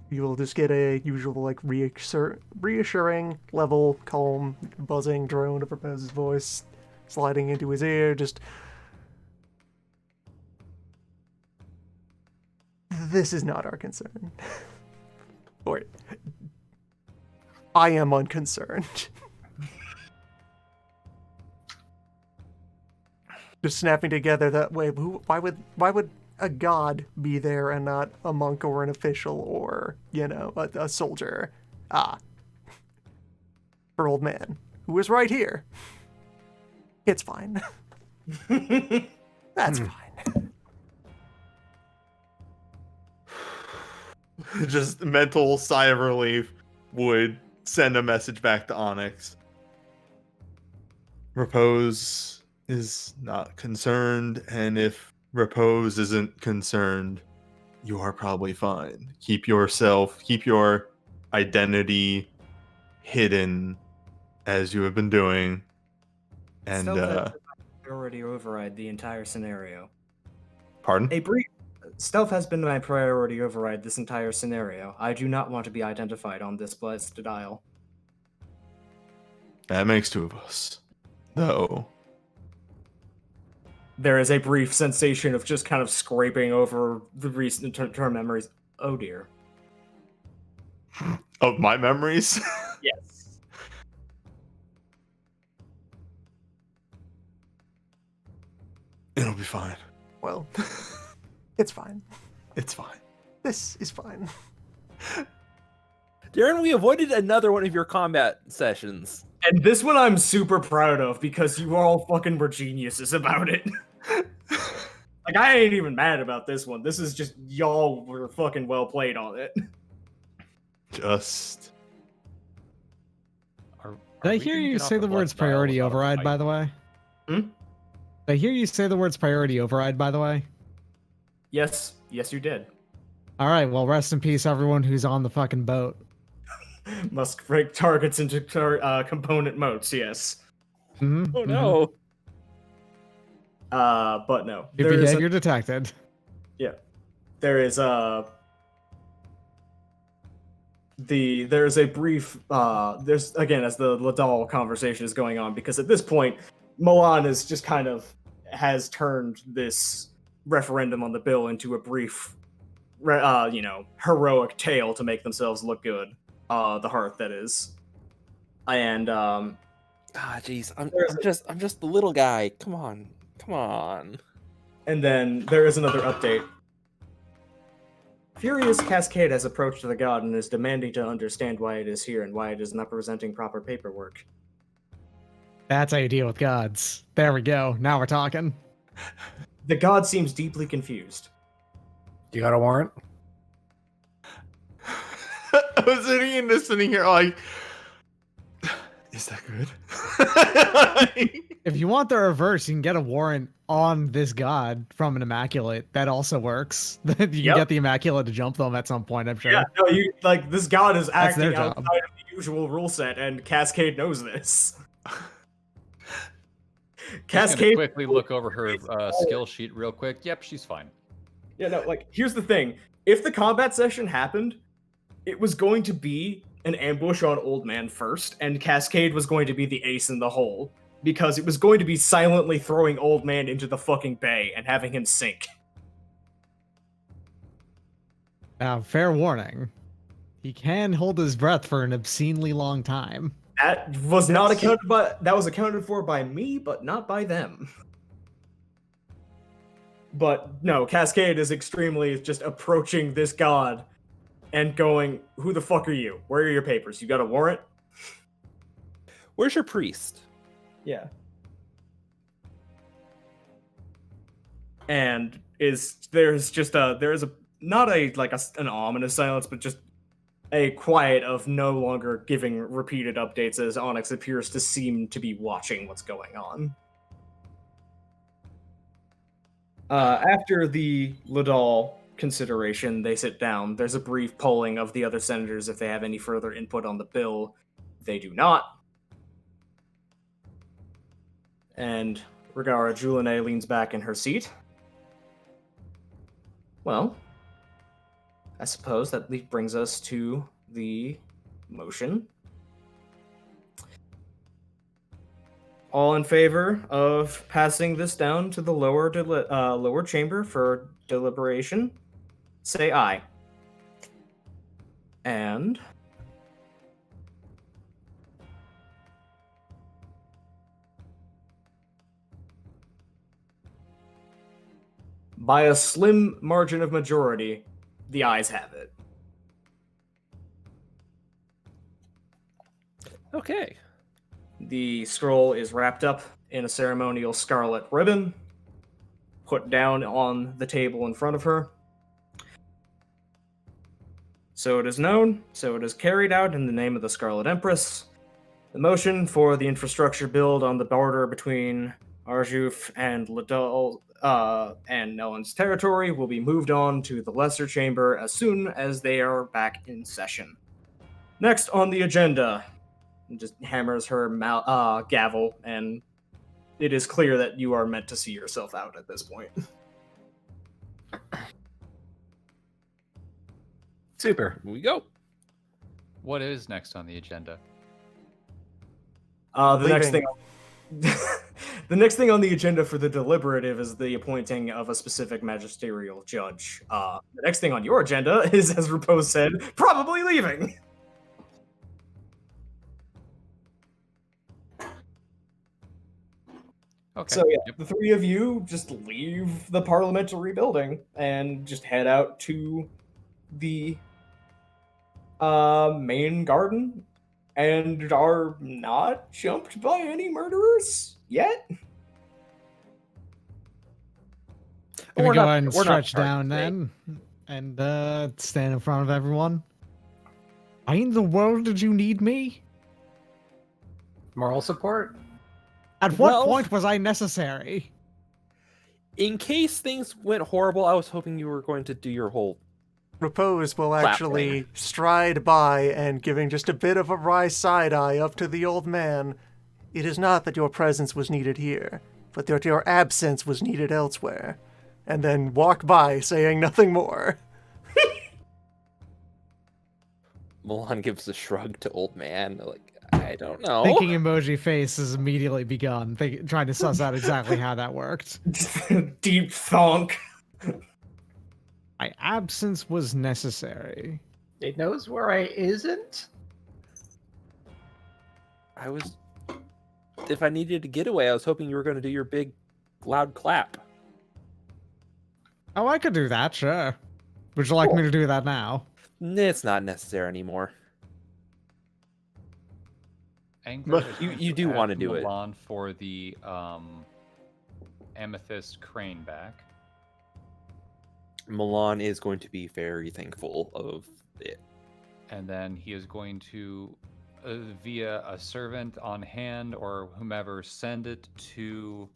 You will just get a usual like reassuring level, calm, buzzing drone of Propose's voice sliding into his ear. Just this is not our concern. Or I am unconcerned. Just snapping together that way. Why would a god be there and not a monk or an official or, a soldier? For old man, who is right here. It's fine. That's fine. Just mental sigh of relief would send a message back to Onyx. Repose is not concerned, and if Repose isn't concerned, you are probably fine. Keep your identity hidden as you have been doing. And Stealth has priority override the entire scenario. Pardon? Stealth has been my priority override this entire scenario. I do not want to be identified on this blessed dial. That makes two of us. Though. There is a brief sensation of just kind of scraping over the recent term memories. Oh dear. Of my memories? Yes. It'll be fine. Well, it's fine. It's fine. This is fine. Darren, we avoided another one of your combat sessions. And this one I'm super proud of because you all fucking were geniuses about it. Like, I ain't even mad about this one. This is just y'all were fucking well played on it. Just. Did I hear you say the words priority override, by the way? Hmm? Did I hear you say the words priority override, by the way? Yes, you did. All right, well, rest in peace, everyone who's on the fucking boat. Must break targets into component modes, yes. Mm-hmm, Oh no. But no. Your behavior detected. Yeah. There is there's a brief there's again as the Ladal conversation is going on, because at this point Milan is just kind of has turned this referendum on the bill into a brief heroic tale to make themselves look good. The hearth, that is. And Jeez, I'm just the little guy. Come on. And then there is another update. Furious Cascade has approached the god and is demanding to understand why it is here and why it is not presenting proper paperwork. That's how you deal with gods. There we go. Now we're talking. The god seems deeply confused. You got a warrant? I was sitting here like, is that good? If you want the reverse, you can get a warrant on this god from an Immaculate. That also works. You can get the Immaculate to jump them at some point, I'm sure. Yeah, no, this god is That's their acting job. outside of the usual rule set, and Cascade knows this. Cascade quickly look over her skill sheet real quick. Yep, she's fine. Yeah, no, here's the thing. If the combat session happened, it was going to be an ambush on Old Man first, and Cascade was going to be the ace in the hole, because it was going to be silently throwing Old Man into the fucking bay and having him sink. Now, fair warning. He can hold his breath for an obscenely long time. That was not accounted by. That was accounted for by me, but not by them. But no, Cascade is extremely just approaching this god and going, "Who the fuck are you? Where are your papers? You got a warrant? Where's your priest?" Yeah. And there's not an ominous silence, but just a quiet of no longer giving repeated updates as Onyx appears to seem to be watching what's going on. After the Ladal consideration, they sit down. There's a brief polling of the other senators if they have any further input on the bill. They do not. And Regara Julene leans back in her seat. Well, I suppose that brings us to the motion. All in favor of passing this down to the lower chamber for deliberation, say aye. And by a slim margin of majority, the ayes have it. Okay. The scroll is wrapped up in a ceremonial scarlet ribbon, put down on the table in front of her. So it is known, so it is carried out in the name of the Scarlet Empress. The motion for the infrastructure build on the border between Arjuf and Ladol and Nellen's territory will be moved on to the Lesser Chamber as soon as they are back in session. Next on the agenda, just hammers her gavel, and it is clear that you are meant to see yourself out at this point. Super. Here we go. What is next on the agenda? The next thing on the agenda for the deliberative is the appointing of a specific magisterial judge. The next thing on your agenda is, as Repose said, probably leaving. Okay. So yeah, Yep. the three of you just leave the parliamentary building and just head out to the main garden and are not jumped by any murderers yet. Gonna We're go not- ahead and we're not stretch down starting then and stand in front of everyone. Why in the world did you need me? Moral support? At what Well- point was I necessary? In case things went horrible, I was hoping you were going to do your whole. Repose will Clap actually thing. stride by and giving just a bit of a wry side eye up to the old man. It is not that your presence was needed here, but that your absence was needed elsewhere. And then walk by saying nothing more. Milan gives a shrug to old man. Like, I don't know. Thinking emoji face has immediately begun, trying to suss out exactly how that worked. Deep thonk. My absence was necessary. It knows where I isn't? I was. If I needed a getaway, I was hoping you were going to do your big, loud clap. Oh, I could do that, sure. Would you like me to do that now? It's not necessary anymore. Angler But- is You- going you do add wanna do it. Milan for the amethyst crane back. Milan is going to be very thankful of it. And then he is going to, via a servant on hand or whomever, send it to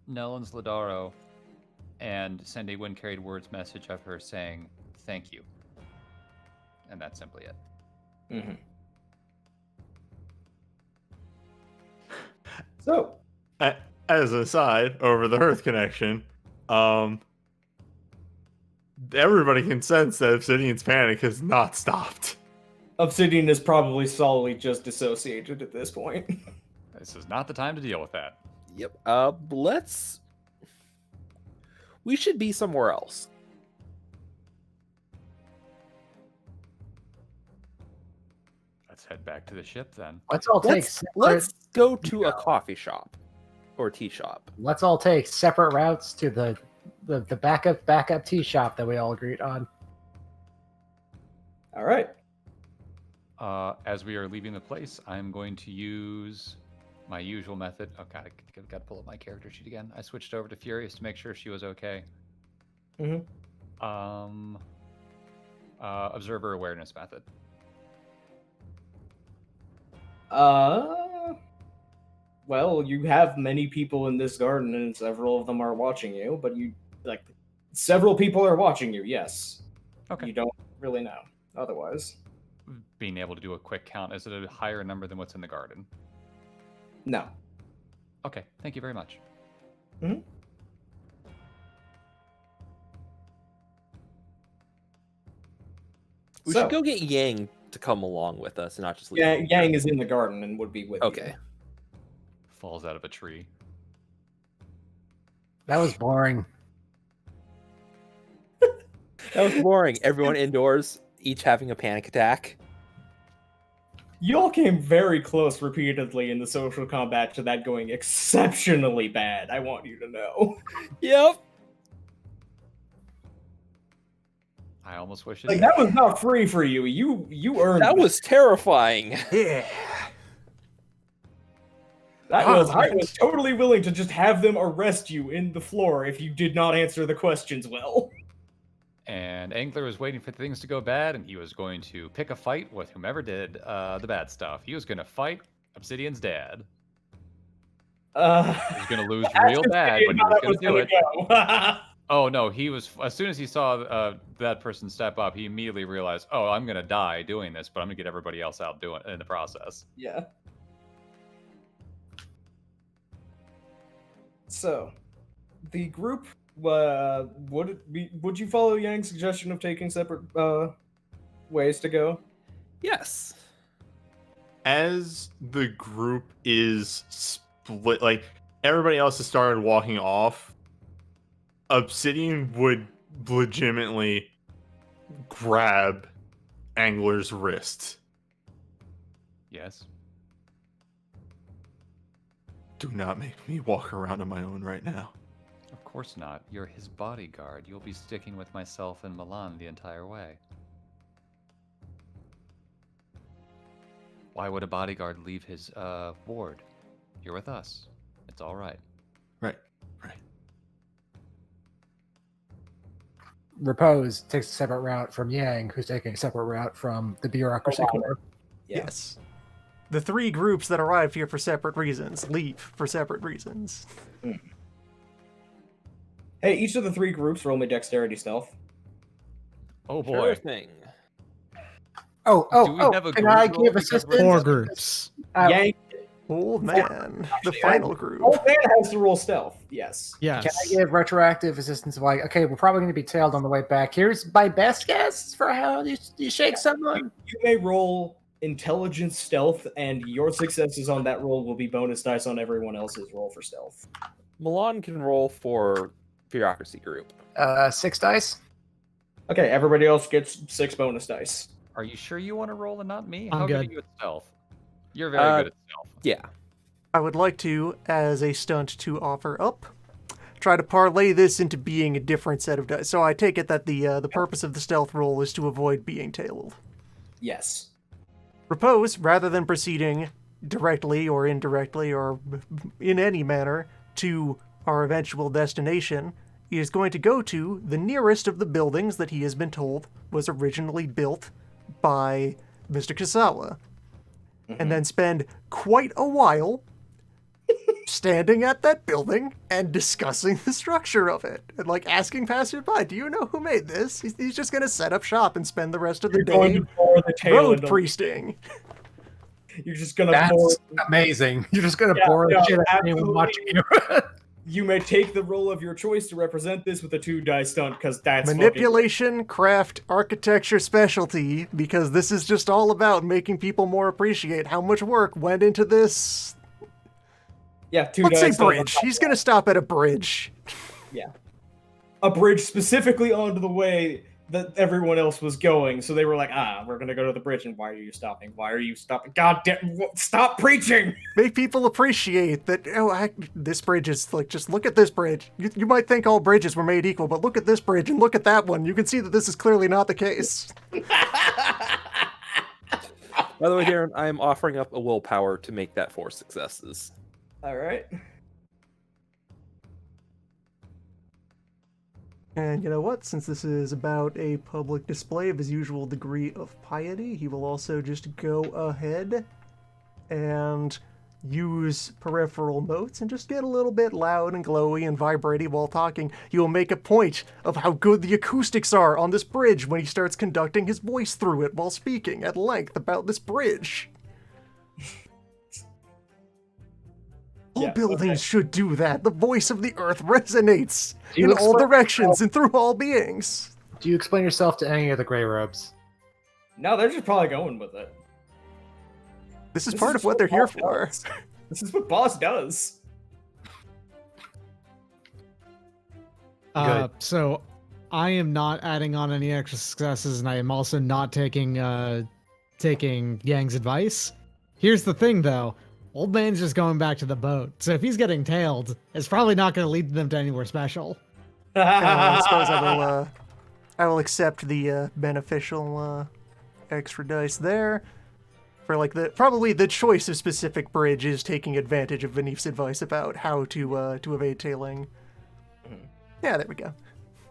Nellen's Ladaro and send a wind carried words message of her saying thank you. And that's simply it. Mm-hmm. So, As an aside, over the Earth connection, everybody can sense that Obsidian's panic has not stopped. Obsidian is probably solidly just dissociated at this point. This is not the time to deal with that. Yep. Let's. We should be somewhere else. Let's head back to the ship then. Let's all take Let's separate, go to a coffee shop or tea shop. let's all take separate routes to the backup tea shop that we all agreed on. All right. As we are leaving the place, I'm going to use my usual method. Oh god, I got to pull up my character sheet again. I switched over to Furious to make sure she was okay. Mhm. Observer awareness method. Well, you have many people in this garden, and several of them are watching you. But Several people are watching you, yes. Okay. You don't really know otherwise. Being able to do a quick count, is it a higher number than what's in the garden? No. Okay, thank you very much. Mm-hmm. We should go get Yang to come along with us and not just leave. Yeah, Yang is in the garden and would be with you. Okay. Falls out of a tree. That was boring. That was boring. Everyone indoors, each having a panic attack. You all came very close repeatedly in the social combat to that going exceptionally bad, I want you to know. Yep. I almost wish it Like, that was not free for you. You earned that. Was terrifying. Yeah. I was totally willing to just have them arrest you in the floor if you did not answer the questions well. And Angler was waiting for things to go bad, and he was going to pick a fight with whomever did the bad stuff. He was going to fight Obsidian's dad. He was going to lose real bad, but he was going to do it. Oh, no, he was... As soon as he saw that person step up, he immediately realized, oh, I'm going to die doing this, but I'm going to get everybody else out doing it in the process. Yeah. So, the group... would you follow Yang's suggestion of taking separate ways to go? Yes. As the group is split, like everybody else has started walking off, Obsidian would legitimately grab Angler's wrist. Yes. Do not make me walk around on my own right now. Of course not. You're his bodyguard. You'll be sticking with myself and Milan the entire way. Why would a bodyguard leave his ward? You're with us. It's all right. Right. Repose takes a separate route from Yang, who's taking a separate route from the bureaucracy corps. Yeah. Yes. The three groups that arrived here for separate reasons leave for separate reasons. Hey, each of the three groups roll me dexterity stealth. Oh boy. Sure thing. Do we have a Can group I roll give because assistance? we're- 4 groups. Yang, Old man, the final group. old man has to roll stealth. Yes. Yes. Can I give retroactive assistance of like, okay, we're probably going to be tailed on the way back. Here's my best guess for how you shake someone. You may roll intelligence stealth, and your successes on that roll will be bonus dice on everyone else's roll for stealth. Milan can roll for bureaucracy group. 6 dice. Okay, everybody else gets 6 bonus dice. Are you sure you want to roll and not me? I'm How good are good. you at stealth? You're very good at stealth. Yeah. I would like to, as a stunt to offer up, try to parlay this into being a different set of dice. So I take it that the purpose of the stealth roll is to avoid being tailed. Yes. Repose, rather than proceeding directly or indirectly or in any manner to our eventual destination, he is going to go to the nearest of the buildings that he has been told was originally built by Mr. Kasawa, and then spend quite a while standing at that building and discussing the structure of it, and like asking passersby, do you know who made this? He's just going to set up shop and spend the rest of the day road priesting. You're just gonna pour. That's amazing. You're just going to Yeah, bore yeah, the shit out of anyone absolutely. watching you. You may take the role of your choice to represent this with a 2 dice stunt, because that's Manipulation, craft, architecture specialty, because this is just all about making people more appreciate how much work went into this. Yeah, 2 Let's dice. say stunt on bridge. top He's of going to stop at a bridge. that. A bridge specifically onto the way that everyone else was going, so they were like, we're gonna go to the bridge, and why are you stopping? Why are you stopping? God damn, stop preaching! Make people appreciate that, this bridge is like, just look at this bridge. You might think all bridges were made equal, but look at this bridge and look at that one. You can see that this is clearly not the case. By the way, Darren, I am offering up a willpower to make that 4 successes. Alright. And you know what? Since this is about a public display of his usual degree of piety, he will also just go ahead and use peripheral motes and just get a little bit loud and glowy and vibrating while talking, he will make a point of how good the acoustics are on this bridge when he starts conducting his voice through it while speaking at length about this bridge. All buildings should do that. The voice of the earth resonates in all directions and through all beings. Do you explain yourself to any of the Grey Robes? No, they're just probably going with it. This is part of what they're here for. This is what boss does. So I am not adding on any extra successes, and I am also not taking Yang's advice. Here's the thing, though. Old man's just going back to the boat, so if he's getting tailed, it's probably not going to lead them to anywhere special. I suppose I will accept the beneficial extra dice there. For like probably the choice of specific bridge is taking advantage of Vanif's advice about how to evade tailing. Yeah, there we go.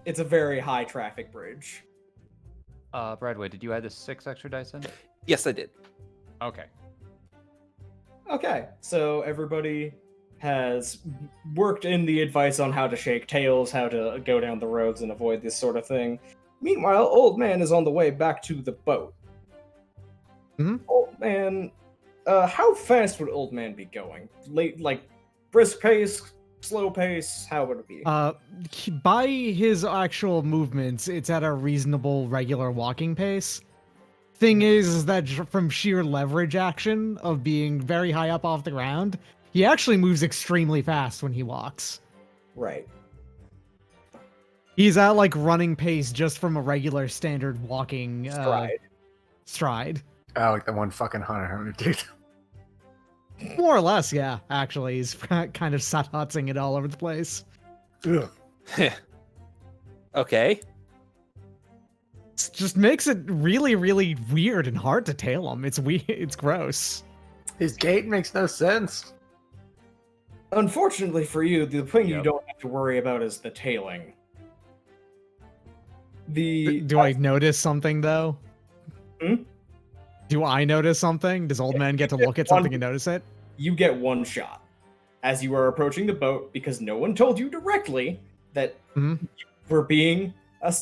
It's a very high traffic bridge. Bradway, did you add the 6 extra dice in? Yes, I did. Okay. Okay, so everybody has worked in the advice on how to shake tails, how to go down the roads and avoid this sort of thing. Meanwhile, Old Man is on the way back to the boat. Old Man, how fast would Old Man be going? Like brisk pace, slow pace? How would it be? By his actual movements, it's at a reasonable, regular walking pace. Thing is that from sheer leverage action of being very high up off the ground, he actually moves extremely fast when he walks. Right. He's at like running pace just from a regular standard walking stride. Oh, like the one fucking hunter dude. More or less, yeah. Actually, he's kind of sat-hotzing it all over the place. Okay. It just makes it really, really weird and hard to tail him. It's weird. It's gross. His gait makes no sense. Unfortunately for you, the thing you don't have to worry about is the tailing. Do I notice something, though? Do I notice something? Does Old Man get to look at something and notice it? You get one shot as you are approaching the boat because no one told you directly that you were being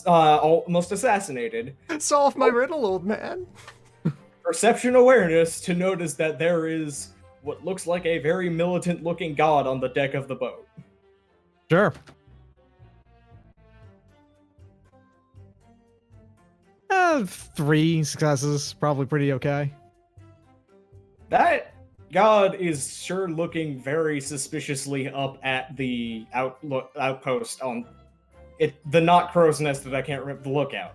almost assassinated. Solve my riddle, Old Man. Perception awareness to notice that there is what looks like a very militant-looking god on the deck of the boat. Sure. 3 successes, probably pretty okay. That god is sure looking very suspiciously up at the outpost on the not crow's nest that I can't remember, the lookout.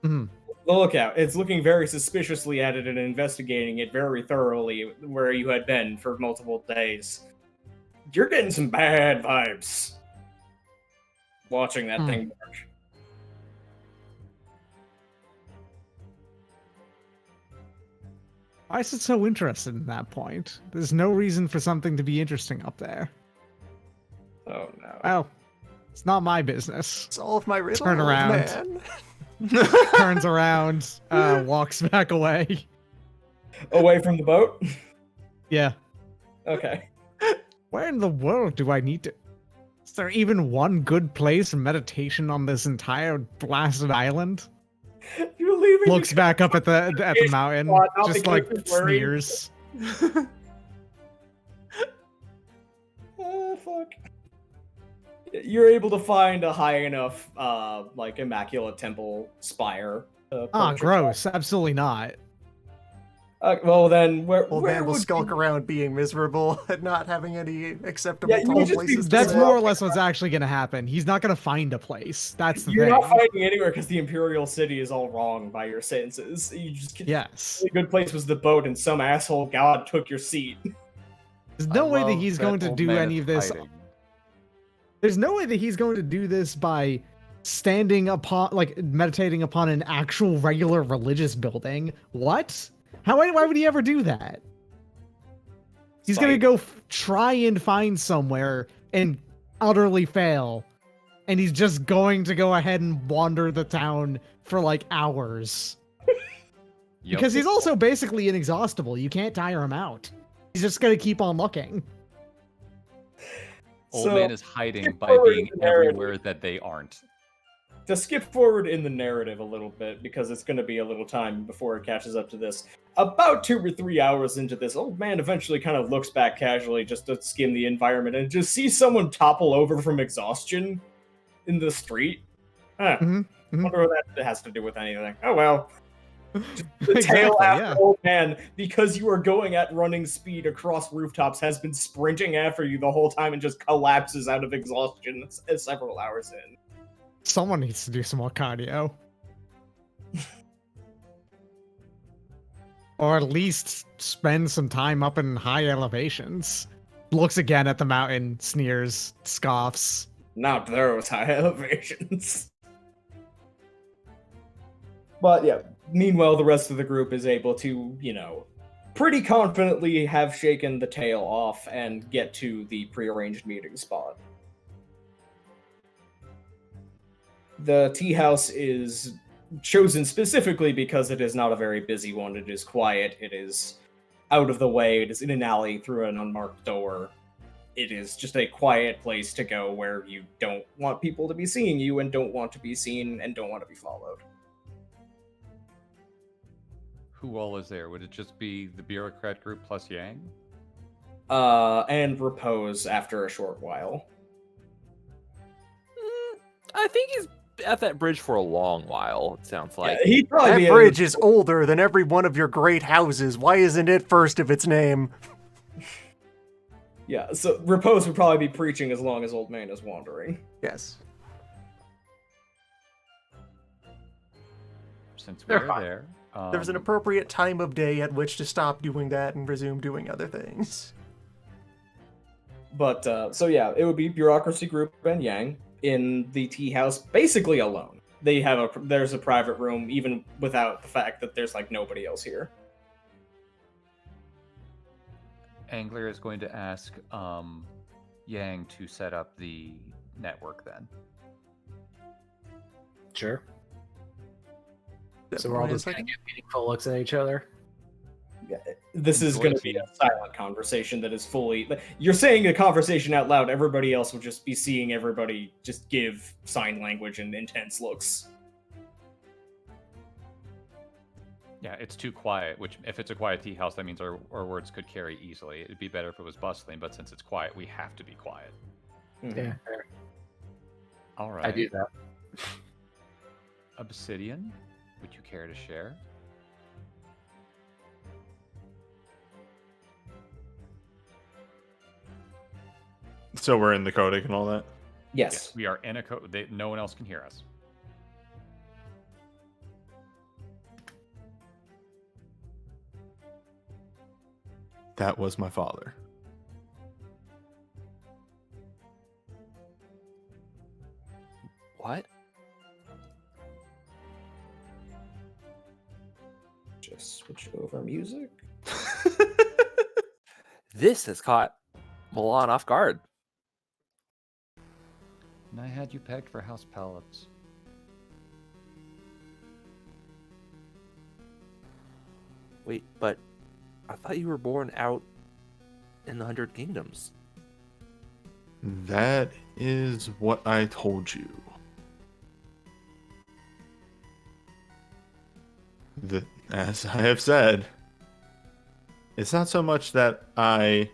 The lookout. It's looking very suspiciously at it and investigating it very thoroughly where you had been for multiple days. You're getting some bad vibes watching that thing march. Why is it so interested in that point? There's no reason for something to be interesting up there. Oh no. Oh, it's not my business. Solve my riddle, Turn around. Man. Turns around, walks back away. Away from the boat? Yeah. Okay. Where in the world do I need to... Is there even one good place for meditation on this entire blasted island? You're leaving. Looks back up at the mountain, just like sneers. Oh, fuck. You're able to find a high enough, like, immaculate temple spire. Gross. Absolutely not. Well, then, where Man will would skulk around being miserable and not having any acceptable places to That's stay. more or less what's actually going to happen. He's not going to find a place. That's the You're thing. not finding anywhere because the Imperial City is all wrong by your senses. You just Yes. The good place was the boat, and some asshole god took your seat. There's no way that he's going to do any of this. There's no way that he's going to do this by standing upon, like, meditating upon an actual regular religious building. What? Why would he ever do that? He's going to go try and find somewhere and utterly fail. And he's just going to go ahead and wander the town for like hours. Because he's also basically inexhaustible. You can't tire him out. He's just gonna keep on looking. Old man is hiding by forward being in the narrative. everywhere that they aren't. To skip forward in the narrative a little bit, because it's going to be a little time before it catches up to this. About 2 or 3 hours into this, old man eventually kind of looks back casually just to skim the environment and just sees someone topple over from exhaustion in the street. Huh. Wonder what that has to do with anything. Oh well. The tail after old man, because you are going at running speed across rooftops, has been sprinting after you the whole time and just collapses out of exhaustion several hours in. Someone needs to do some more cardio. Or at least spend some time up in high elevations. Looks again at the mountain, sneers, scoffs. Not those high elevations. But yeah, meanwhile, the rest of the group is able to, pretty confidently have shaken the tail off and get to the prearranged meeting spot. The tea house is chosen specifically because it is not a very busy one. It is quiet. It is out of the way. It is in an alley through an unmarked door. It is just a quiet place to go where you don't want people to be seeing you and don't want to be seen and don't want to be followed. Who all is there? Would it just be the bureaucrat group plus Yang? And Repose after a short while. I think he's at that bridge for a long while, it sounds like. Yeah, he'd probably That bridge is older than every one of your great houses. Why isn't it first of its name? Yeah, so Repose would probably be preaching as long as Old Man is wandering. Yes. Since we're there... There's an appropriate time of day at which to stop doing that and resume doing other things. But, so yeah, it would be Bureaucracy Group and Yang in the tea house, basically alone. There's a private room, even without the fact that there's, nobody else here. Angler is going to ask Yang to set up the network then. Sure. So we're all just going to get meaningful looks at each other. Yeah, this is going to be a silent conversation that is fully... You're saying a conversation out loud, everybody else will just be seeing everybody just give sign language and intense looks. Yeah, it's too quiet, which if it's a quiet tea house, that means our words could carry easily. It'd be better if it was bustling, but since it's quiet, we have to be quiet. Mm-hmm. Yeah, fair. All right. I do that. Obsidian, would you care to share? So we're in the codec and all that? Yes. We are in a code. No one else can hear us. That was my father. What? Just switch over music. This has caught Milan off guard. And I had you pegged for house pellets. Wait, but I thought you were born out in the 100 Kingdoms. That is what I told you. As I have said, it's not so much that I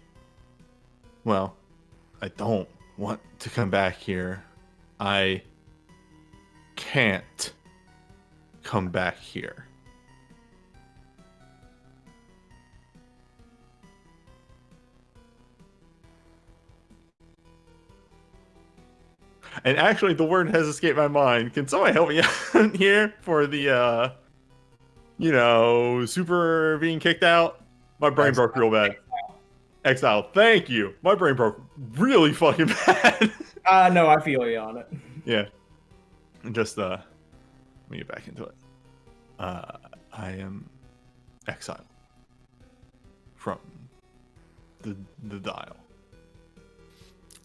don't want to come back here. I can't come back here. And actually, the word has escaped my mind. Can somebody help me out here for the, super being kicked out? My brain broke real bad. Exile. Thank you. My brain broke really fucking bad. No, I feel you on it. Yeah. Just, let me get back into it. I am exiled from the dial.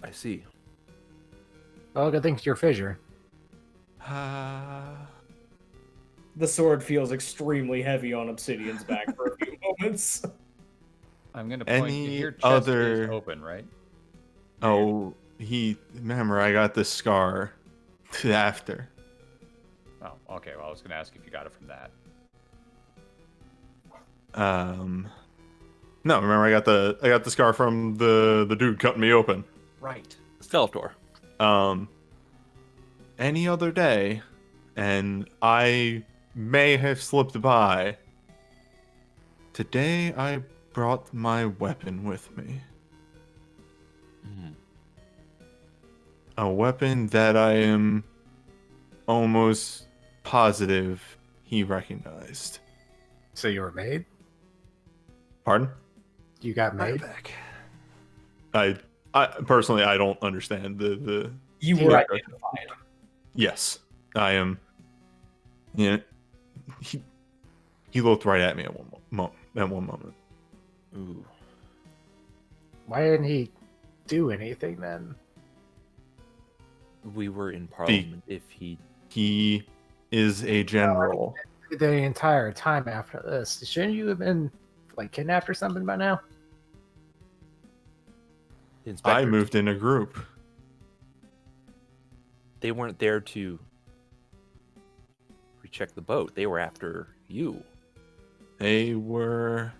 I see. Well, good thing you're Fissure. The sword feels extremely heavy on Obsidian's back for a few moments. I'm gonna point. Any Your chest other- is open, right? Oh, remember, I got this scar after. Oh, okay. Well, I was gonna ask if you got it from that. No, remember, I got the scar from the dude cutting me open. Right. Skeletor. Any other day, and I may have slipped by. Today, I brought my weapon with me. A weapon that I am almost positive he recognized. So you were made? Pardon? You got made? Back. I personally, I don't understand the. You were identified. Yes, I am. Yeah, he looked right at me at one moment. Ooh. Why didn't he do anything then? We were in Parliament. If He is a general. The entire time after this, shouldn't you have been like kidnapped or something by now? the inspector, I moved in a group. they weren't there to recheck the boat. They were after you. They were.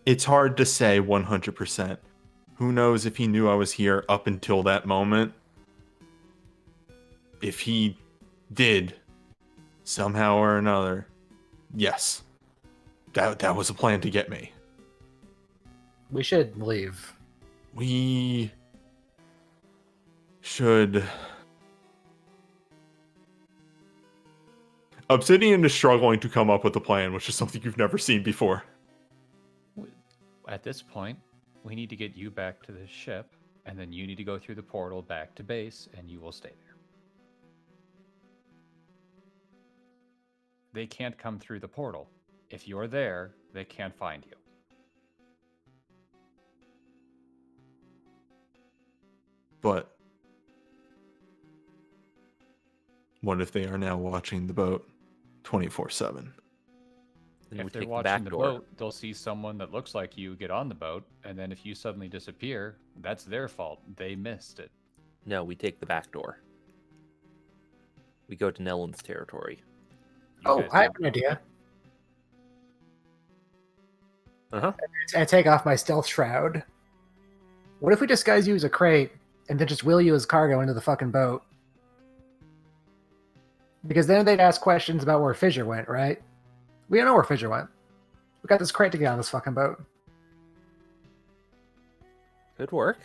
It's hard to say 100%. Who knows if he knew I was here up until that moment? If he did, somehow or another, yes, that was a plan to get me. We should leave. We should. Obsidian is struggling to come up with a plan, which is something you've never seen before. At this point, we need to get you back to the ship, and then you need to go through the portal back to base, and you will stay there. They can't come through the portal. If you're there, they can't find you. But what if they are now watching the boat 24/7? Then we If they're take the watching back the door. boat, they'll see someone that looks like you get on the boat, and then if you suddenly disappear, that's their fault. They missed it. No, we take the back door. We go to Nellen's territory. Oh, guys I have do- an idea. Uh-huh. I take off my stealth shroud. What if we disguise you as a crate and then just wheel you as cargo into the fucking boat? Because then they'd ask questions about where Fissure went, right? We don't know where Fissure went. We got this crate to get on this fucking boat. Good work.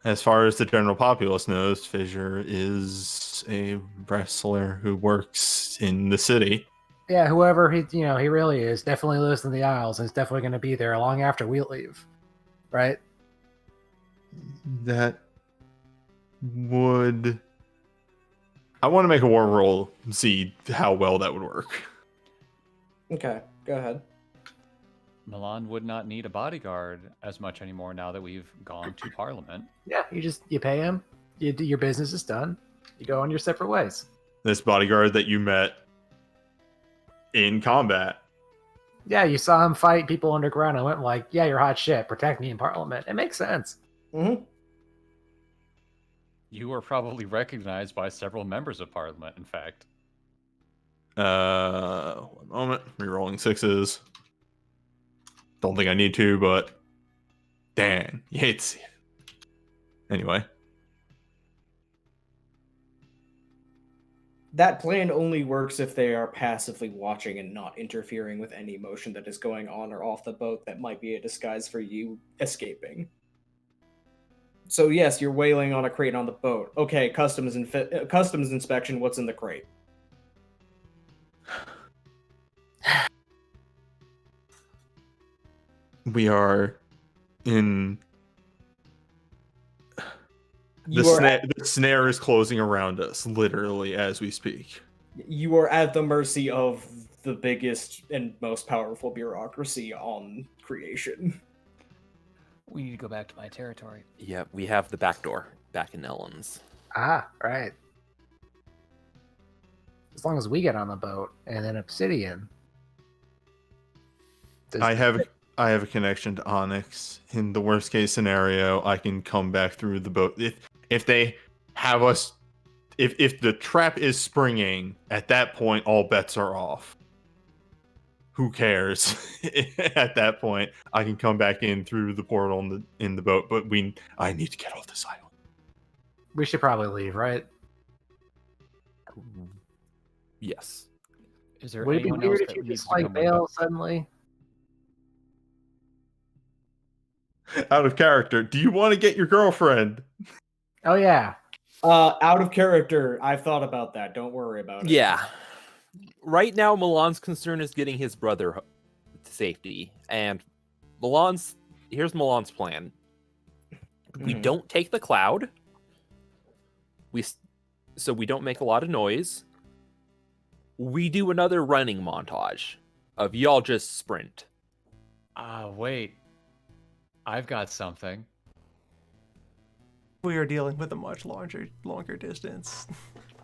As far as the general populace knows, Fissure is a wrestler who works in the city. Yeah, whoever he really is, definitely lives in the Isles and is definitely going to be there long after we leave, right? That would. I want to make a war roll and see how well that would work. Okay, go ahead. Milan would not need a bodyguard as much anymore now that we've gone to Parliament. Yeah, you pay him, your business is done, you go on your separate ways. This bodyguard that you met in combat. Yeah, you saw him fight people underground and went like, yeah, you're hot shit, protect me in Parliament. It makes sense. Mm-hmm. You were probably recognized by several members of Parliament, in fact. 1 moment. Rerolling sixes. Don't think I need to, but dang, you hate to see it. Anyway. That plan only works if they are passively watching and not interfering with any motion that is going on or off the boat that might be a disguise for you escaping. So yes, you're wailing on a crate on the boat. Okay, customs inspection, what's in the crate? We are in. You are The snare is closing around us, literally, as we speak. you are at the mercy of the biggest and most powerful bureaucracy on creation. We need to go back to my territory. Yeah, we have the back door back in Ellen's. Ah, right. As long as we get on the boat and then Obsidian I have a connection to Onyx. In the worst case scenario, I can come back through the boat. If they have us, if the trap is springing, at that point all bets are off. Who cares? At that point, I can come back in through the portal in the boat. But I need to get off this island. We should probably leave, right? Yes. Is there Would it be anyone else weird if that you needs just to like come with bail us? suddenly? Out of character. Do you want to get your girlfriend? Oh yeah. Out of character, I've thought about that. Don't worry about it. Yeah. Right now, Milan's concern is getting his brother to safety, and here's Milan's plan. We don't take the cloud. So we don't make a lot of noise. We do another running montage of y'all just sprint. Wait. I've got something. We are dealing with a much longer distance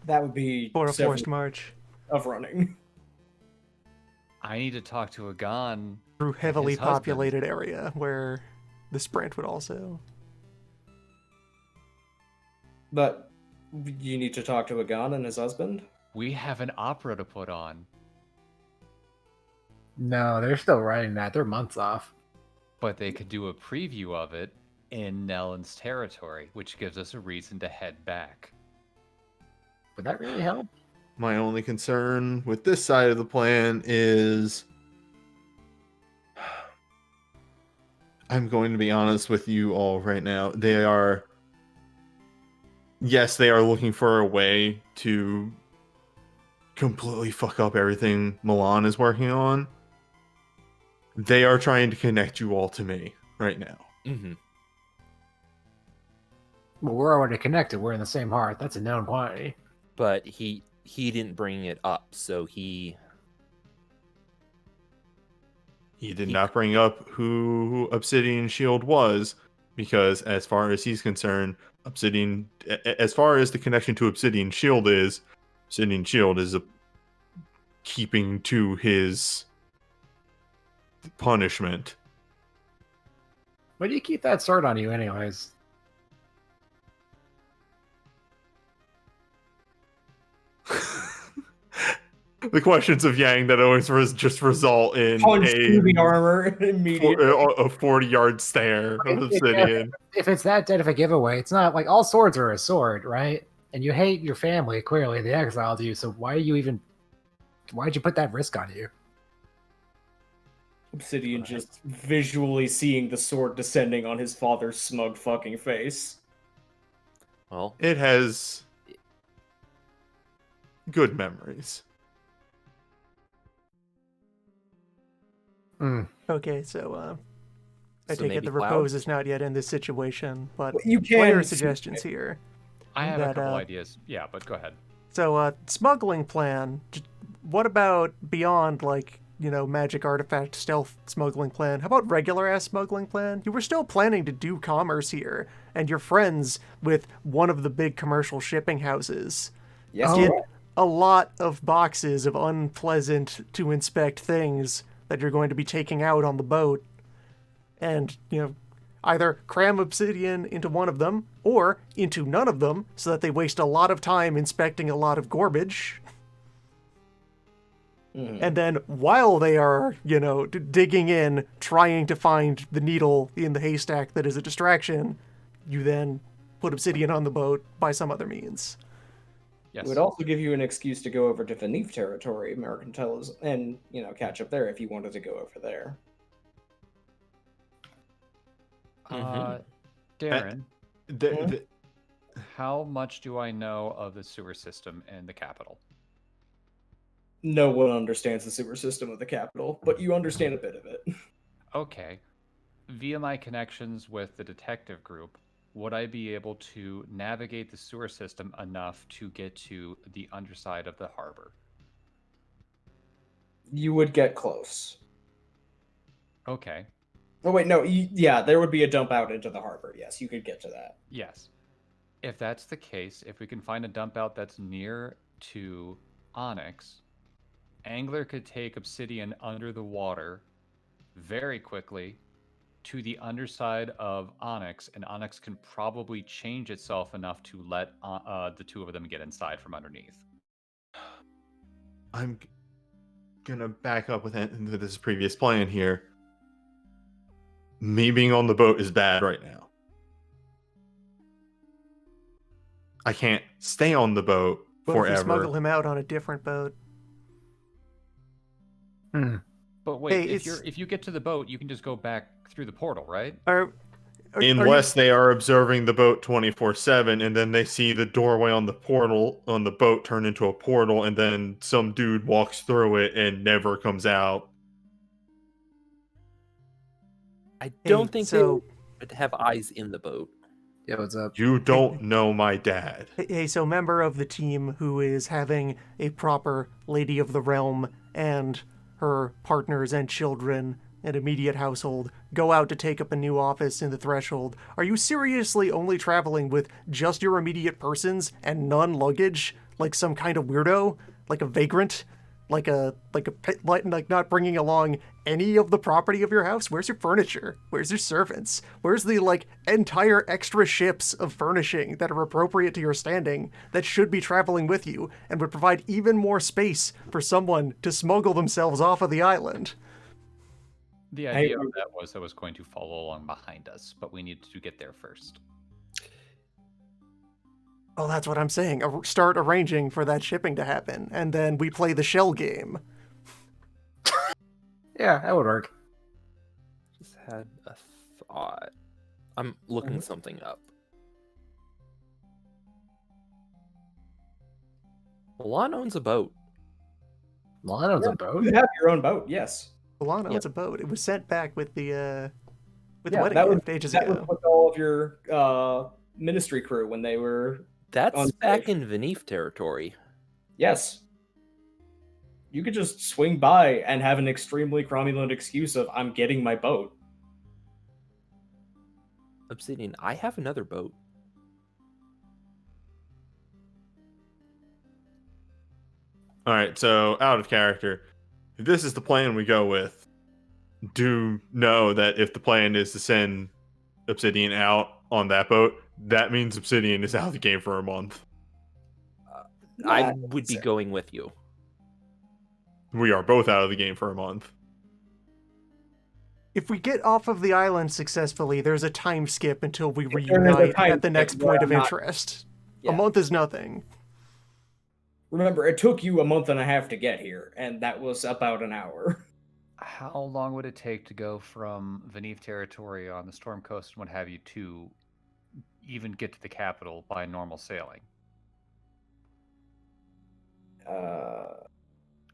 That would be for a several forced march of running. I need to talk to Agon. through heavily His husband. populated area where the sprint would also. But you need to talk to Agon and his husband? We have an opera to put on, No, they're still writing that. They're months off. but they could do a preview of it in Nellen's territory, which gives us a reason to head back. Would that really help? My only concern with this side of the plan is I'm going to be honest with you all right now. They are looking for a way to completely fuck up everything Milan is working on. They are trying to connect you all to me right now. Mm-hmm. Well, we're already connected. We're in the same heart. That's a known quantity. But he didn't bring it up, so he He not bring up who Obsidian Shield was, because as far as he's concerned, as far as the connection to Obsidian Shield is a keeping to his punishment. Why do you keep that sword on you, anyways? The questions of Yang that always just result in Punch through the armor immediately. a 40-yard stare of Obsidian. If it's that dead of a giveaway, it's not like all swords are a sword, right? And you hate your family, clearly. They exiled you, so why'd you put that risk on you? Obsidian just visually seeing the sword descending on his father's smug fucking face. well, It has good memories. Okay, so I So take it maybe the Cloud? repose is not yet in this situation, but You can player see suggestions here. I have a That, couple ideas. Yeah, but go ahead. So, smuggling plan. What about beyond, like, magic artifact stealth smuggling plan? How about regular ass smuggling plan? You were still planning to do commerce here, and you're friends with one of the big commercial shipping houses. Yes, Get a lot of boxes of unpleasant to inspect things that you're going to be taking out on the boat, and, either cram obsidian into one of them or into none of them so that they waste a lot of time inspecting a lot of garbage. And then while they are, digging in, trying to find the needle in the haystack that is a distraction, you then put obsidian on the boat by some other means. Yes. It would also give you an excuse to go over to Vanif territory, American Tells, and, catch up there if you wanted to go over there. Darren, The- how much do I know of the sewer system in the capital? No one understands the sewer system of the capital, but you understand a bit of it. Okay. Via my connections with the detective group, would I be able to navigate the sewer system enough to get to the underside of the harbor? You would get close. Okay. Oh, wait, no, there would be a dump out into the harbor. Yes, you could get to that. Yes. If that's the case, if we can find a dump out that's near to Onyx, Angler could take Obsidian under the water very quickly to the underside of Onyx, and Onyx can probably change itself enough to let the two of them get inside from underneath. I'm gonna back up with this previous plan here. Me being on the boat is bad right now. I can't stay on the boat What if we forever. smuggle him out on a different boat? But wait, Hey, if you get to the boat, you can just go back through the portal, right? Unless they are observing the boat 24/7 and then they see the doorway on the portal on the boat turn into a portal and then some dude walks through it and never comes out. I don't think they so would have eyes in the boat. Yeah, what's up? You don't know my dad. Hey, so member of the team who is having a proper Lady of the Realm and her partners and children and immediate household go out to take up a new office in the Threshold, are you seriously only traveling with just your immediate persons and none luggage, like some kind of weirdo, like a vagrant, like not bringing along any of the property of your house? Where's your furniture? Where's your servants? Where's the entire extra ships of furnishing that are appropriate to your standing that should be traveling with you and would provide even more space for someone to smuggle themselves off of the island? The idea of that was going to follow along behind us, but we needed to get there first. Oh, that's what I'm saying. Start arranging for that shipping to happen, and then we play the shell game. Yeah, that would work. Just had a thought. I'm looking something up. Milan owns a boat. Milan owns a boat? You have your own boat, yes. Milano, Yep. it's a boat. It was sent back with the Yeah, wedding that was- gift ages That ago. was with all of your ministry crew when they were. That's On back stage. in Venif territory. Yes. You could just swing by and have an extremely cromulent excuse of, I'm getting my boat. Obsidian, I have another boat. All right, so out of character. If this is the plan we go with, do know that if the plan is to send Obsidian out on that boat, that means Obsidian is out of the game for a month. I would be going with you. We are both out of the game for a month. If we get off of the island successfully, there's a time skip until we There is a reunite time at the skip next where point I'm of not- interest. Yeah. A month is nothing. Remember, it took you a month and a half to get here, and that was about an hour. How long would it take to go from Venif territory on the Storm Coast and what have you to even get to the capital by normal sailing?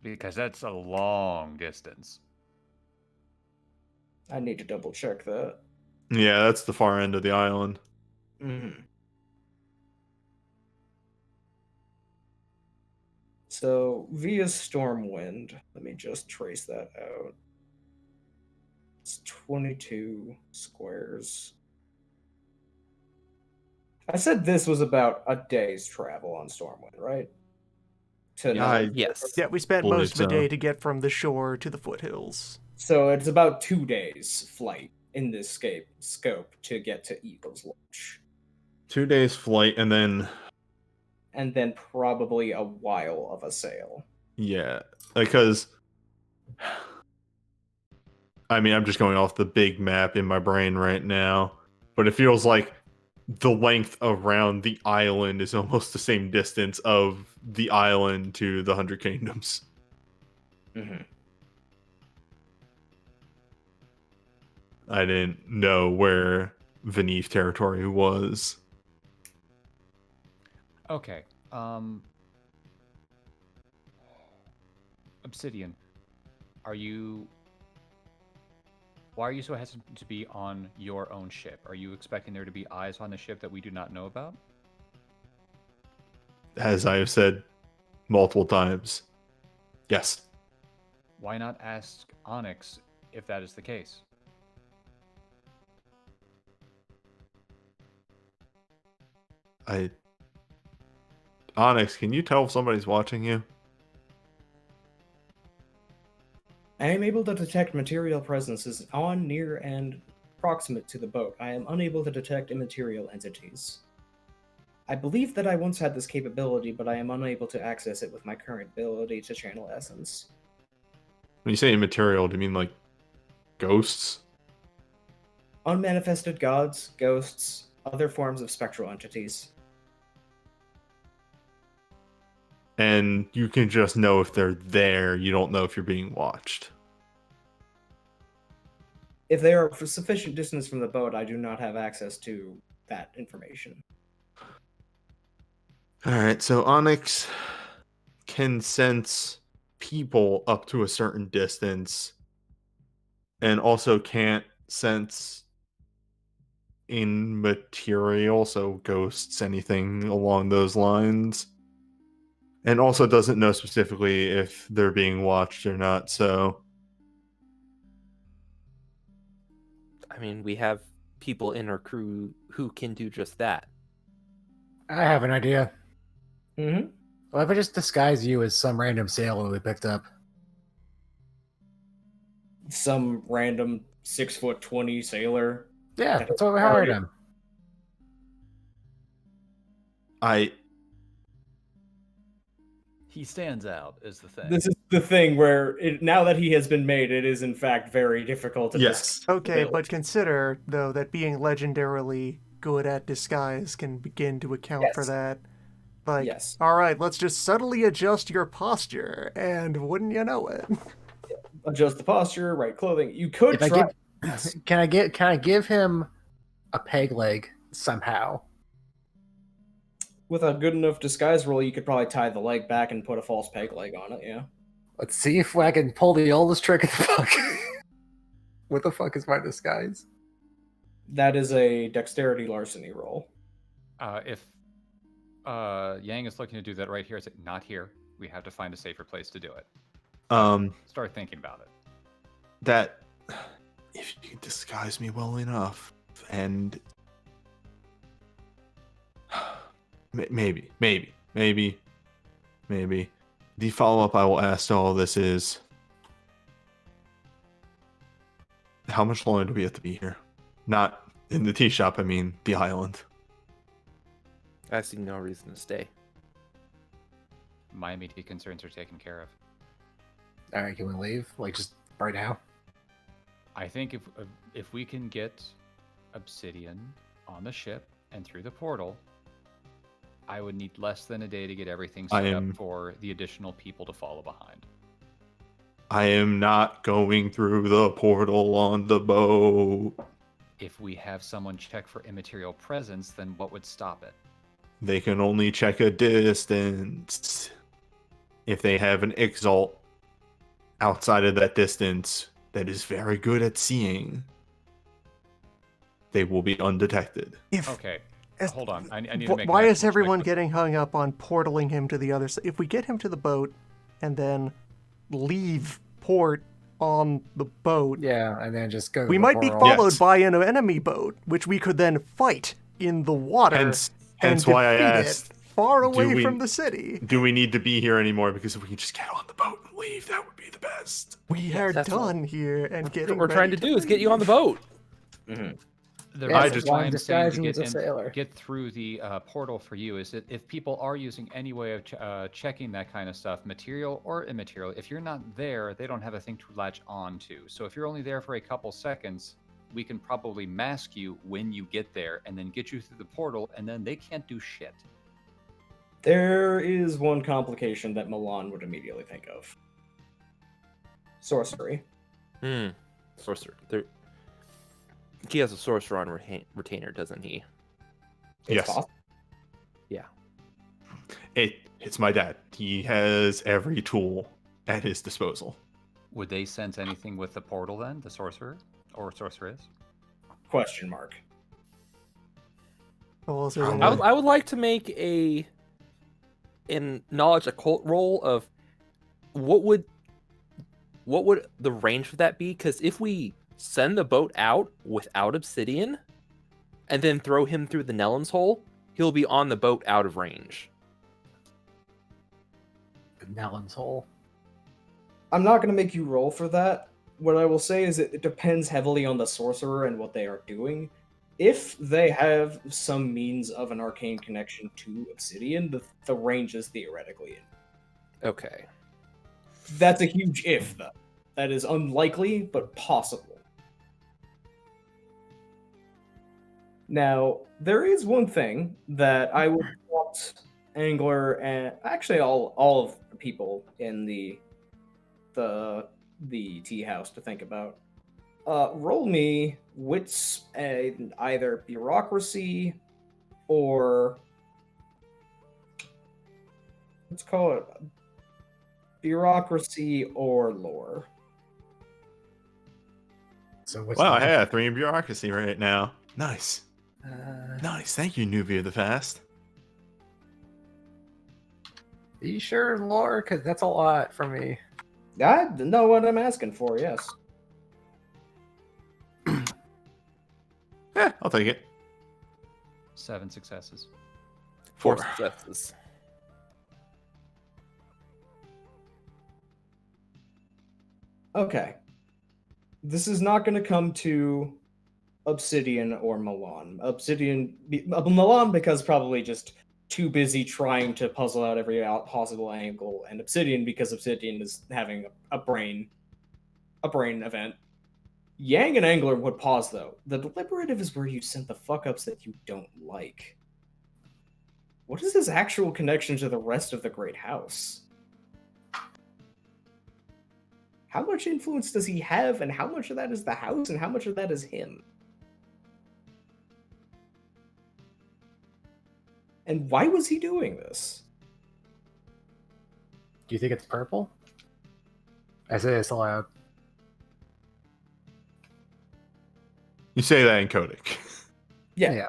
Because that's a long distance. I need to double check that. Yeah, that's the far end of the island. Mm-hmm. So, via Stormwind, let me just trace that out. It's 22 squares. I said this was about a day's travel on Stormwind, right? Yes. Yeah, we spent Believe most of the so. day to get from the shore to the foothills. So it's about 2 days flight in this scope to get to Eagle's Launch. 2 days flight and then Probably a while of a sail. yeah, because I mean, I'm just going off the big map in my brain right now, but it feels like the length around the island is almost the same distance of the island to the 100 Kingdoms. Mm-hmm. I didn't know where Venif territory was. Okay. Obsidian, why are you so hesitant to be on your own ship? Are you expecting there to be eyes on the ship that we do not know about? As I have said multiple times, yes. Why not ask Onyx if that is the case? Onyx, can you tell if somebody's watching you? I am able to detect material presences on, near, and proximate to the boat. I am unable to detect immaterial entities. I believe that I once had this capability, but I am unable to access it with my current ability to channel essence. When you say immaterial, do you mean like ghosts? Unmanifested gods, ghosts, other forms of spectral entities. And you can just know if they're there. You don't know if you're being watched. If they are for sufficient distance from the boat, I do not have access to that information. All right, so Onyx can sense people up to a certain distance and also can't sense immaterial, so ghosts, anything along those lines. And also doesn't know specifically if they're being watched or not, so... I mean, we have people in our crew who can do just that. I have an idea. Mm-hmm. What if I just disguise you as some random sailor we picked up? Some random 6'20" sailor. Yeah, that's why we hired him. He stands out, is the thing. This is the thing where, now that he has been made, it is in fact very difficult to Yes. Okay, but consider, though, that being legendarily good at disguise can begin to account for Yes. that. Like, Yes. all right, let's just subtly adjust your posture, and wouldn't you know it? Adjust the posture, right clothing. You could If I try. can I give him a peg leg somehow? With a good enough disguise roll, you could probably tie the leg back and put a false peg leg on it, yeah. Let's see if I can pull the oldest trick in the book. What the fuck is my disguise? That is a dexterity larceny roll. If Yang is looking to do that right here, it's not here. We have to find a safer place to do it. Start thinking about it. That if you can disguise me well enough, and maybe. The follow-up I will ask to all this is, how much longer do we have to be here? Not in the tea shop, I mean the island. I see no reason to stay. My immediate concerns are taken care of. All right, can we leave? Like, just right now? I think if we can get Obsidian on the ship and through the portal, I would need less than a day to get everything set up for the additional people to follow behind. I am not going through the portal on the boat. If we have someone check for immaterial presence, then what would stop it? They can only check a distance. If they have an Exalt outside of that distance that is very good at seeing, they will be undetected. Okay, hold on. I need to make. Why is everyone getting hung up on portaling him to the other side? If we get him to the boat and then leave port on the boat, yeah, and then just go. We might be followed by an enemy boat, which we could then fight in the water. Hence why I asked, far away from the city. Do we need to be here anymore? Because if we can just get on the boat and leave, that would be the best. We are done here and getting. What we're trying to do is get you on the boat. Mm-hmm. I just why I'm saying to get through the portal for you is that if people are using any way of checking that kind of stuff, material or immaterial, if you're not there, they don't have a thing to latch on to. So if you're only there for a couple seconds, we can probably mask you when you get there and then get you through the portal, and then they can't do shit. There is one complication that Milan would immediately think of. Sorcery. Sorcerer. He has a sorcerer on retainer, doesn't he? Yes. Possible. Yeah. It's my dad. He has every tool at his disposal. Would they sense anything with the portal then, the sorcerer or sorceress? Question mark. I would like to make a knowledge occult roll of what would the range of that be? Because if we send the boat out without Obsidian and then throw him through the Nellen's hole, he'll be on the boat out of range. The Nellen's hole. I'm not going to make you roll for that. What I will say is it depends heavily on the sorcerer and what they are doing. If they have some means of an arcane connection to Obsidian, the range is theoretically in. Okay. That's a huge if, though. That is unlikely, but possible. Now, there is one thing that I would want Angler and actually all of the people in the tea house to think about. Roll me wits and either bureaucracy or let's call it bureaucracy or lore. So what's Wow, the I have 3 in bureaucracy right now. Nice. Uh, Nice. Thank you, Nubia the Fast. Are you sure, lore? Because that's a lot for me. I know what I'm asking for, yes. Yeah, I'll take it. 7 successes. 4 4. successes. Okay. This is not going to come to Obsidian or Milan. Milan because probably just too busy trying to puzzle out every possible angle, and Obsidian because Obsidian is having a brain event. Yang and Angler would pause though. The Deliberative is where you send the fuck-ups that you don't like. What is his actual connection to the rest of the Great House? How much influence does he have, and how much of that is the house, and how much of that is him? And why was he doing this? Do you think it's purple? I say it's allowed. You say that in Codic. Yeah.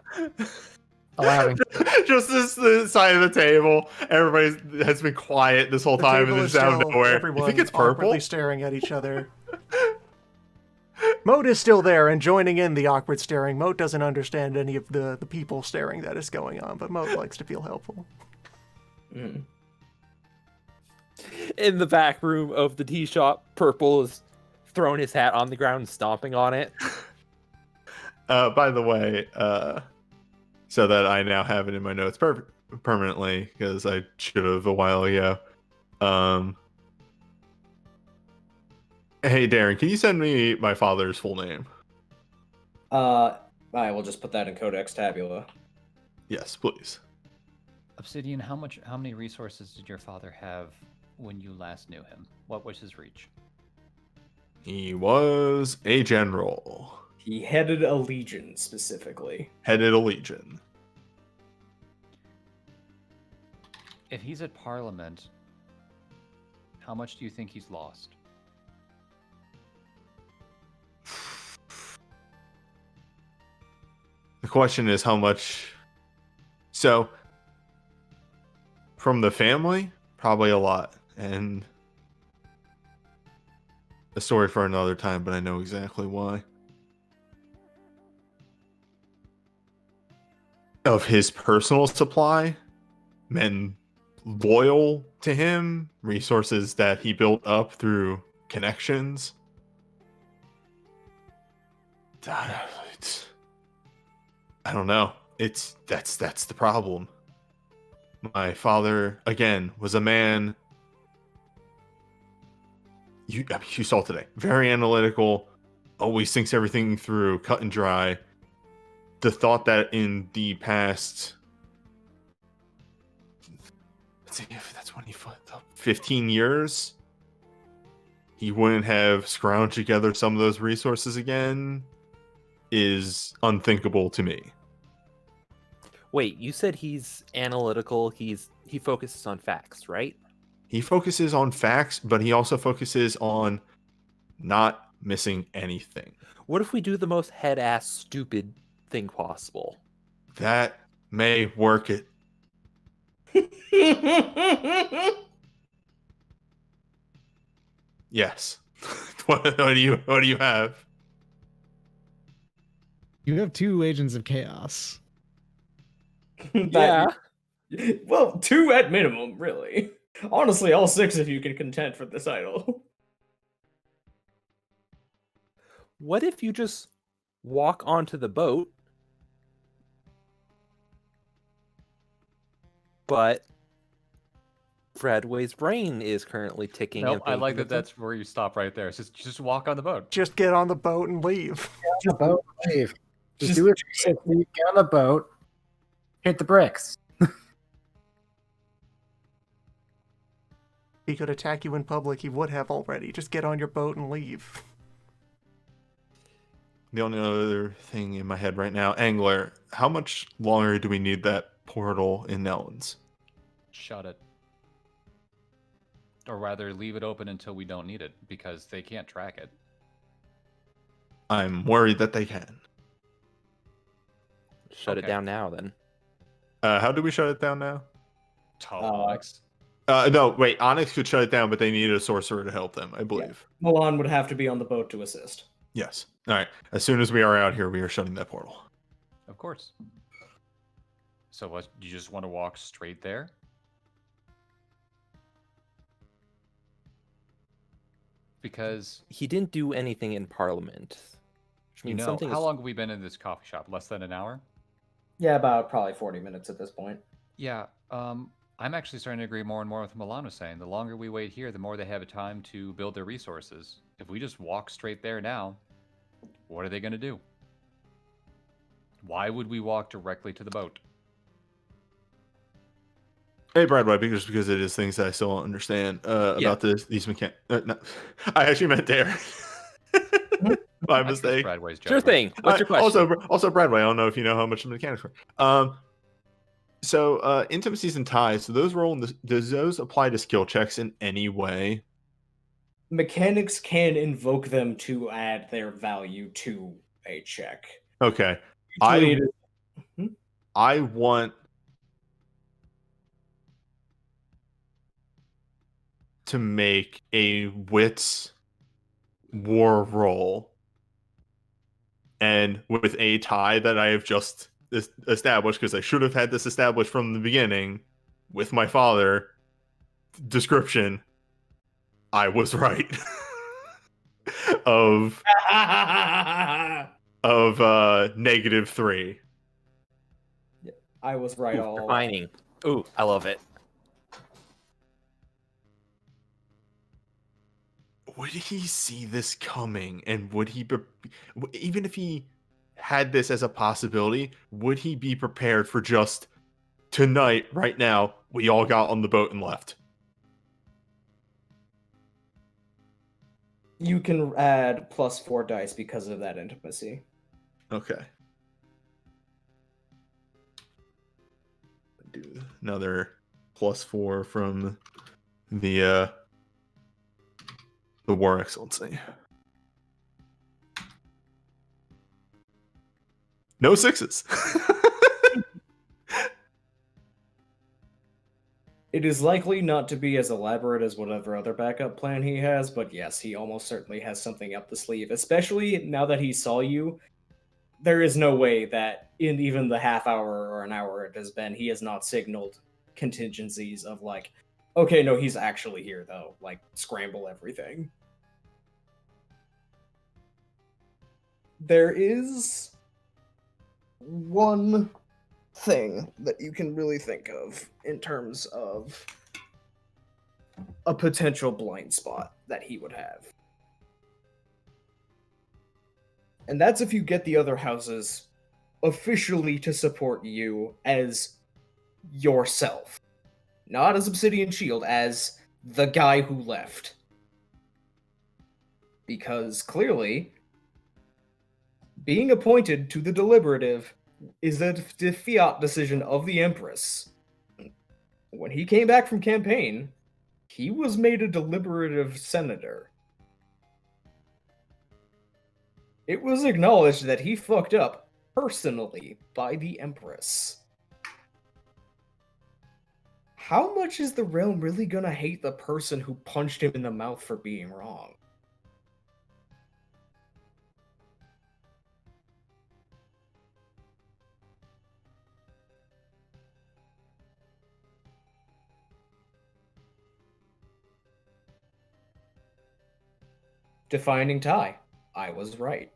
Allowing. Just the side of the table. Everybody has been quiet this whole The time, table and is it's out of still nowhere. You everyone think it's purple? awkwardly staring at each other. Moat is still there and joining in the awkward staring. Moat doesn't understand any of the people staring that is going on, but Moat likes to feel helpful. Mm. In the back room of the tea shop, Purple is throwing his hat on the ground and stomping on it. By the way, so that I now have it in my notes permanently, because I should have a while ago. Hey, Darren, can you send me my father's full name? I will just put that in Codex Tabula. Yes, please. Obsidian, how many resources did your father have when you last knew him? What was his reach? He was a general. He headed a legion, specifically. Headed a legion. If he's at Parliament, how much do you think he's lost? The question is how much... So, from the family, probably a lot. And a story for another time, but I know exactly why. Of his personal supply, men loyal to him, resources that he built up through connections. I don't know. That's the problem. My father, again, was a man. You saw today. Very analytical. Always thinks everything through, cut and dry. The thought that in the past, let's see if that's 15 years, he wouldn't have scrounged together some of those resources again, is unthinkable to me. Wait, you said he's analytical. He focuses on facts, right? He focuses on facts, but he also focuses on not missing anything. What if we do the most head-ass stupid thing possible? That may work it. Yes. What do you have? You have 2 agents of chaos. Yeah. Well, 2 at minimum, really. Honestly, all 6 of you can contend for this idol. What if you just walk onto the boat, but Fredway's brain is currently ticking? Nope, and I like thinking that. That's where you stop right there. It's just walk on the boat. Just get on the boat and leave. Get on the boat, leave. Just Just- do it. Get on the boat, hit the bricks. He could attack you in public. He would have already. Just get on your boat and leave. The only other thing in my head right now, Angler, how much longer do we need that portal in Nellens? Shut it. Or rather, leave it open until we don't need it, because they can't track it. I'm worried that they can. Shut it Okay. down now, then. How do we shut it down now? Onyx. No, wait. Onyx could shut it down, but they needed a sorcerer to help them, I believe. Milan would have to be on the boat to assist. Yes. All right. As soon as we are out here, we are shutting that portal. Of course. So what? You just want to walk straight there? Because He didn't do anything in Parliament. Which you means know, something how is- long have we been in this coffee shop? Less than an hour? Yeah, about probably 40 minutes at this point. Yeah. I'm actually starting to agree more and more with what Milan was saying. The longer we wait here, the more they have a time to build their resources. If we just walk straight there now, what are they going to do? Why would we walk directly to the boat? Hey, Bradway, just because it is things that I still don't understand about these mechanics. No, I actually meant Dare. My That's mistake. Bradway's Sure judgment. thing. What's your question? Also, Bradway, I don't know if you know how much the mechanics work. So intimacies and ties. So those does those apply to skill checks in any way? Mechanics can invoke them to add their value to a check. Okay. Usually it is- I want to make a wits war roll, and with a tie that I have just established, because I should have had this established from the beginning with my father description, I was right. of -3. I was right Ooh, all along. defining. Ooh, I love it. Would he see this coming, and would he even if he had this as a possibility, would he be prepared for just tonight, right now, we all got on the boat and left? You can add +4 dice because of that intimacy. Okay. Do another +4 from the war excellency. No 6s. It is likely not to be as elaborate as whatever other backup plan he has, but yes, he almost certainly has something up the sleeve. Especially now that he saw you, there is no way that in even the half hour or an hour it has been, he has not signaled contingencies of like, okay, no, he's actually here though. Like, scramble everything. There is one thing that you can really think of in terms of a potential blind spot that he would have. And that's if you get the other houses officially to support you as yourself. Not as Obsidian Shield, as the guy who left. Because clearly, being appointed to the Deliberative is the fiat decision of the Empress. When he came back from campaign, he was made a deliberative senator. It was acknowledged that he fucked up personally by the Empress. How much is the realm really gonna hate the person who punched him in the mouth for being wrong? Defining tie. I was right.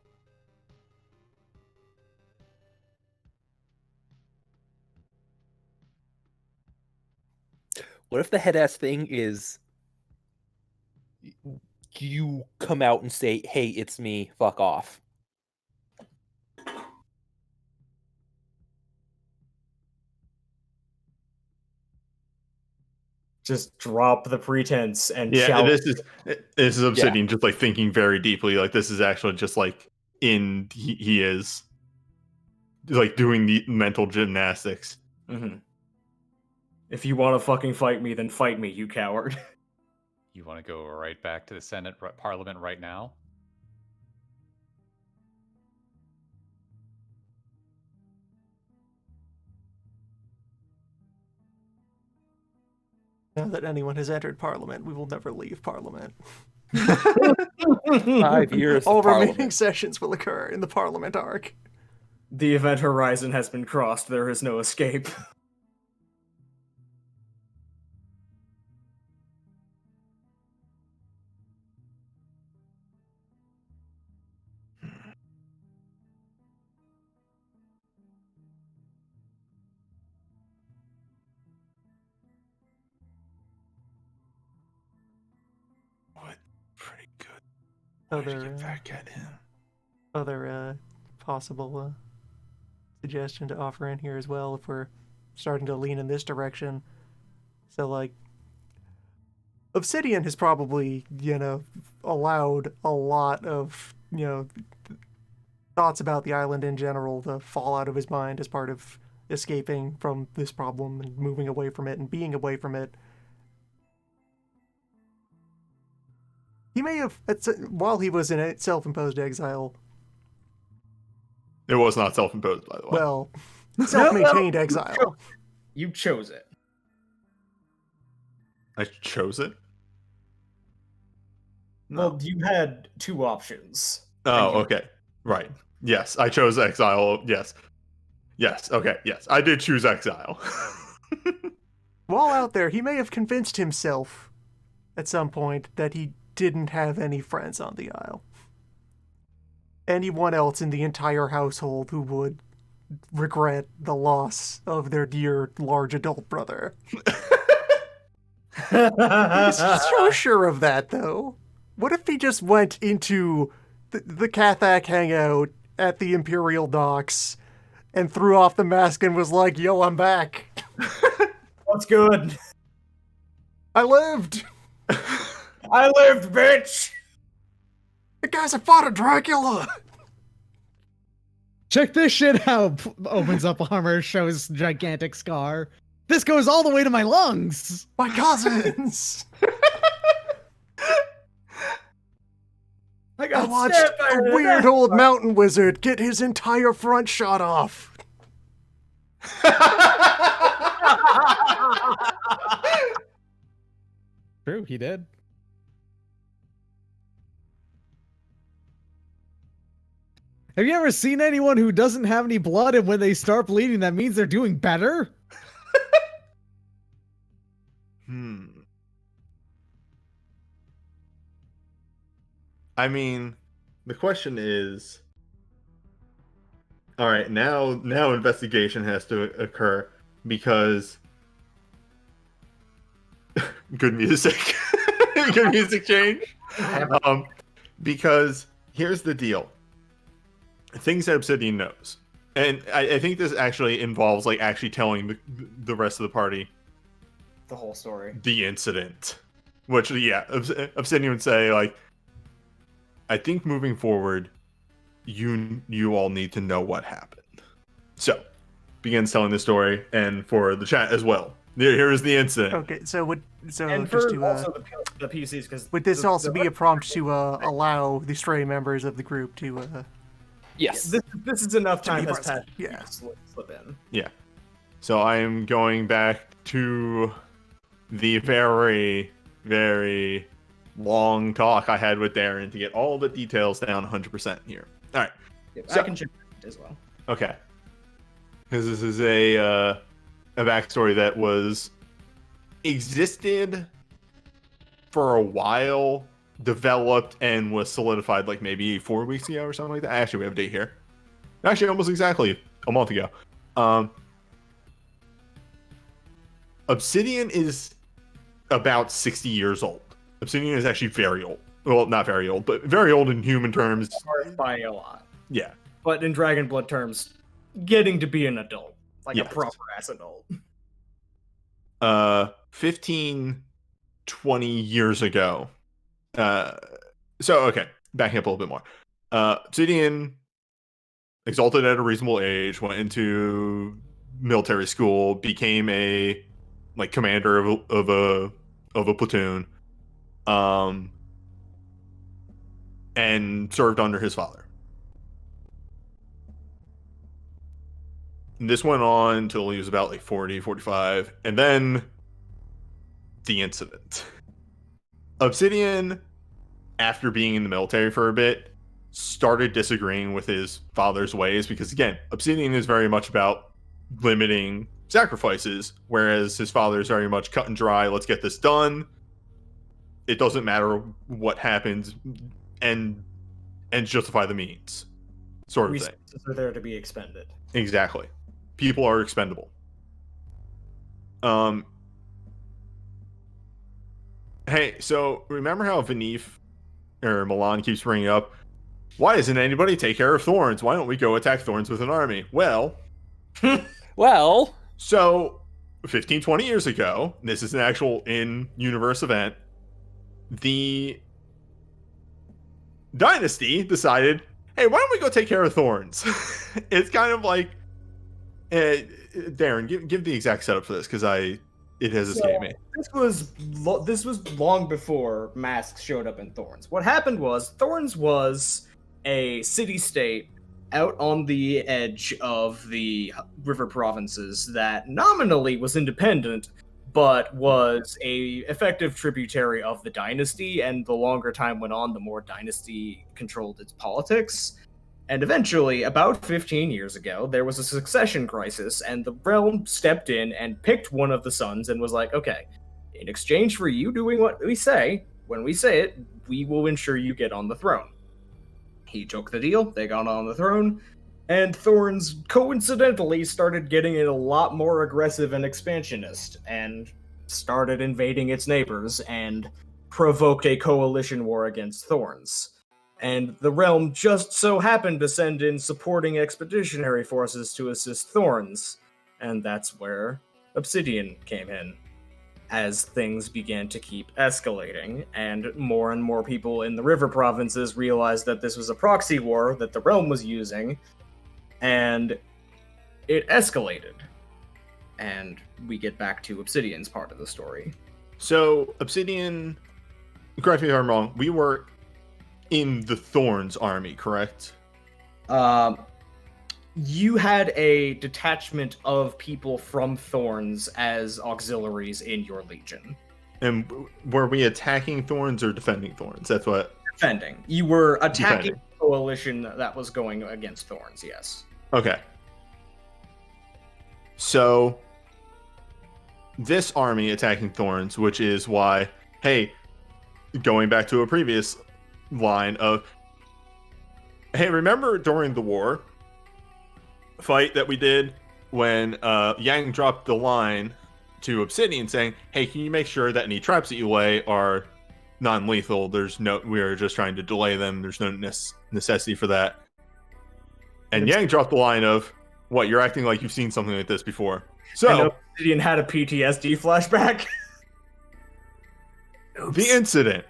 What if the head ass thing is you come out and say, "Hey, it's me, fuck off"? Just drop the pretense and Yeah, shout. this is Obsidian just like thinking very deeply. Like this is actually just like he is like doing the mental gymnastics. Mm-hmm. If you want to fucking fight me, then fight me, you coward. You want to go right back to the Senate Parliament right now? Now that anyone has entered Parliament, we will never leave Parliament. 5 years. All of remaining Parliament. sessions will occur in the Parliament arc. The event horizon has been crossed. There is no escape. What? Pretty good. Other possible suggestion to offer in here as well, if we're starting to lean in this direction. So, like, Obsidian has probably, allowed a lot of, thoughts about the island in general to fall out of his mind as part of escaping from this problem and moving away from it and being away from it. He may have, while he was in a self-imposed exile. It was not self-imposed, by the way. Well, self-maintained exile. You chose it. I chose it. Well, you had two options. Oh, okay. Right. Yes, I chose exile. Yes. Yes, okay, yes. I did choose exile. While out there, he may have convinced himself at some point that he didn't have any friends on the Isle. Anyone else in the entire household who would regret the loss of their dear large adult brother. He's so sure of that, though. What if he just went into the Cathach hangout at the Imperial Docks and threw off the mask and was like, "Yo, I'm back. What's good? I lived. I lived, bitch!" The guys that fought a Dracula. Check this shit out. Opens up armor, shows gigantic scar. This goes all the way to my lungs. My cousins. I watched a weird old mountain wizard get his entire front shot off. True, he did. Have you ever seen anyone who doesn't have any blood and when they start bleeding, that means they're doing better? I mean, the question is, all right, now investigation has to occur because good music. Good music change. Because here's the deal. Things that Obsidian knows. And I think this actually involves like actually telling the rest of the party The whole story. the incident. Which, yeah, Obsidian would say, like, I think moving forward, you all need to know what happened. So, begins telling the story, and for the chat as well. Here is the incident. Okay, so And just for to also the PCs, because would this also be a prompt to allow the stray members of the group to Yes. This is enough time be has present, passed. yeah. To slip in. Yeah. So I am going back to the very, very long talk I had with Darren to get all the details down 100% here. All right. Yep, So- I can chip in as well. Okay. Because this is a backstory that existed for a while, developed and was solidified like maybe 4 weeks ago or something like that. Actually, we have a date here. Actually, almost exactly a month ago. Obsidian is about 60 years old. Obsidian is actually very old. Well, not very old, but very old in human terms. By a lot. Yeah. But in Dragonblood terms, getting to be an adult. Like Yes. a proper ass adult. 15, 20 years ago. Okay, backing up a little bit more. Obsidian, Exalted at a reasonable age, went into military school, became a like commander of a platoon, and served under his father. And this went on until he was about like 40, 45, and then the incident. Obsidian, after being in the military for a bit, started disagreeing with his father's ways because, again, Obsidian is very much about limiting sacrifices, whereas his father is very much cut and dry. Let's get this done. It doesn't matter what happens, and justify the means, sort of thing. Resources are there to be expended. Exactly. People are expendable. Hey, so remember how Vanif or Milan keeps bringing up, why doesn't anybody take care of Thorns? Why don't we go attack Thorns with an army? Well, so 15, 20 years ago, this is an actual in-universe event, the Dynasty decided, hey, why don't we go take care of Thorns? It's kind of like, Darren, give the exact setup for this, because it has escaped me. This was long before masks showed up in Thorns. What happened was Thorns was a city-state out on the edge of the river provinces that nominally was independent, but was a effective tributary of the Dynasty, and the longer time went on, the more Dynasty controlled its politics. And eventually, about 15 years ago, there was a succession crisis, and the realm stepped in and picked one of the sons and was like, okay, in exchange for you doing what we say, when we say it, we will ensure you get on the throne. He took the deal, they got on the throne, and Thorns coincidentally started getting a lot more aggressive and expansionist, and started invading its neighbors, and provoked a coalition war against Thorns. And the realm just so happened to send in supporting expeditionary forces to assist Thorns, and that's where Obsidian came in. As things began to keep escalating, and more people in the river provinces realized that this was a proxy war that the realm was using, and it escalated. And we get back to Obsidian's part of the story. So, Obsidian, correct me if I'm wrong, we were in the Thorns army, correct? You had a detachment of people from Thorns as auxiliaries in your legion. And were we attacking Thorns or defending Thorns? That's what... Defending. You were attacking the coalition that was going against Thorns, yes. Okay. So, this army attacking Thorns, which is why, hey, going back to a previous line of, hey, remember during the war fight that we did when Yang dropped the line to Obsidian saying, hey, can you make sure that any traps that you lay are non-lethal? We are just trying to delay them. There's no necessity for that. And Yang dropped the line of, what, you're acting like you've seen something like this before. So Obsidian had a PTSD flashback. The incident.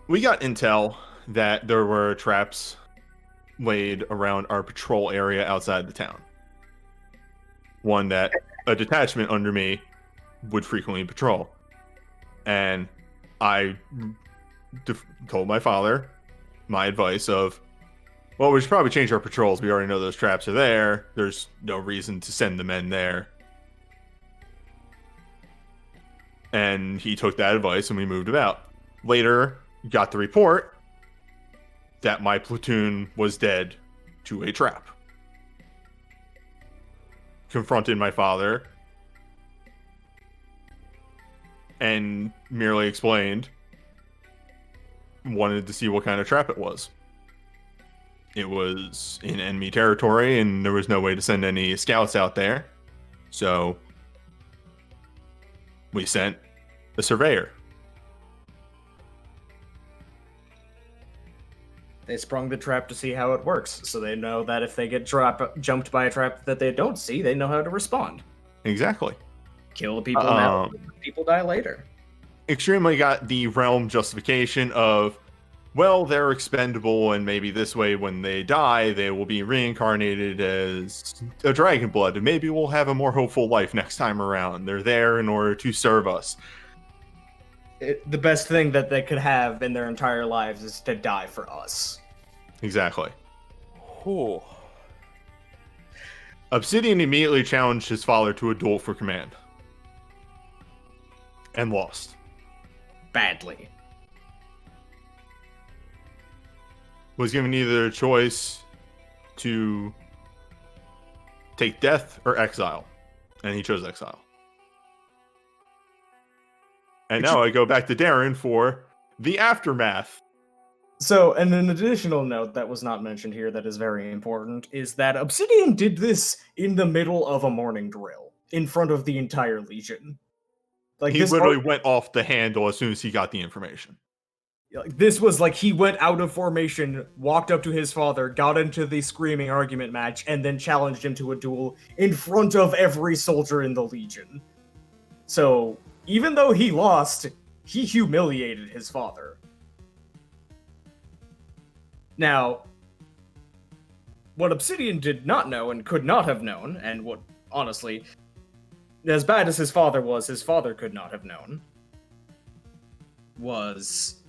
We got intel that there were traps laid around our patrol area outside the town. One that a detachment under me would frequently patrol. And I told my father my advice of, well, we should probably change our patrols. We already know those traps are there. There's no reason to send the men there. And he took that advice and we moved about. Later, got the report that my platoon was dead to a trap. Confronted my father and merely explained, wanted to see what kind of trap it was. It was in enemy territory, and there was no way to send any scouts out there. So we sent a surveyor. They sprung the trap to see how it works, so they know that if they get jumped by a trap that they don't see, they know how to respond. Exactly. Kill the people now, people die later. Extremely got the realm justification of, well, they're expendable, and maybe this way when they die, they will be reincarnated as a dragon blood, and maybe we'll have a more hopeful life next time around. They're there in order to serve us. The best thing that they could have in their entire lives is to die for us. Exactly. Ooh. Obsidian immediately challenged his father to a duel for command. And lost. Badly. Was given either a choice to take death or exile. And he chose exile. And now I go back to Darren for the aftermath. So, and an additional note that was not mentioned here that is very important is that Obsidian did this in the middle of a morning drill, in front of the entire Legion. Like he literally went off the handle as soon as he got the information. This was like he went out of formation, walked up to his father, got into the screaming argument match, and then challenged him to a duel in front of every soldier in the Legion. So, even though he lost, he humiliated his father. Now, what Obsidian did not know and could not have known, and what, honestly, as bad as his father could not have known, was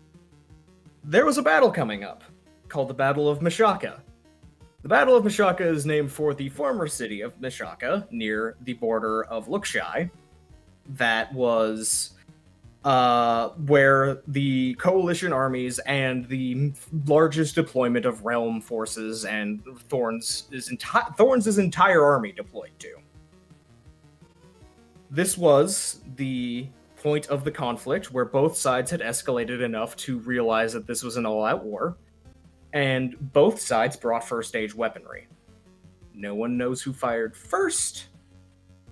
there was a battle coming up called the Battle of Mashaka. The Battle of Mashaka is named for the former city of Mashaka near the border of Lukshai. That was where the coalition armies and the largest deployment of realm forces and Thorns' entire army deployed to. This was the point of the conflict where both sides had escalated enough to realize that this was an all-out war, and both sides brought first-stage weaponry. No one knows who fired first.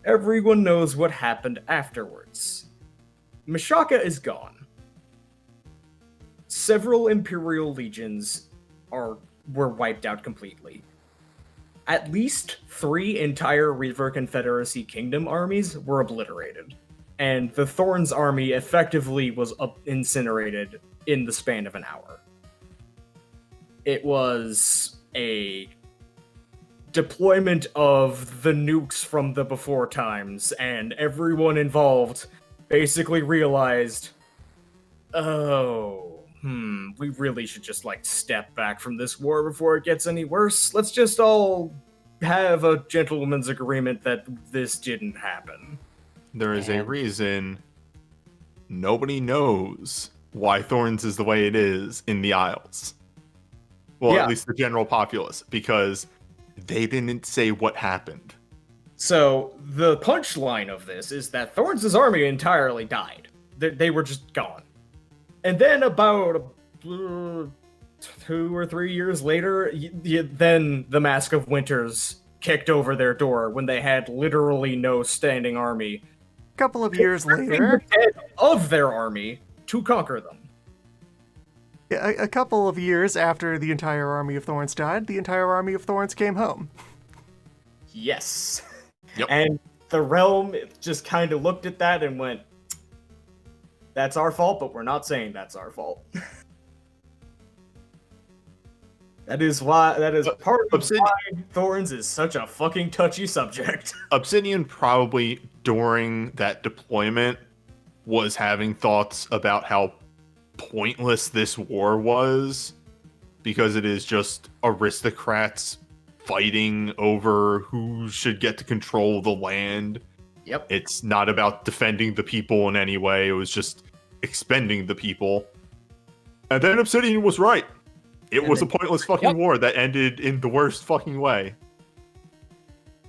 Everyone knows what happened afterwards. Mashaka is gone. Several Imperial legions were wiped out completely. At least 3 entire Reaver Confederacy Kingdom armies were obliterated, and the Thorns army effectively was incinerated in the span of an hour. It was a deployment of the nukes from the before times, and everyone involved basically realized, we really should just, step back from this war before it gets any worse. Let's just all have a gentleman's agreement that this didn't happen. There is a reason nobody knows why Thorns is the way it is in the Isles. Well, yeah. At least the general populace, because they didn't say what happened. So, the punchline of this is that Thorns' army entirely died. They were just gone. And then about 2 or 3 years later, then the Mask of Winters kicked over their door when they had literally no standing army. A couple of years later, the head of their army to conquer them. A couple of years after the entire army of Thorns died, the entire army of Thorns came home. Yes. Yep. And the realm just kind of looked at that and went, that's our fault, but we're not saying that's our fault. That is part of why Thorns is such a fucking touchy subject. Obsidian probably, during that deployment, was having thoughts about how pointless this war was, because it is just aristocrats fighting over who should get to control the land. Yep. It's not about defending the people in any way. It was just expending the people. And then Obsidian was right. It was a pointless fucking war that ended in the worst fucking way.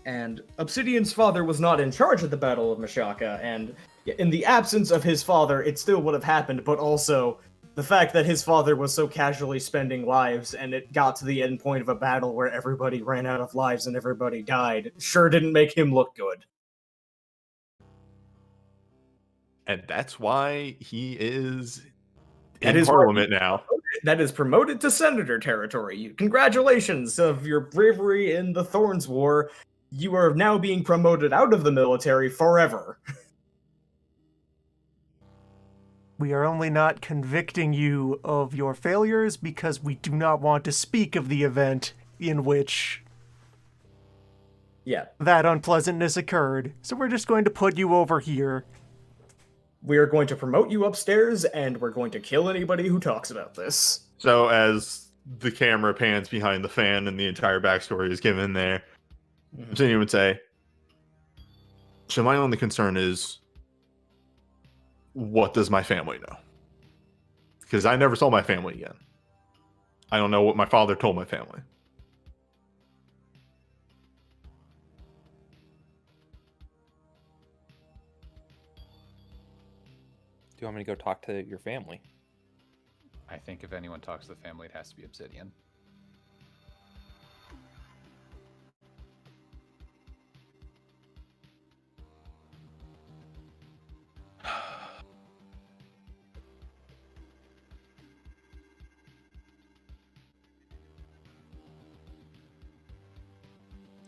And Obsidian's father was not in charge of the Battle of Mashaka, and in the absence of his father, it still would have happened, but also, The fact that his father was so casually spending lives and it got to the end point of a battle where everybody ran out of lives and everybody died sure didn't make him look good. And that's why he is That in is why Parliament now. That is promoted to senator territory. Congratulations of your bravery in the Thorns War. You are now being promoted out of the military forever. We are only not convicting you of your failures because we do not want to speak of the event in which that unpleasantness occurred. So we're just going to put you over here. We are going to promote you upstairs, and we're going to kill anybody who talks about this. So as the camera pans behind the fan and the entire backstory is given there, Virginia would say, so my only concern is, what does my family know? Because I never saw my family again. I don't know what my father told my family. Do you want me to go talk to your family? I think if anyone talks to the family, it has to be Obsidian.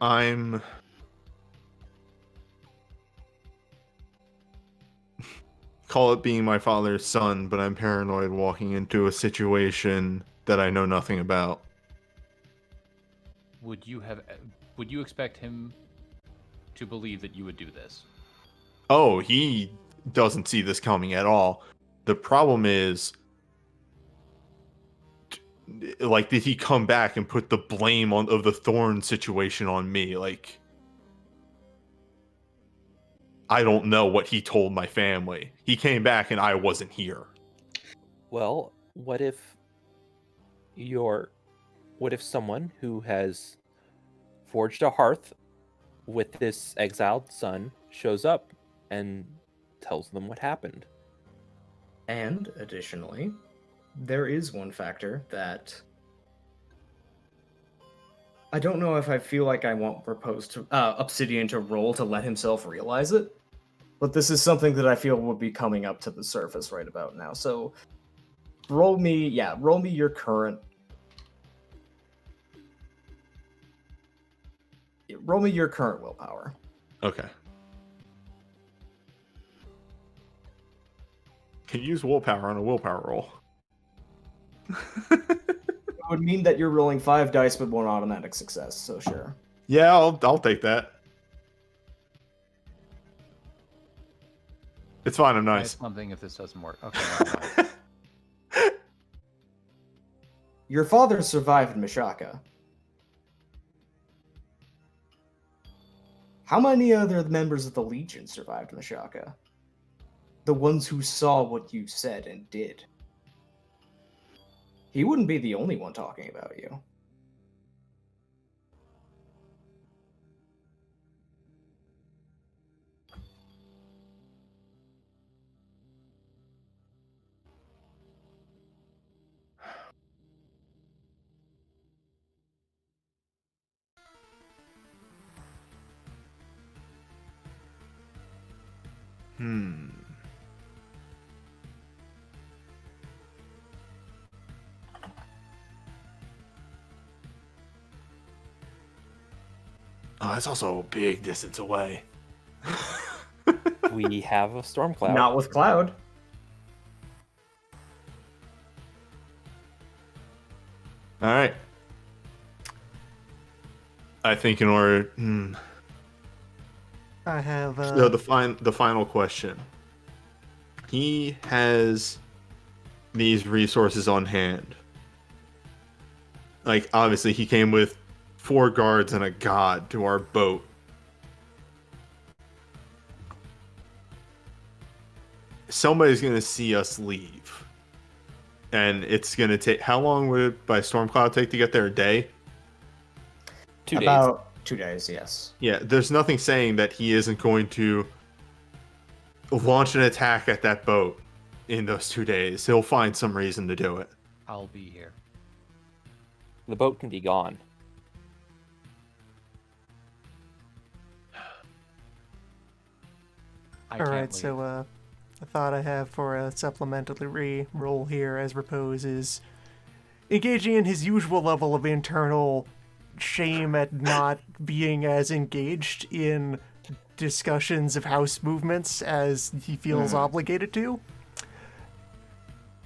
I'm call it being my father's son, but I'm paranoid walking into a situation that I know nothing about. Would you expect him to believe that you would do this? Oh, he doesn't see this coming at all. The problem is, like, did he come back and put the blame of the Thorn situation on me? Like, I don't know what he told my family. He came back and I wasn't here. Well, what if someone who has forged a hearth with this exiled son shows up and tells them what happened? And additionally, there is one factor that I don't know if I feel like I want Obsidian to roll to let himself realize it, but this is something that I feel would be coming up to the surface right about now. So roll me your current willpower. Okay. Can you use willpower on a willpower roll? It would mean that you're rolling 5 dice with 1 automatic success, so sure. Yeah, I'll take that. It's fine, I'm nice. Something if this doesn't work. Okay. Your father survived Mishaka. How many other members of the Legion survived Mishaka? The ones who saw what you said and did. He wouldn't be the only one talking about you. Oh, that's also a big distance away. We have a storm cloud. Not with Cloud. All right. I think in order, I have so the final question. He has these resources on hand. Like, obviously, he came with 4 guards and a god to our boat. Somebody's gonna see us leave, and it's gonna take. How long would it by Stormcloud take to get there? A day? 2 days. About 2 days, yes. Yeah, there's nothing saying that he isn't going to launch an attack at that boat in those 2 days. He'll find some reason to do it. I'll be here. The boat can be gone. All right, so a thought I have for a supplementary role here as Repose is engaging in his usual level of internal shame at not being as engaged in discussions of house movements as he feels obligated to.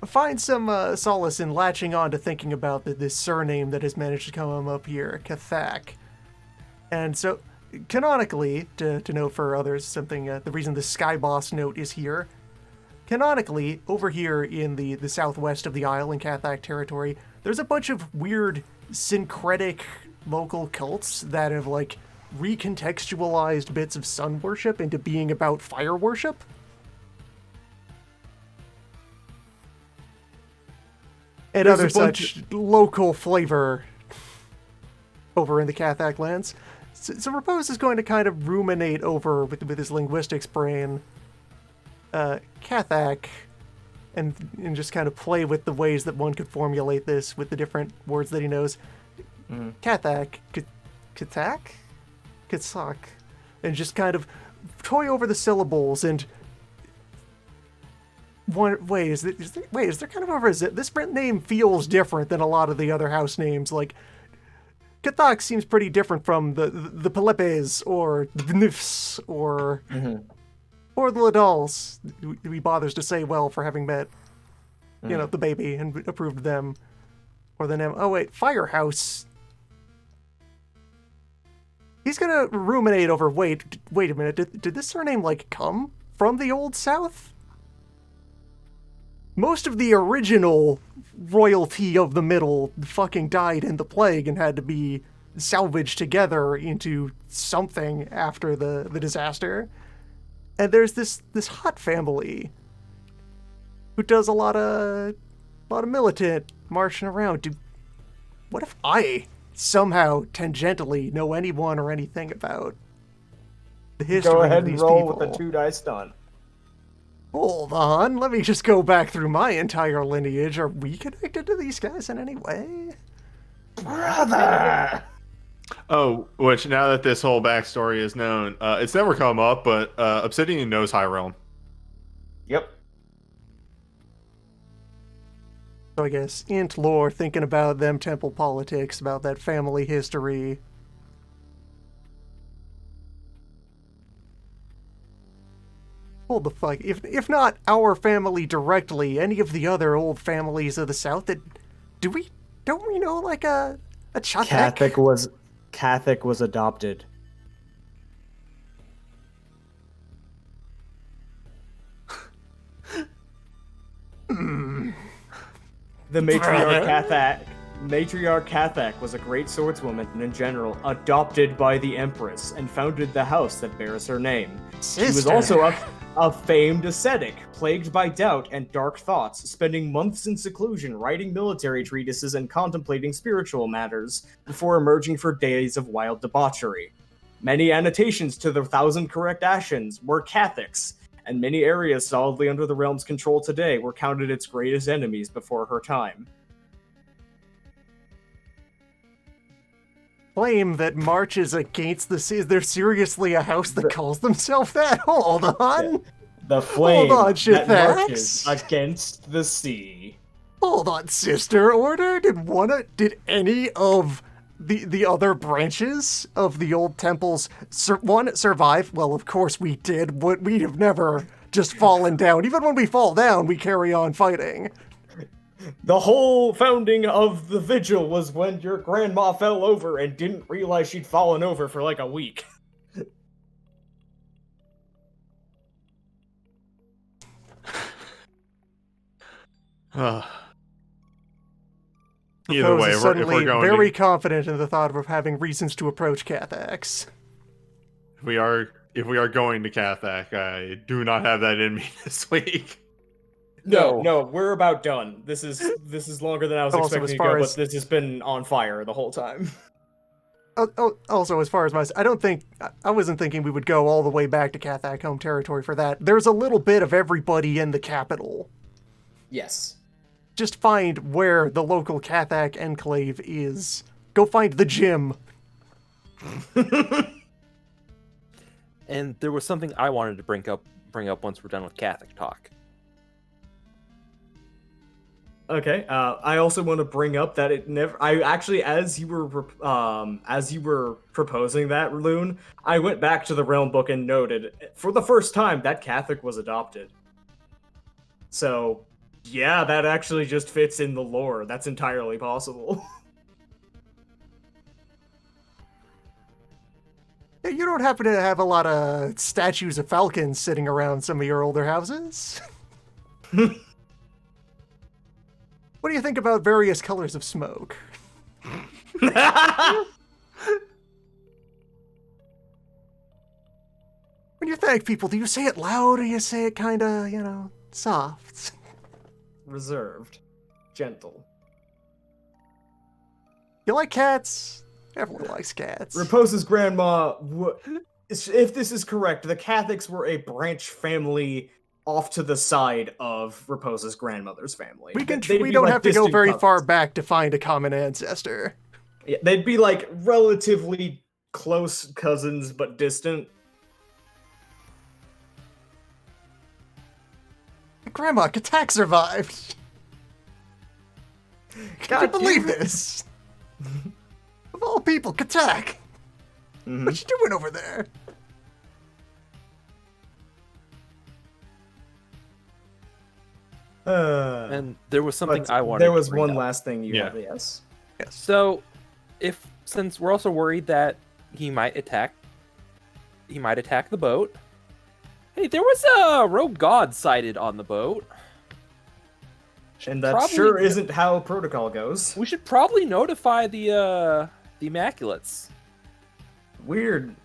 Find some solace in latching on to thinking about this surname that has managed to come up here, Kathak. And so, canonically, to note for others something, the reason the Skyboss note is here, canonically, over here in the southwest of the Isle in Kathak territory, there's a bunch of weird syncretic local cults that have, like, recontextualized bits of sun worship into being about fire worship. And other such local flavor over in the Kathak lands. So Repose is going to kind of ruminate over, with his linguistics brain, Kathak, and just kind of play with the ways that one could formulate this with the different words that he knows. Kathak, Kathak? Kathak. And just kind of toy over the syllables and... Is there kind of over... This name feels different than a lot of the other house names. Like, Kathak seems pretty different from the Pelipes or the Nifs or the Ladals, who he bothers to say well for having met, the baby and approved them. Or the name... Oh, wait, Firehouse. He's gonna ruminate over, wait a minute, did this surname, like, come from the Old South? Most of the original royalty of the Middle fucking died in the plague and had to be salvaged together into something after the disaster. And there's this hot family who does a lot of militant marching around. What if I somehow tangentially know anyone or anything about the history Go ahead of these and roll people? with the 2 dice done. Hold on, let me just go back through my entire lineage. Are we connected to these guys in any way? Brother! Oh, which now that this whole backstory is known, it's never come up, but Obsidian knows High Realm. Yep. So I guess int lore, thinking about them temple politics, about that family history. Hold the fuck. If not our family directly, any of the other old families of the South, don't we know like a Chathak? Catholic was adopted. The matriarch Kathak was a great swordswoman and in general adopted by the Empress and founded the house that bears her name. She was also a famed ascetic, plagued by doubt and dark thoughts, spending months in seclusion writing military treatises and contemplating spiritual matters before emerging for days of wild debauchery. Many annotations to the 1,000 correct actions were Catholics, and many areas solidly under the realm's control today were counted its greatest enemies before her time. Claim that marches against the sea. Is there seriously a house that calls themselves that? Hold on. Yeah. The flame that marches Shithax. against the sea. Hold on, sister order. Did any of the other branches of the old temples survive? Well, of course we did. But we have never just fallen down. Even when we fall down, we carry on fighting. The whole founding of the vigil was when your grandma fell over and didn't realize she'd fallen over for like a week. Either Propose way, is if suddenly we're going very confident in the thought of having reasons to approach Cathax. if we are going to Kathak, I do not have that in me this week. No, we're about done. This is longer than I was Also, expecting as to far go, as- but this has been on fire the whole time. Also, as far as I wasn't thinking we would go all the way back to Kathak home territory for that. There's a little bit of everybody in the capital Yes. Just find where the local Cathach enclave is. Go find the gym. And there was something I wanted to bring up once we're done with Catholic talk. Okay. I also want to bring up that it never. I actually, as you were proposing that, Loon, I went back to the Realm book and noted for the first time that Catholic was adopted. So, yeah, that actually just fits in the lore. That's entirely possible. You don't happen to have a lot of statues of falcons sitting around some of your older houses? What do you think about various colors of smoke? When you thank people, do you say it loud or you say it kind of, soft? Reserved. Gentle. You like cats? Everyone likes cats. Raposa's grandma, if this is correct, the Catholics were a branch family off to the side of Raposa's grandmother's family. We don't have to go very far back to find a common ancestor. Yeah, they'd be like relatively close cousins, but distant. Grandma, Katak survived. Can you believe this? Of all people, Katak. What you doing over there? And there was something I wanted. There was to bring one up. last thing you had. Yes. So, since we're also worried that he might attack the boat. Hey, there was a rogue god sighted on the boat. And that sure isn't how protocol goes. We should probably notify the Immaculates. Weird.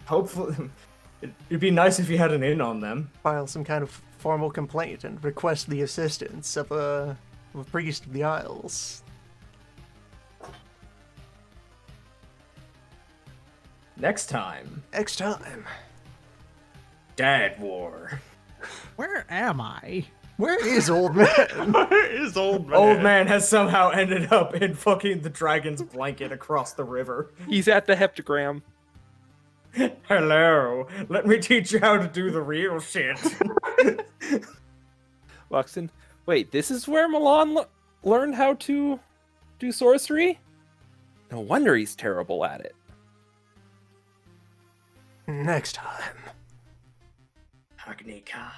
Hopefully, it'd be nice if you had an in on them. File some kind of formal complaint and request the assistance of a priest of the Isles. Next time. Dad War. Where am I? Where is Old Man? Where is Old Man? Old Man has somehow ended up in fucking the dragon's blanket across the river. He's at the heptagram. Hello. Let me teach you how to do the real shit. Luxon, wait, this is where Milan learned how to do sorcery? No wonder he's terrible at it. Next time. Agnika.